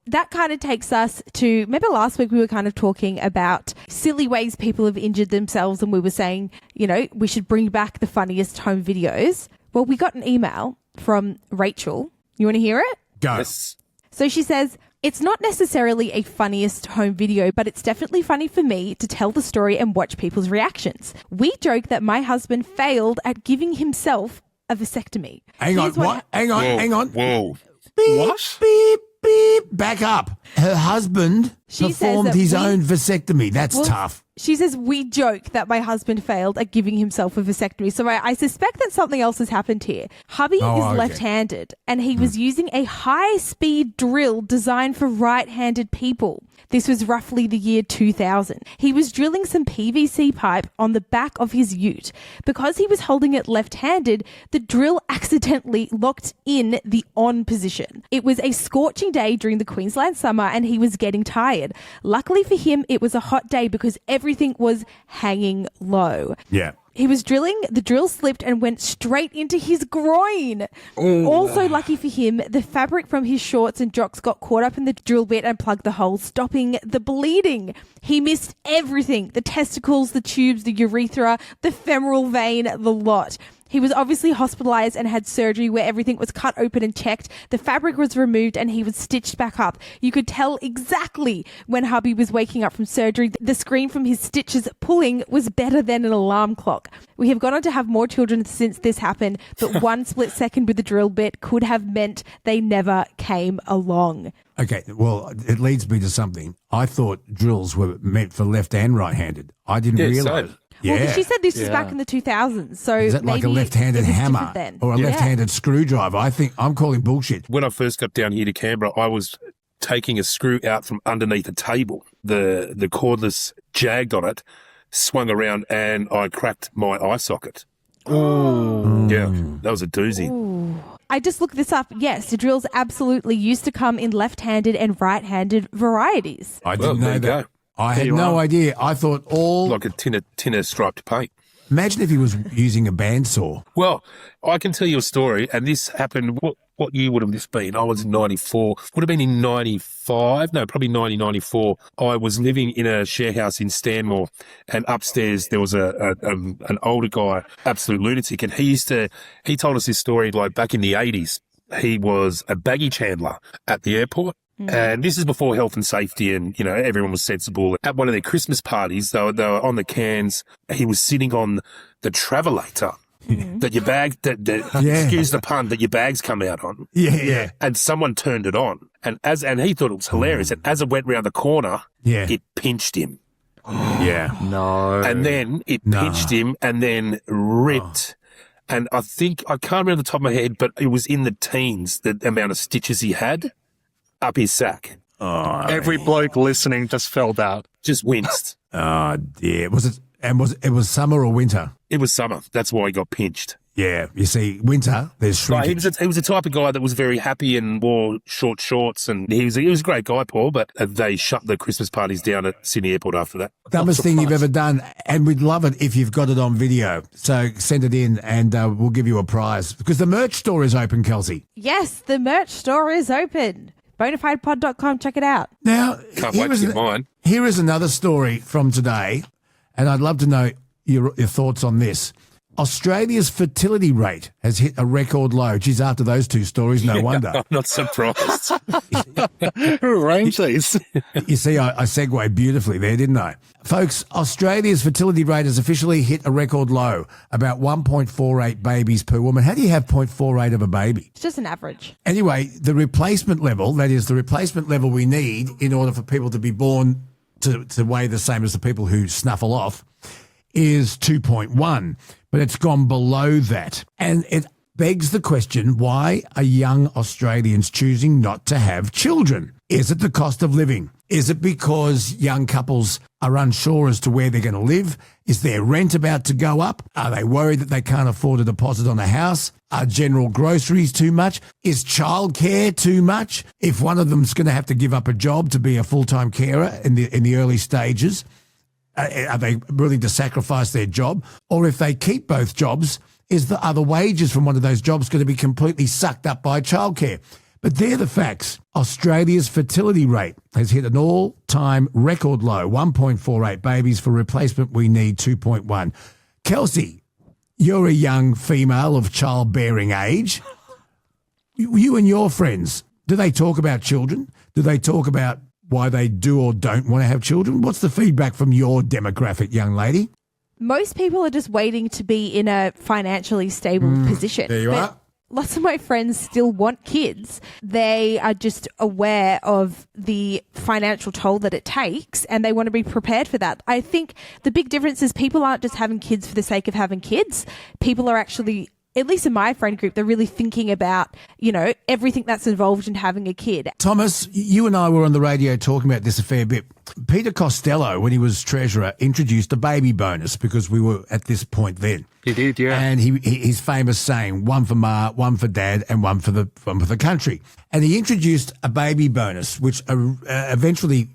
That kind of takes us to, remember last week we were kind of talking about silly ways people have injured themselves, and we were saying, you know, we should bring back the funniest home videos. Well, we got an email from Rachel. You want to hear it? Go. Yes. So she says, it's not necessarily a funniest home video, but it's definitely funny for me to tell the story and watch people's reactions. We joke that my husband failed at giving himself a vasectomy. Hang on. Hang on. Whoa. Beep, What? Beep, beep. Back up. Her husband performed his own vasectomy. That's tough. She says, we joke that my husband failed at giving himself a vasectomy. So I suspect that something else has happened here. Hubby is left-handed, and he was using a high-speed drill designed for right-handed people. This was roughly the year 2000. He was drilling some PVC pipe on the back of his ute. Because he was holding it left-handed, the drill accidentally locked in the on position. It was a scorching day during the Queensland summer, and he was getting tired. Luckily for him, it was a hot day because everything was hanging low. Yeah. He was drilling, the drill slipped and went straight into his groin. Ooh. Also lucky for him, the fabric from his shorts and jocks got caught up in the drill bit and plugged the hole, stopping the bleeding. He missed everything, the testicles, the tubes, the urethra, the femoral vein, the lot. He was obviously hospitalized and had surgery where everything was cut open and checked. The fabric was removed and he was stitched back up. You could tell exactly when hubby was waking up from surgery. The scream from his stitches pulling was better than an alarm clock. We have gone on to have more children since this happened, but one split second with the drill bit could have meant they never came along. Okay, well, it leads me to something. I thought drills were meant for left and right-handed. I didn't realise. So. Well, Yeah. she said this was back in the 2000s, so Is that like a maybe left-handed it was hammer different then. or a left-handed screwdriver? I think I'm calling bullshit. When I first got down here to Canberra, I was taking a screw out from underneath a table. The cordless jagged on it, swung around, and I cracked my eye socket. Oh. Yeah, that was a doozy. Ooh. I just looked this up. Yes, the drills absolutely used to come in left-handed and right-handed varieties. I didn't know that. Go. I had no idea. I thought like a tin of striped paint. Imagine if he was using a bandsaw. Well, I can tell you a story, and this happened what year would have this been? I was in 94. Would have been in 95. No, probably 94. I was living in a share house in Stanmore, and upstairs there was an older guy, absolute lunatic, and he told us this story like back in the 80s. He was a baggage handler at the airport. And this is before health and safety and, you know, everyone was sensible. At one of their Christmas parties, they were on the cans. He was sitting on the travelator that your bag, excuse the pun, that your bags come out on. Yeah. And someone turned it on. And he thought it was hilarious. And as it went round the corner, it pinched him. Yeah. No. And then it pinched him and then ripped. And I can't remember the top of my head, but it was in the teens, the amount of stitches he had up his sack. Every bloke listening just fell out. Just winced. Oh, dear. It was summer or winter? It was summer. That's why he got pinched. Yeah. You see, winter, there's shrinkage. He was a type of guy that was very happy and wore short shorts, and he was a great guy, Paul, but they shut the Christmas parties down at Sydney Airport after that. Dumbest thing you've ever done, and we'd love it if you've got it on video. So send it in and we'll give you a prize. Because the merch store is open, Kelsey. Yes, the merch store is open. Bonafidepod.com, check it out. Now, Can't wait to get mine. Here is another story from today, and I'd love to know your thoughts on this. Australia's fertility rate has hit a record low. Geez, after those two stories, no wonder. I'm not surprised. Who arranged these? You see, I segued beautifully there, didn't I? Folks, Australia's fertility rate has officially hit a record low, about 1.48 babies per woman. How do you have 0.48 of a baby? It's just an average. Anyway, the replacement level, that is the replacement level we need in order for people to be born to weigh the same as the people who snuffle off, is 2.1. But it's gone below that. And it begs the question, why are young Australians choosing not to have children? Is it the cost of living? Is it because young couples are unsure as to where they're going to live? Is their rent about to go up? Are they worried that they can't afford a deposit on a house? Are general groceries too much? Is childcare too much? If one of them's going to have to give up a job to be a full-time carer in the early stages, are they willing to sacrifice their job? Or if they keep both jobs, are the wages from one of those jobs going to be completely sucked up by childcare? But they're the facts. Australia's fertility rate has hit an all-time record low, 1.48 babies. For replacement, we need 2.1. Kelsey, you're a young female of childbearing age. You and your friends, do they talk about children? Do they talk about why they do or don't want to have children? What's the feedback from your demographic, young lady? Most people are just waiting to be in a financially stable position. There you are. Lots of my friends still want kids. They are just aware of the financial toll that it takes, and they want to be prepared for that. I think the big difference is people aren't just having kids for the sake of having kids. People are actually, at least in my friend group, they're really thinking about, everything that's involved in having a kid. Thomas, you and I were on the radio talking about this a fair bit. Peter Costello, when he was treasurer, introduced a baby bonus because we were at this point then. He did, yeah. And his famous saying, one for Ma, one for Dad, and one for the country. And he introduced a baby bonus, which eventually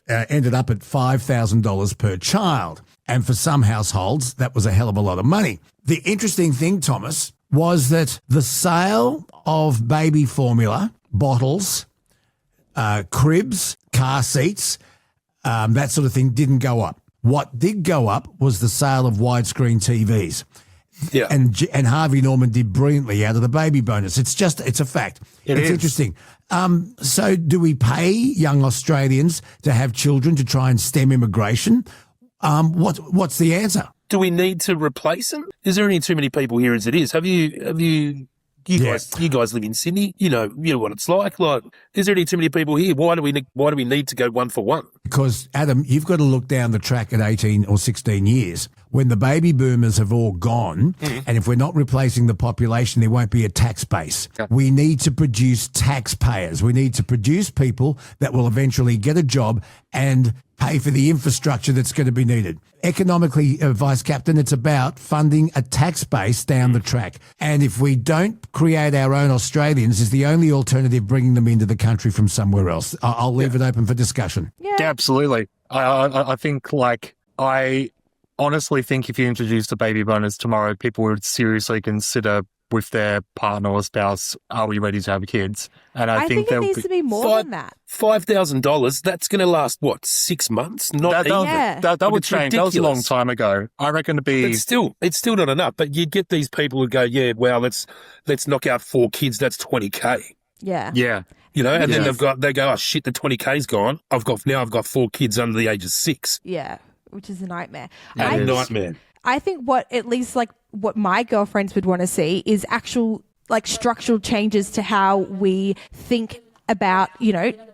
ended up at $5,000 per child. And for some households, that was a hell of a lot of money. The interesting thing, Thomas, was that the sale of baby formula, bottles, cribs, car seats, that sort of thing didn't go up. What did go up was the sale of widescreen TVs. Yeah. And Harvey Norman did brilliantly out of the baby bonus. It's a fact. It's interesting. So do we pay young Australians to have children to try and stem immigration? What's the answer? Do we need to replace them? Is there only too many people here as it is? You guys live in Sydney. You know what it's like. Like, is there any too many people here? Why do we need to go one for one? Because, Adam, you've got to look down the track at 18 or 16 years when the baby boomers have all gone, and if we're not replacing the population, there won't be a tax base. Okay. We need to produce taxpayers. We need to produce people that will eventually get a job and pay for the infrastructure that's going to be needed. Economically, Vice Captain, it's about funding a tax base down the track. And if we don't create our own Australians, is the only alternative bringing them into the country from somewhere else. I'll leave it open for discussion. Yeah, absolutely. I think, honestly think if you introduced a baby bonus tomorrow, people would seriously consider with their partner or spouse, are we ready to have kids? And I think it needs to be more than that. $5,000, that's going to last, what, 6 months? Not even. That would change. That was a long time ago. I reckon to be... It's still not enough. But you get these people who go, yeah, well, let's knock out 4 kids. That's $20K. Yeah. Yeah. You know, and then they go, oh shit, the $20K's gone. I've got 4 kids under the age of 6. Yeah, which is a nightmare. Nightmare. I think what my girlfriends would want to see is actual structural changes to how we think about,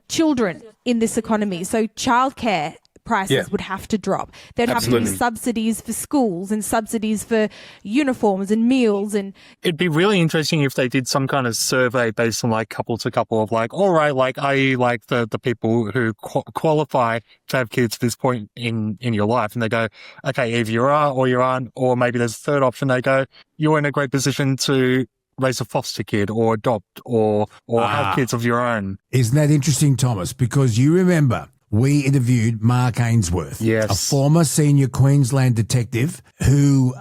children in this economy. So childcare prices would have to drop. There'd have to be subsidies for schools and subsidies for uniforms and meals. And it'd be really interesting if they did some kind of survey based on couple to couple of all right, are you the people who qualify to have kids at this point in your life? And they go, okay, either you are or you aren't, or maybe there's a third option. They go, you're in a great position to raise a foster kid or adopt or have kids of your own. Isn't that interesting, Thomas? Because you remember we interviewed Mark Ainsworth, a former senior Queensland detective who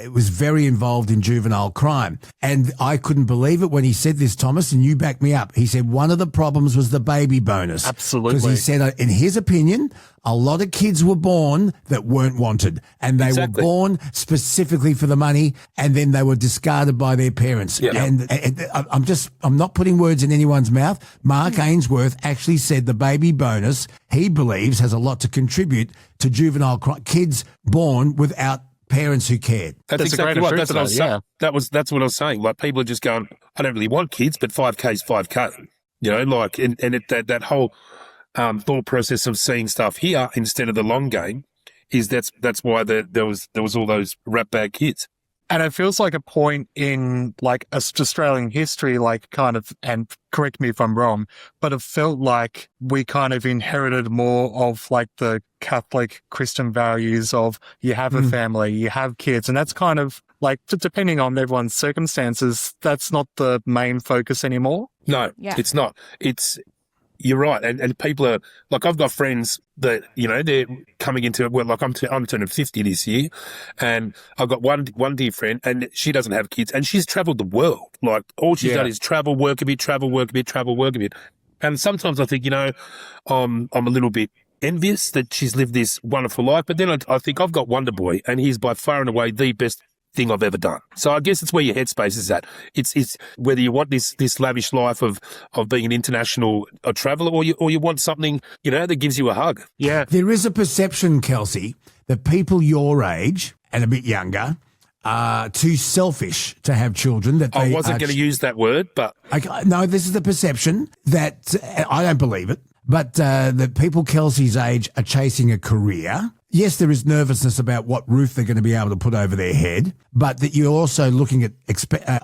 was very involved in juvenile crime. And I couldn't believe it when he said this, Thomas, and you backed me up. He said one of the problems was the baby bonus. Absolutely. Because he said, in his opinion, a lot of kids were born that weren't wanted, and they were born specifically for the money, and then they were discarded by their parents. Yeah. And I'm not putting words in anyone's mouth. Mark Ainsworth actually said the baby bonus, he believes, has a lot to contribute to juvenile crime, kids born without parents who cared. That's exactly right. That's what I was saying. That's what I was saying. People are just going, I don't really want kids, but 5K is 5K. That whole thought process of seeing stuff here instead of the long game is that's why there was all those rat bag kids. And it feels like a point in Australian history, and correct me if I'm wrong, but it felt like we kind of inherited more of the Catholic Christian values of you have a family, you have kids, and that's kind of depending on everyone's circumstances, that's not the main focus anymore. No, it's not. You're right. And people are I've got friends that, they're coming into I'm turning 50 this year, and I've got one dear friend, and she doesn't have kids, and she's traveled the world. All she's done is travel, work a bit, travel, work a bit, travel, work a bit. And sometimes I think, I'm a little bit envious that she's lived this wonderful life. But then I think I've got Wonder Boy, and he's by far and away the best thing I've ever done. So I guess it's where your headspace is at. It's whether you want this lavish life of being an international traveller, or you want something, that gives you a hug. Yeah. There is a perception, Kelsey, that people your age and a bit younger are too selfish to have children. That I wasn't going to use that word, but... No, this is the perception that, I don't believe it, but that people Kelsey's age are chasing a career. Yes, there is nervousness about what roof they're going to be able to put over their head, but that you're also looking at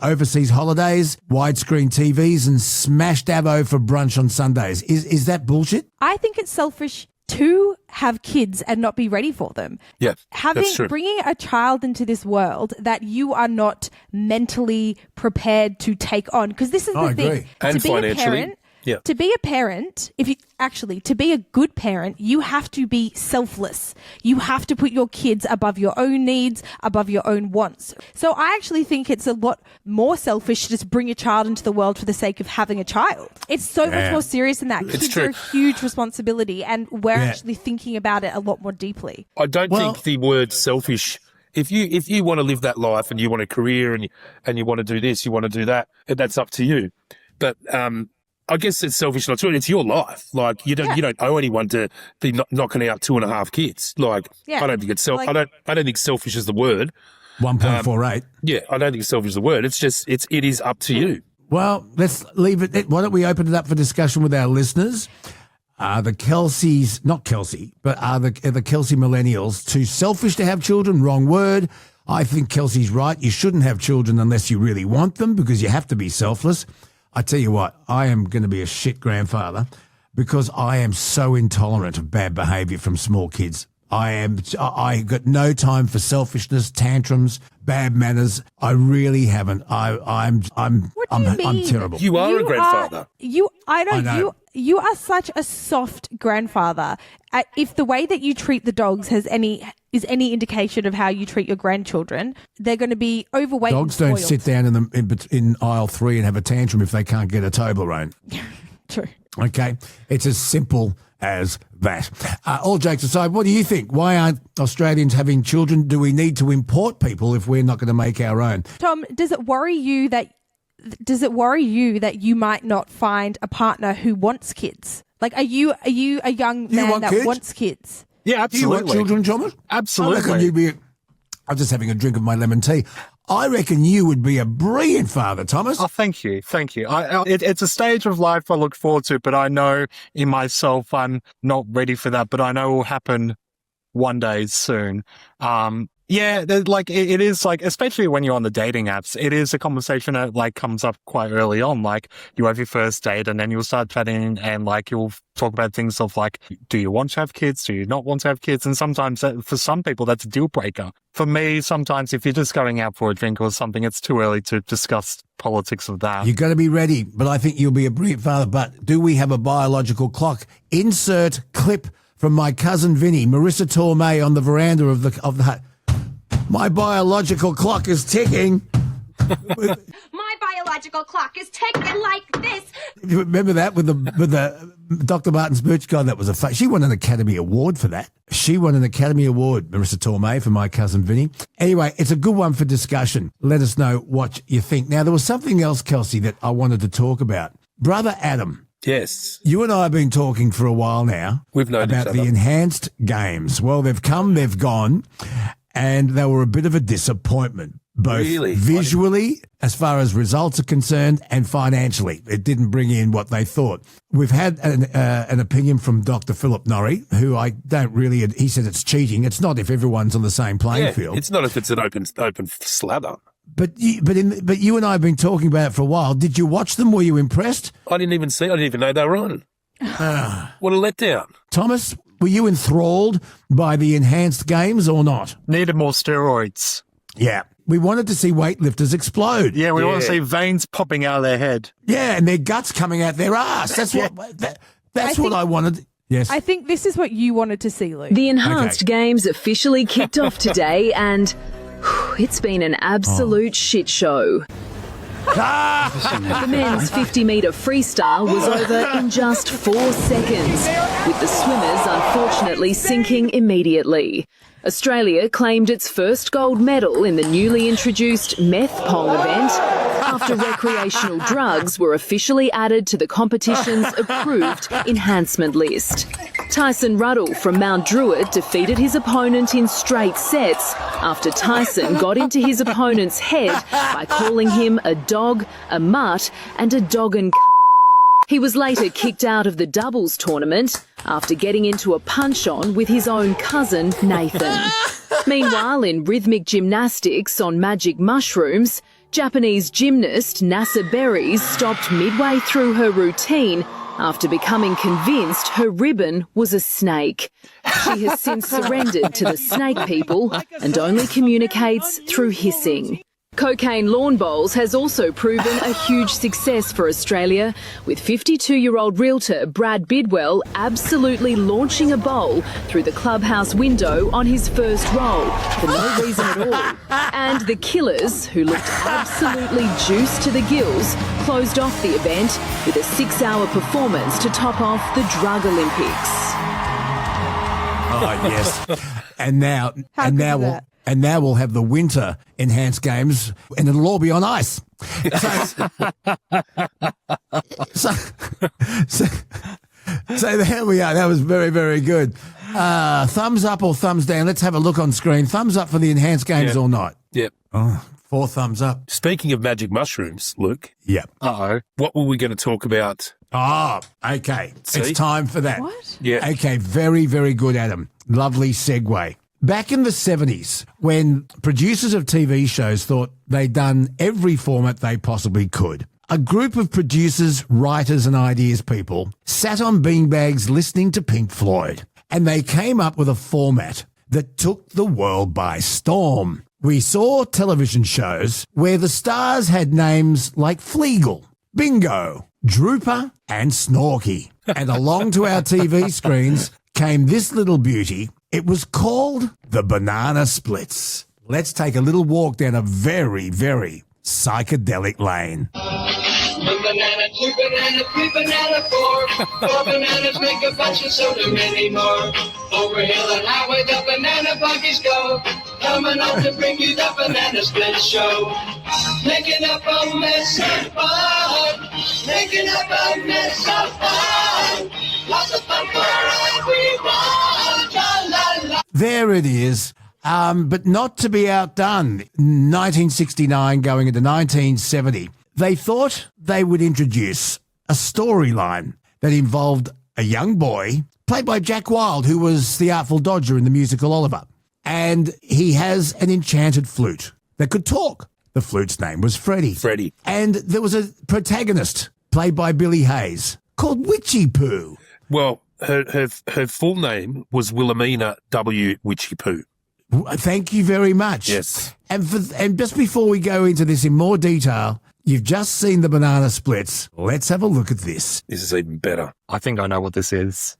overseas holidays, widescreen TVs, and smashed avo for brunch on Sundays. Is that bullshit? I think it's selfish to have kids and not be ready for them. Yeah, that's true. Bringing a child into this world that you are not mentally prepared to take on, because this is the thing. Agree. And to be financially. A parent, Yeah. To be a parent, to be a good parent, you have to be selfless. You have to put your kids above your own needs, above your own wants. So I actually think it's a lot more selfish to just bring a child into the world for the sake of having a child. It's so much more serious than that. Kids are a huge responsibility, and we're actually thinking about it a lot more deeply. I don't think the word selfish... If you want to live that life and you want a career and you want to do this, you want to do that, that's up to you. But I guess it's selfish not true. It's your life. You don't owe anyone to be knocking out 2.5 kids. I don't think it's I don't think selfish is the word. 1.48. I don't think selfish is the word. It's just it is up to you. Well, let's leave it. Why don't we open it up for discussion with our listeners? Are the Kelseys, not Kelsey, but are the Kelsey millennials too selfish to have children? Wrong word. I think Kelsey's right. You shouldn't have children unless you really want them, because you have to be selfless. I tell you what, I am going to be a shit grandfather because I am so intolerant of bad behaviour from small kids. I got no time for selfishness, tantrums, bad manners. I really haven't. I'm terrible. You are a grandfather. I know. you are such a soft grandfather. If the way that you treat the dogs is any indication of how you treat your grandchildren, they're going to be overweight. Dogs and don't spoiled. sit down in aisle 3 and have a tantrum if they can't get a Toblerone. True. Okay, it's as simple as that. All jokes aside, what do you think? Why aren't Australians having children? Do we need to import people if we're not going to make our own? Tom, does it worry you that you might not find a partner who wants kids? Like, are you a young man that kids? wants kids? Yeah, Do you want children, Thomas? Absolutely. I reckon you'd be. I'm just having a drink of my lemon tea. I reckon you would be a brilliant father, Thomas. Oh, thank you. Thank you. It's a stage of life I look forward to, but I know in myself I'm not ready for that, but I know it will happen one day soon. Yeah, it is like, especially when you're on the dating apps, it is a conversation that like comes up quite early on. Like you have your first date and then you'll start chatting and like you'll talk about things of like, do you want to have kids? Do you not want to have kids? And sometimes for some people, that's a deal breaker. For me, sometimes if you're just going out for a drink or something, it's too early to discuss politics of that. You've got to be ready, but I think you'll be a brilliant father. But do we have a biological clock? Insert clip from my cousin Vinny, Marissa Tormé on the veranda of the hut. My biological clock is ticking. My biological clock is ticking like this. You remember that with the Dr. Martin's Birch? God, that was a she won an Academy Award for that. She won an Academy Award, Marissa Tormé, for my cousin Vinny. Anyway, it's a good one for discussion. Let us know what you think. Now, there was something else, Kelsey, that I wanted to talk about. Brother Adam. Yes. You and I have been talking for a while now. We've known about each other. the enhanced games. Well, they've come, they've gone, and they were a bit of a disappointment. Both visually, as far as results are concerned, and financially. It didn't bring in what they thought. We've had an opinion from Dr. Philip Norrie, who I don't really, he said it's cheating. It's not if everyone's on the same playing field. It's not if it's an open slather. But you and I have been talking about it for a while. Did you watch them? Were you impressed? I didn't even know they were on. What a letdown. Thomas, were you enthralled by the enhanced games or not? Needed more steroids. Yeah. We wanted to see weightlifters explode. Yeah, we want to see veins popping out of their head. Yeah, and their guts coming out their ass. That's what I wanted. Yes. I think this is what you wanted to see, Luke. The enhanced games officially kicked off today, and it's been an absolute shit show. The men's 50-metre freestyle was over in just 4 seconds, with the swimmers unfortunately sinking immediately. Australia claimed its first gold medal in the newly introduced meth pong event after recreational drugs were officially added to the competition's approved enhancement list. Tyson Ruddle from Mount Druitt defeated his opponent in straight sets after Tyson got into his opponent's head by calling him a dog, a mutt and a dog and He was later kicked out of the doubles tournament after getting into a punch-on with his own cousin, Nathan. Meanwhile, in rhythmic gymnastics on magic mushrooms, Japanese gymnast Nasa Berries stopped midway through her routine after becoming convinced her ribbon was a snake. She has since surrendered to the snake people and only communicates through hissing. Cocaine lawn bowls has also proven a huge success for Australia, with 52-year-old realtor Brad Bidwell absolutely launching a bowl through the clubhouse window on his first roll for no reason at all. And the Killers, who looked absolutely juiced to the gills, closed off the event with a 6-hour performance to top off the Drug Olympics. Oh, yes. And now we'll have the winter enhanced games, and it'll all be on ice. So there we are. That was very, very good. Thumbs up or thumbs down? Let's have a look on screen. Thumbs up for the enhanced games or not? Yep. Oh, 4 thumbs up. Speaking of magic mushrooms, Luke. Yep. Uh-oh. What were we going to talk about? Oh, okay. See? It's time for that. What? Yeah. Okay, very, very good, Adam. Lovely segue. Back in the 70s, when producers of TV shows thought they'd done every format they possibly could, a group of producers, writers and ideas people sat on beanbags listening to Pink Floyd, and they came up with a format that took the world by storm. We saw television shows where the stars had names like Fleagle, Bingo, Drooper and Snorky. And along to our TV screens came this little beauty. It was called the Banana Splits. Let's take a little walk down a very, very psychedelic lane. 1 banana, 2 banana, 3 banana, 4. 4 bananas make a bunch, and so do many more. Over hill and highway, the banana buggies go. Coming up to bring you the Banana Split Show. Making up a mess of fun. Making up a mess of fun. Lots of fun for everyone. La, la, la. There it is. But not to be outdone. 1969 going into 1970. They thought they would introduce a storyline that involved a young boy, played by Jack Wilde, who was the Artful Dodger in the musical Oliver. And he has an enchanted flute that could talk. The flute's name was Freddie. Freddie. And there was a protagonist, played by Billy Hayes, called Witchy Poo. Well, her full name was Wilhelmina W. Witchy Poo. Thank you very much. Yes. And just before we go into this in more detail, you've just seen the Banana Splits. Let's have a look at this. This is even better. I think I know what this is.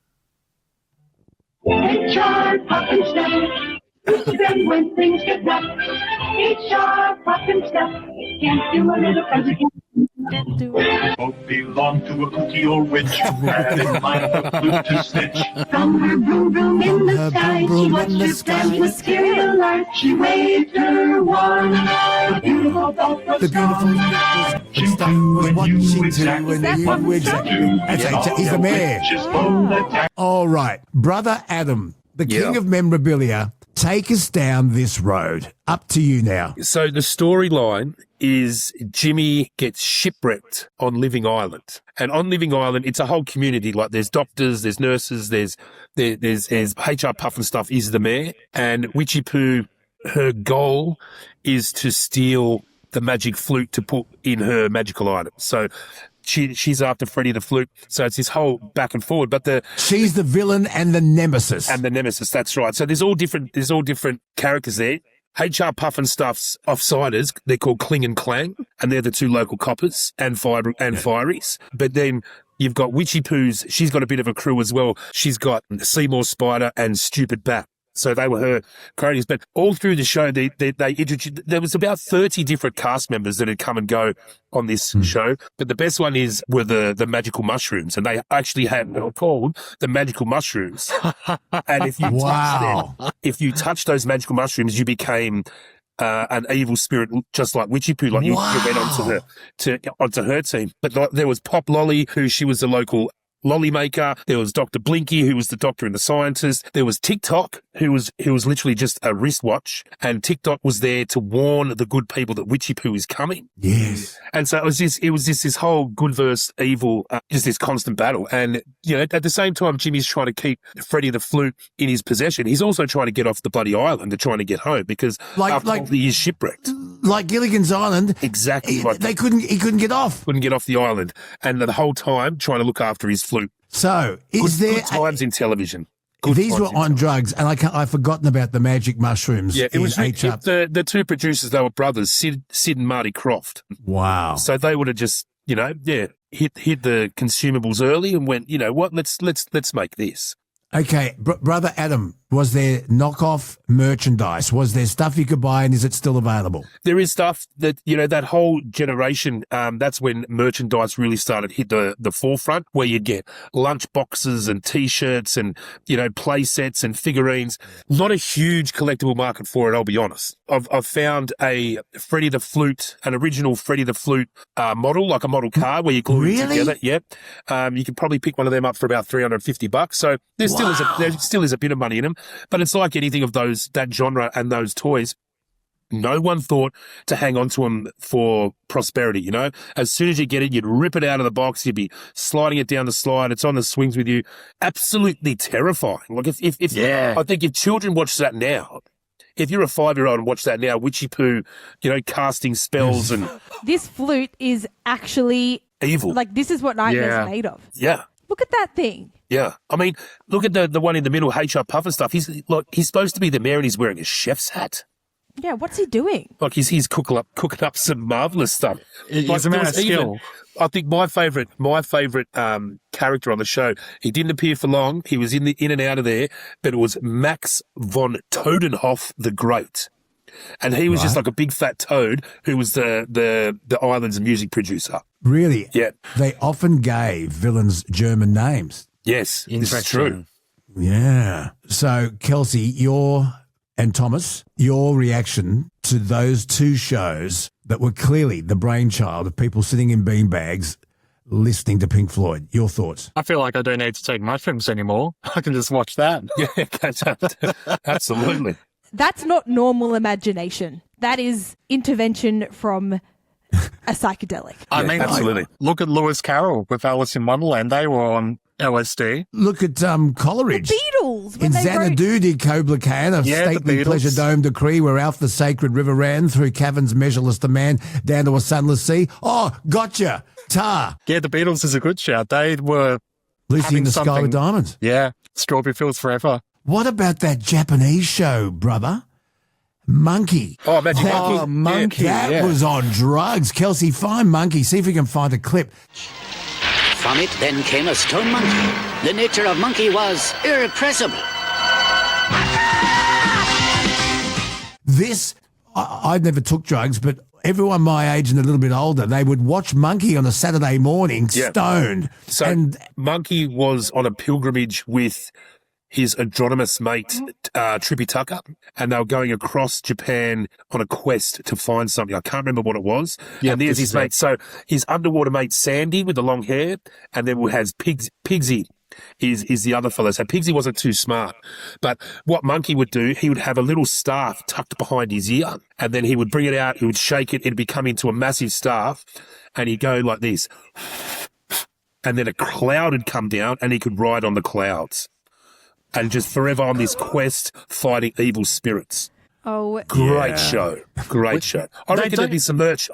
HR Puff and Stuff. Then when things get rough, HR Puff and Stuff. Can't do a little president. Both belong to a cookie or witch. Had in mind the flute to stitch. From her broom broom in the sky, she watched her friends with cereal art. She waved her wand. The beautiful thought was gone. She was watching too when you He's the mayor. All right. Brother Adam, the king of memorabilia, take us down this road. Up to you now. So the storyline is Jimmy gets shipwrecked on Living Island. And on Living Island, it's a whole community. Like there's doctors, there's nurses, there's HR Puff and Stuff is the mayor. And Witchy Poo, her goal is to steal the magic flute to put in her magical item. So she's after Freddie the flute. So it's this whole back and forward. But she's the villain and the nemesis. And the nemesis, that's right. So there's all different characters there. HR Puff and Stuff's offsiders, they're called Cling and Clang, and they're the two local coppers and fireys. But then you've got Witchy Poo's, she's got a bit of a crew as well. She's got Seymour Spider and Stupid Bat. So they were her cronies. But all through the show, they introduced, there was about 30 different cast members that had come and go on this show. But the best one were the magical mushrooms. And they actually they were called the magical mushrooms. And if you touched those magical mushrooms, you became an evil spirit, just like Witchy Poo. Like you went onto her team. But there was Pop Lolly, she was the local lolly maker. There was Dr. Blinky, who was the doctor and the scientist. There was TikTok, who was literally just a wristwatch. And TikTok was there to warn the good people that Witchy Poo is coming. Yes. And so it was this whole good versus evil, just this constant battle. And, at the same time, Jimmy's trying to keep Freddie the flute in his possession. He's also trying to get off the bloody island and trying to get home because after all, he is shipwrecked. Like Gilligan's Island. Exactly. He couldn't get off. Couldn't get off the island. And the whole time trying to look after his flute. So, good times in television. These were on drugs, and I've forgotten about the magic mushrooms. Yeah, it was the two producers. They were brothers, Sid and Marty Croft. Wow! So they would have just, hit the consumables early and went, what? Let's make this. Okay, Brother Adam, was there knockoff merchandise? Was there stuff you could buy, and is it still available? There is stuff that, that whole generation, that's when merchandise really started to hit the forefront, where you'd get lunch boxes and T-shirts and, play sets and figurines. Not a huge collectible market for it, I'll be honest. I've found a Freddie the Flute, an original Freddie the Flute model, like a model car where you glue it together. Yep. You could probably pick one of them up for about $350. So there still is a bit of money in them. But it's like anything of that genre and those toys. No one thought to hang on to them for prosperity, As soon as you get it, you'd rip it out of the box. You'd be sliding it down the slide. It's on the swings with you. Absolutely terrifying. Like I think if children watch that now, if you're a 5-year-old and watch that now, Witchy Poo, casting spells and... This flute is actually... evil. Like, this is what Nightmare's are made of. Yeah. Look at that thing. Yeah. I mean, look at the one in the middle, HR Puff and Stuff. He's supposed to be the mayor and he's wearing a chef's hat. Yeah, what's he doing? Like he's cooking up some marvelous stuff. He's a man of skill. I think my favorite character on the show. He didn't appear for long. He was in and out of there, but it was Max von Todenhoff the Great, and he was just like a big fat toad who was the island's music producer. Really? Yeah. They often gave villains German names. Yes, this is true. Yeah. So Kelsey, and Thomas, your reaction to those two shows that were clearly the brainchild of people sitting in beanbags listening to Pink Floyd. Your thoughts? I feel like I don't need to take mushrooms anymore. I can just watch that. Yeah, absolutely. That's not normal imagination. That is intervention from a psychedelic. I mean, absolutely. Look at Lewis Carroll with Alice in Wonderland. They were on LSD. Look at Coleridge. The Beatles. In Xanadu de Kubla Khan, a stately pleasure dome decree where out the sacred river ran through caverns measureless to man down to a sunless sea. Oh, gotcha. Tar. Yeah, the Beatles is a good shout. They were Lucy in the Sky with Diamonds. Yeah, Strawberry Fields Forever. What about that Japanese show, brother? Monkey. Oh, Magic Monkey. Monkey. That was on drugs. Kelsey, find Monkey. See if we can find a clip. From it then came a stone monkey. The nature of monkey was irrepressible. This, I never took drugs, but everyone my age and a little bit older, they would watch Monkey on a Saturday morning, stoned. So Monkey was on a pilgrimage with his androgynous mate, Trippy Tucker, and they were going across Japan on a quest to find something. I can't remember what it was. Yeah, and there's his mate. So his underwater mate, Sandy, with the long hair, and then has Pigsy is the other fellow. So Pigsy wasn't too smart. But what Monkey would do, he would have a little staff tucked behind his ear, and then he would bring it out, he would shake it, it'd become into a massive staff, and he'd go like this. And then a cloud would come down, and he could ride on the clouds. And just forever on this quest fighting evil spirits. Oh, great show. Great show. I reckon there'd be some merch.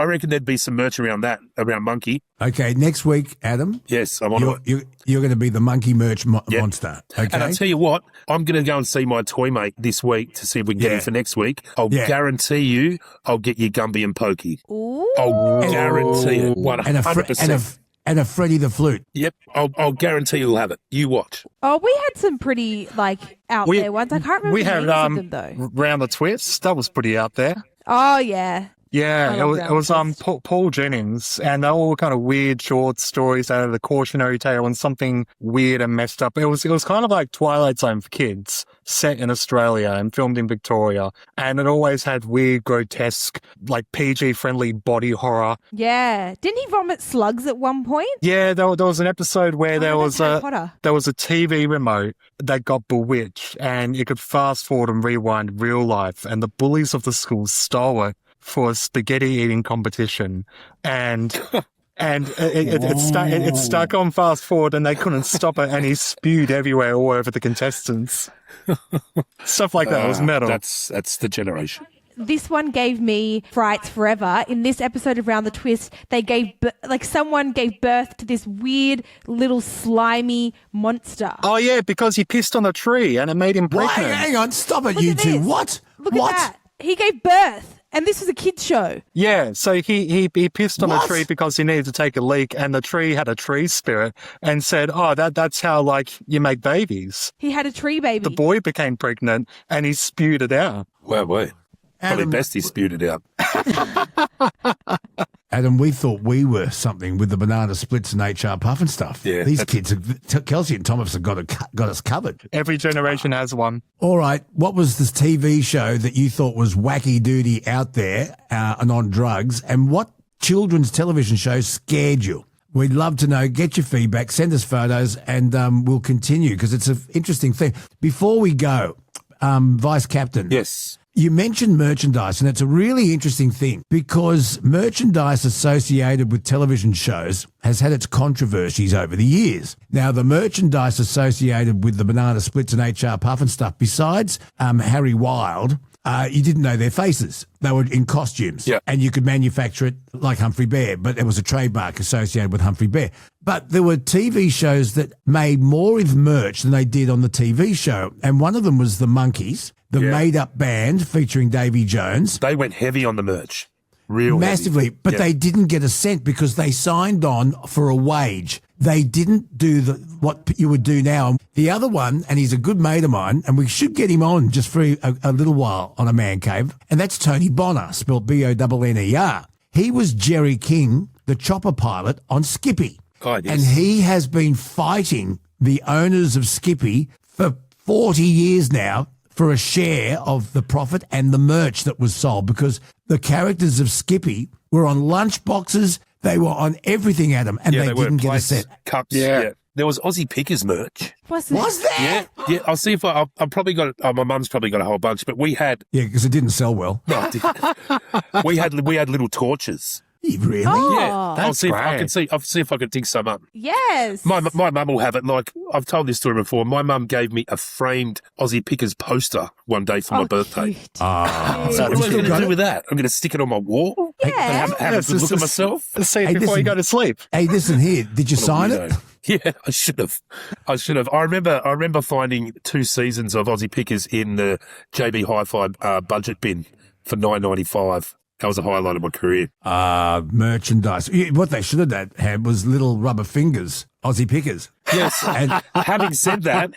Around that, around Monkey. Okay, next week, Adam. Yes, I'm on it. You're going to be the Monkey merch monster. Okay. And I'll tell you what, I'm going to go and see my toy mate this week to see if we can get him for next week. I'll guarantee you I'll get you Gumby and Pokey. Ooh. I'll guarantee it. 100%. And a Freddie the Flute. Yep, I'll guarantee you'll have it. You watch. Oh, we had some pretty out there ones. I can't remember We the had names of them though. Round the Twist. That was pretty out there. Oh yeah. Yeah, it was Paul Jennings, and they all kind of weird short stories out of the cautionary tale and something weird and messed up. It was kind of like Twilight Zone for kids, set in Australia and filmed in Victoria, and it always had weird, grotesque, like PG-friendly body horror. Yeah, didn't he vomit slugs at one point? Yeah, there was an episode where there was a TV remote that got bewitched, and it could fast forward and rewind real life, and the bullies of the school stole it for a spaghetti eating competition, and it stuck on fast forward, and they couldn't stop it, and he spewed everywhere, all over the contestants. Stuff like that. It was metal. That's the generation. This one gave me frights forever. In this episode of Round the Twist, they gave someone gave birth to this weird little slimy monster. Oh yeah, because he pissed on a tree and it made him pregnant. Hang on, stop it, you two. What? Look at that. He gave birth. And this was a kid's show. Yeah, so he pissed on a tree because he needed to take a leak, and the tree had a tree spirit and said, "Oh, that's how you make babies." He had a tree baby. The boy became pregnant, and he spewed it out. Wow, boy. Probably best he spewed it out. Adam, we thought we were something with the banana splits and HR puff and stuff. Yeah, these kids, Kelsey and Thomas have got us covered. Every generation has one. All right, what was this TV show that you thought was wacky doody out there and on drugs, and what children's television show scared you? We'd love to know. Get your feedback, send us photos, and we'll continue because it's an interesting thing. Before we go, Vice Captain. Yes. You mentioned merchandise, and it's a really interesting thing because merchandise associated with television shows has had its controversies over the years. Now, the merchandise associated with the banana splits and HR puff and stuff, besides Harry Wilde, you didn't know their faces. They were in costumes. Yeah. And you could manufacture it like Humphrey Bear, but there was a trademark associated with Humphrey Bear. But there were TV shows that made more with merch than they did on the TV show. And one of them was the Monkees, the made-up band featuring Davy Jones. They went heavy on the merch. Real massively, heavy. but they didn't get a cent because they signed on for a wage. They didn't do what you would do now. The other one, and he's a good mate of mine, and we should get him on just for a little while on a man cave, and that's Tony Bonner, spelled Bonner. He was Jerry King, the chopper pilot on Skippy. God, yes. And he has been fighting the owners of Skippy for 40 years now for a share of the profit and the merch that was sold, because the characters of Skippy were on lunch boxes. They were on everything, Adam, and they didn't get a set. Cups, yeah. There was Aussie Pickers merch. Was there? Yeah. I'll see if I've probably got. My mum's probably got a whole bunch, but we had. Yeah, because it didn't sell well. No, it didn't. we had little torches. Really? Oh, Yeah. I'll see if I can dig some up. Yes. My mum will have it. Like, I've told this story before. My mum gave me a framed Aussie Pickers poster one day for my birthday. Oh, So what am I going to do with that? I'm going to stick it on my wall. Yeah. Have a good look at myself. See it before you go to sleep. Hey, listen here. Did you sign it? Yeah, I should have. I remember finding 2 seasons of Aussie Pickers in the JB Hi-Fi budget bin for $9.95. That was a highlight of my career. Merchandise. What they should have had was little rubber fingers, Aussie Pickers. Yes. And having said that,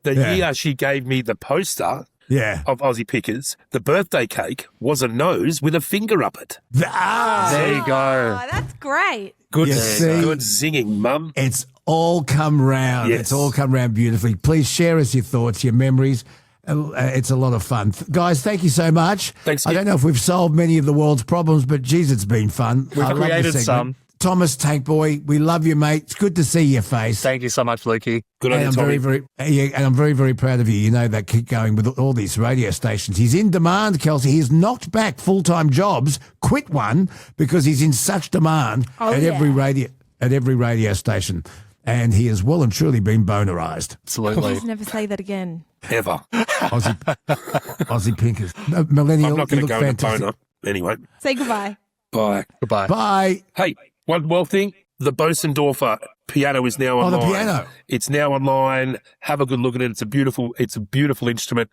the year she gave me the poster of Aussie Pickers, the birthday cake was a nose with a finger up it. There you go. Oh, that's great. Good zinging, Mum. It's all come round. Yes. It's all come round beautifully. Please share us your thoughts, your memories. It's a lot of fun. Guys, thank you so much. Thanks. I don't know if we've solved many of the world's problems, but geez, it's been fun. We've created some. Thomas Tank Boy, we love you, mate. It's good to see your face. Thank you so much, Lukey. Good on you, Tommy. And I'm very, very proud of you. You know that keep going with all these radio stations. He's in demand, Kelsey. He's knocked back full-time jobs, quit one because he's in such demand every radio station. And he has well and truly been bonerized. Absolutely. Please never say that again. Ever. Aussie Pinkers. No, millennial. I'm not going to go into fantastic. boner. Anyway. Say goodbye. Bye. Goodbye. Bye. Hey, one more thing. The Bosendorfer piano is now online. Oh, the piano. It's now online. Have a good look at it. It's a beautiful instrument.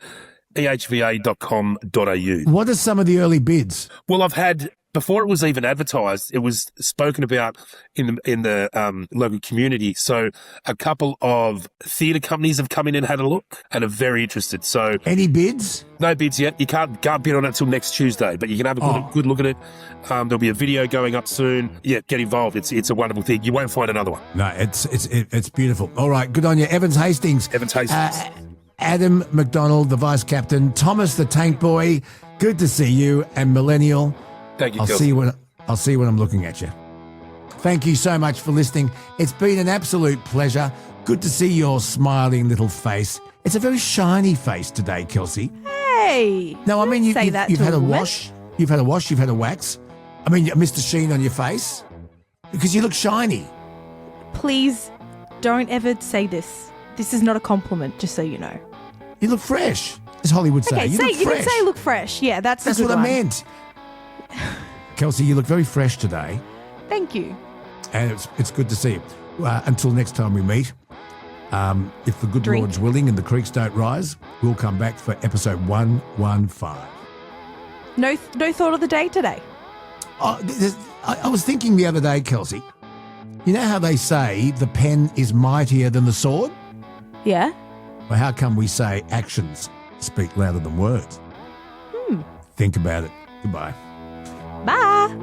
ehva.com.au. What are some of the early bids? Well, I've had, before it was even advertised, it was spoken about in the local community. So a couple of theatre companies have come in and had a look and are very interested. So any bids? No bids yet. You can't bid on it until next Tuesday, but you can have a good look at it. There'll be a video going up soon. Yeah, get involved. It's a wonderful thing. You won't find another one. No, it's beautiful. All right, good on you, Evans Hastings. Adam McDonald, the vice captain. Thomas, the tank boy. Good to see you. And Millennial. Thank you. I'll see you when I'm looking at you. Thank you so much for listening. It's been an absolute pleasure. Good to see your smiling little face. It's a very shiny face today, Kelsey. Hey. No, I mean you've had a woman. wash. You've had a wash. You've had a wax. I mean, Mr. Sheen on your face because you look shiny. Please don't ever say this. This is not a compliment, just so you know. You look fresh, as Hollywood say. Okay, You you look can fresh. say look fresh. Yeah, that's what I meant. Kelsey, you look very fresh today. Thank you. And it's good to see you. Until next time we meet, if the good Lord's willing and the creeks don't rise, we'll come back for episode 115. No thought of the day today. I was thinking the other day, Kelsey, you know how they say the pen is mightier than the sword? Yeah. Well, how come we say actions speak louder than words? Think about it. Goodbye. Bye.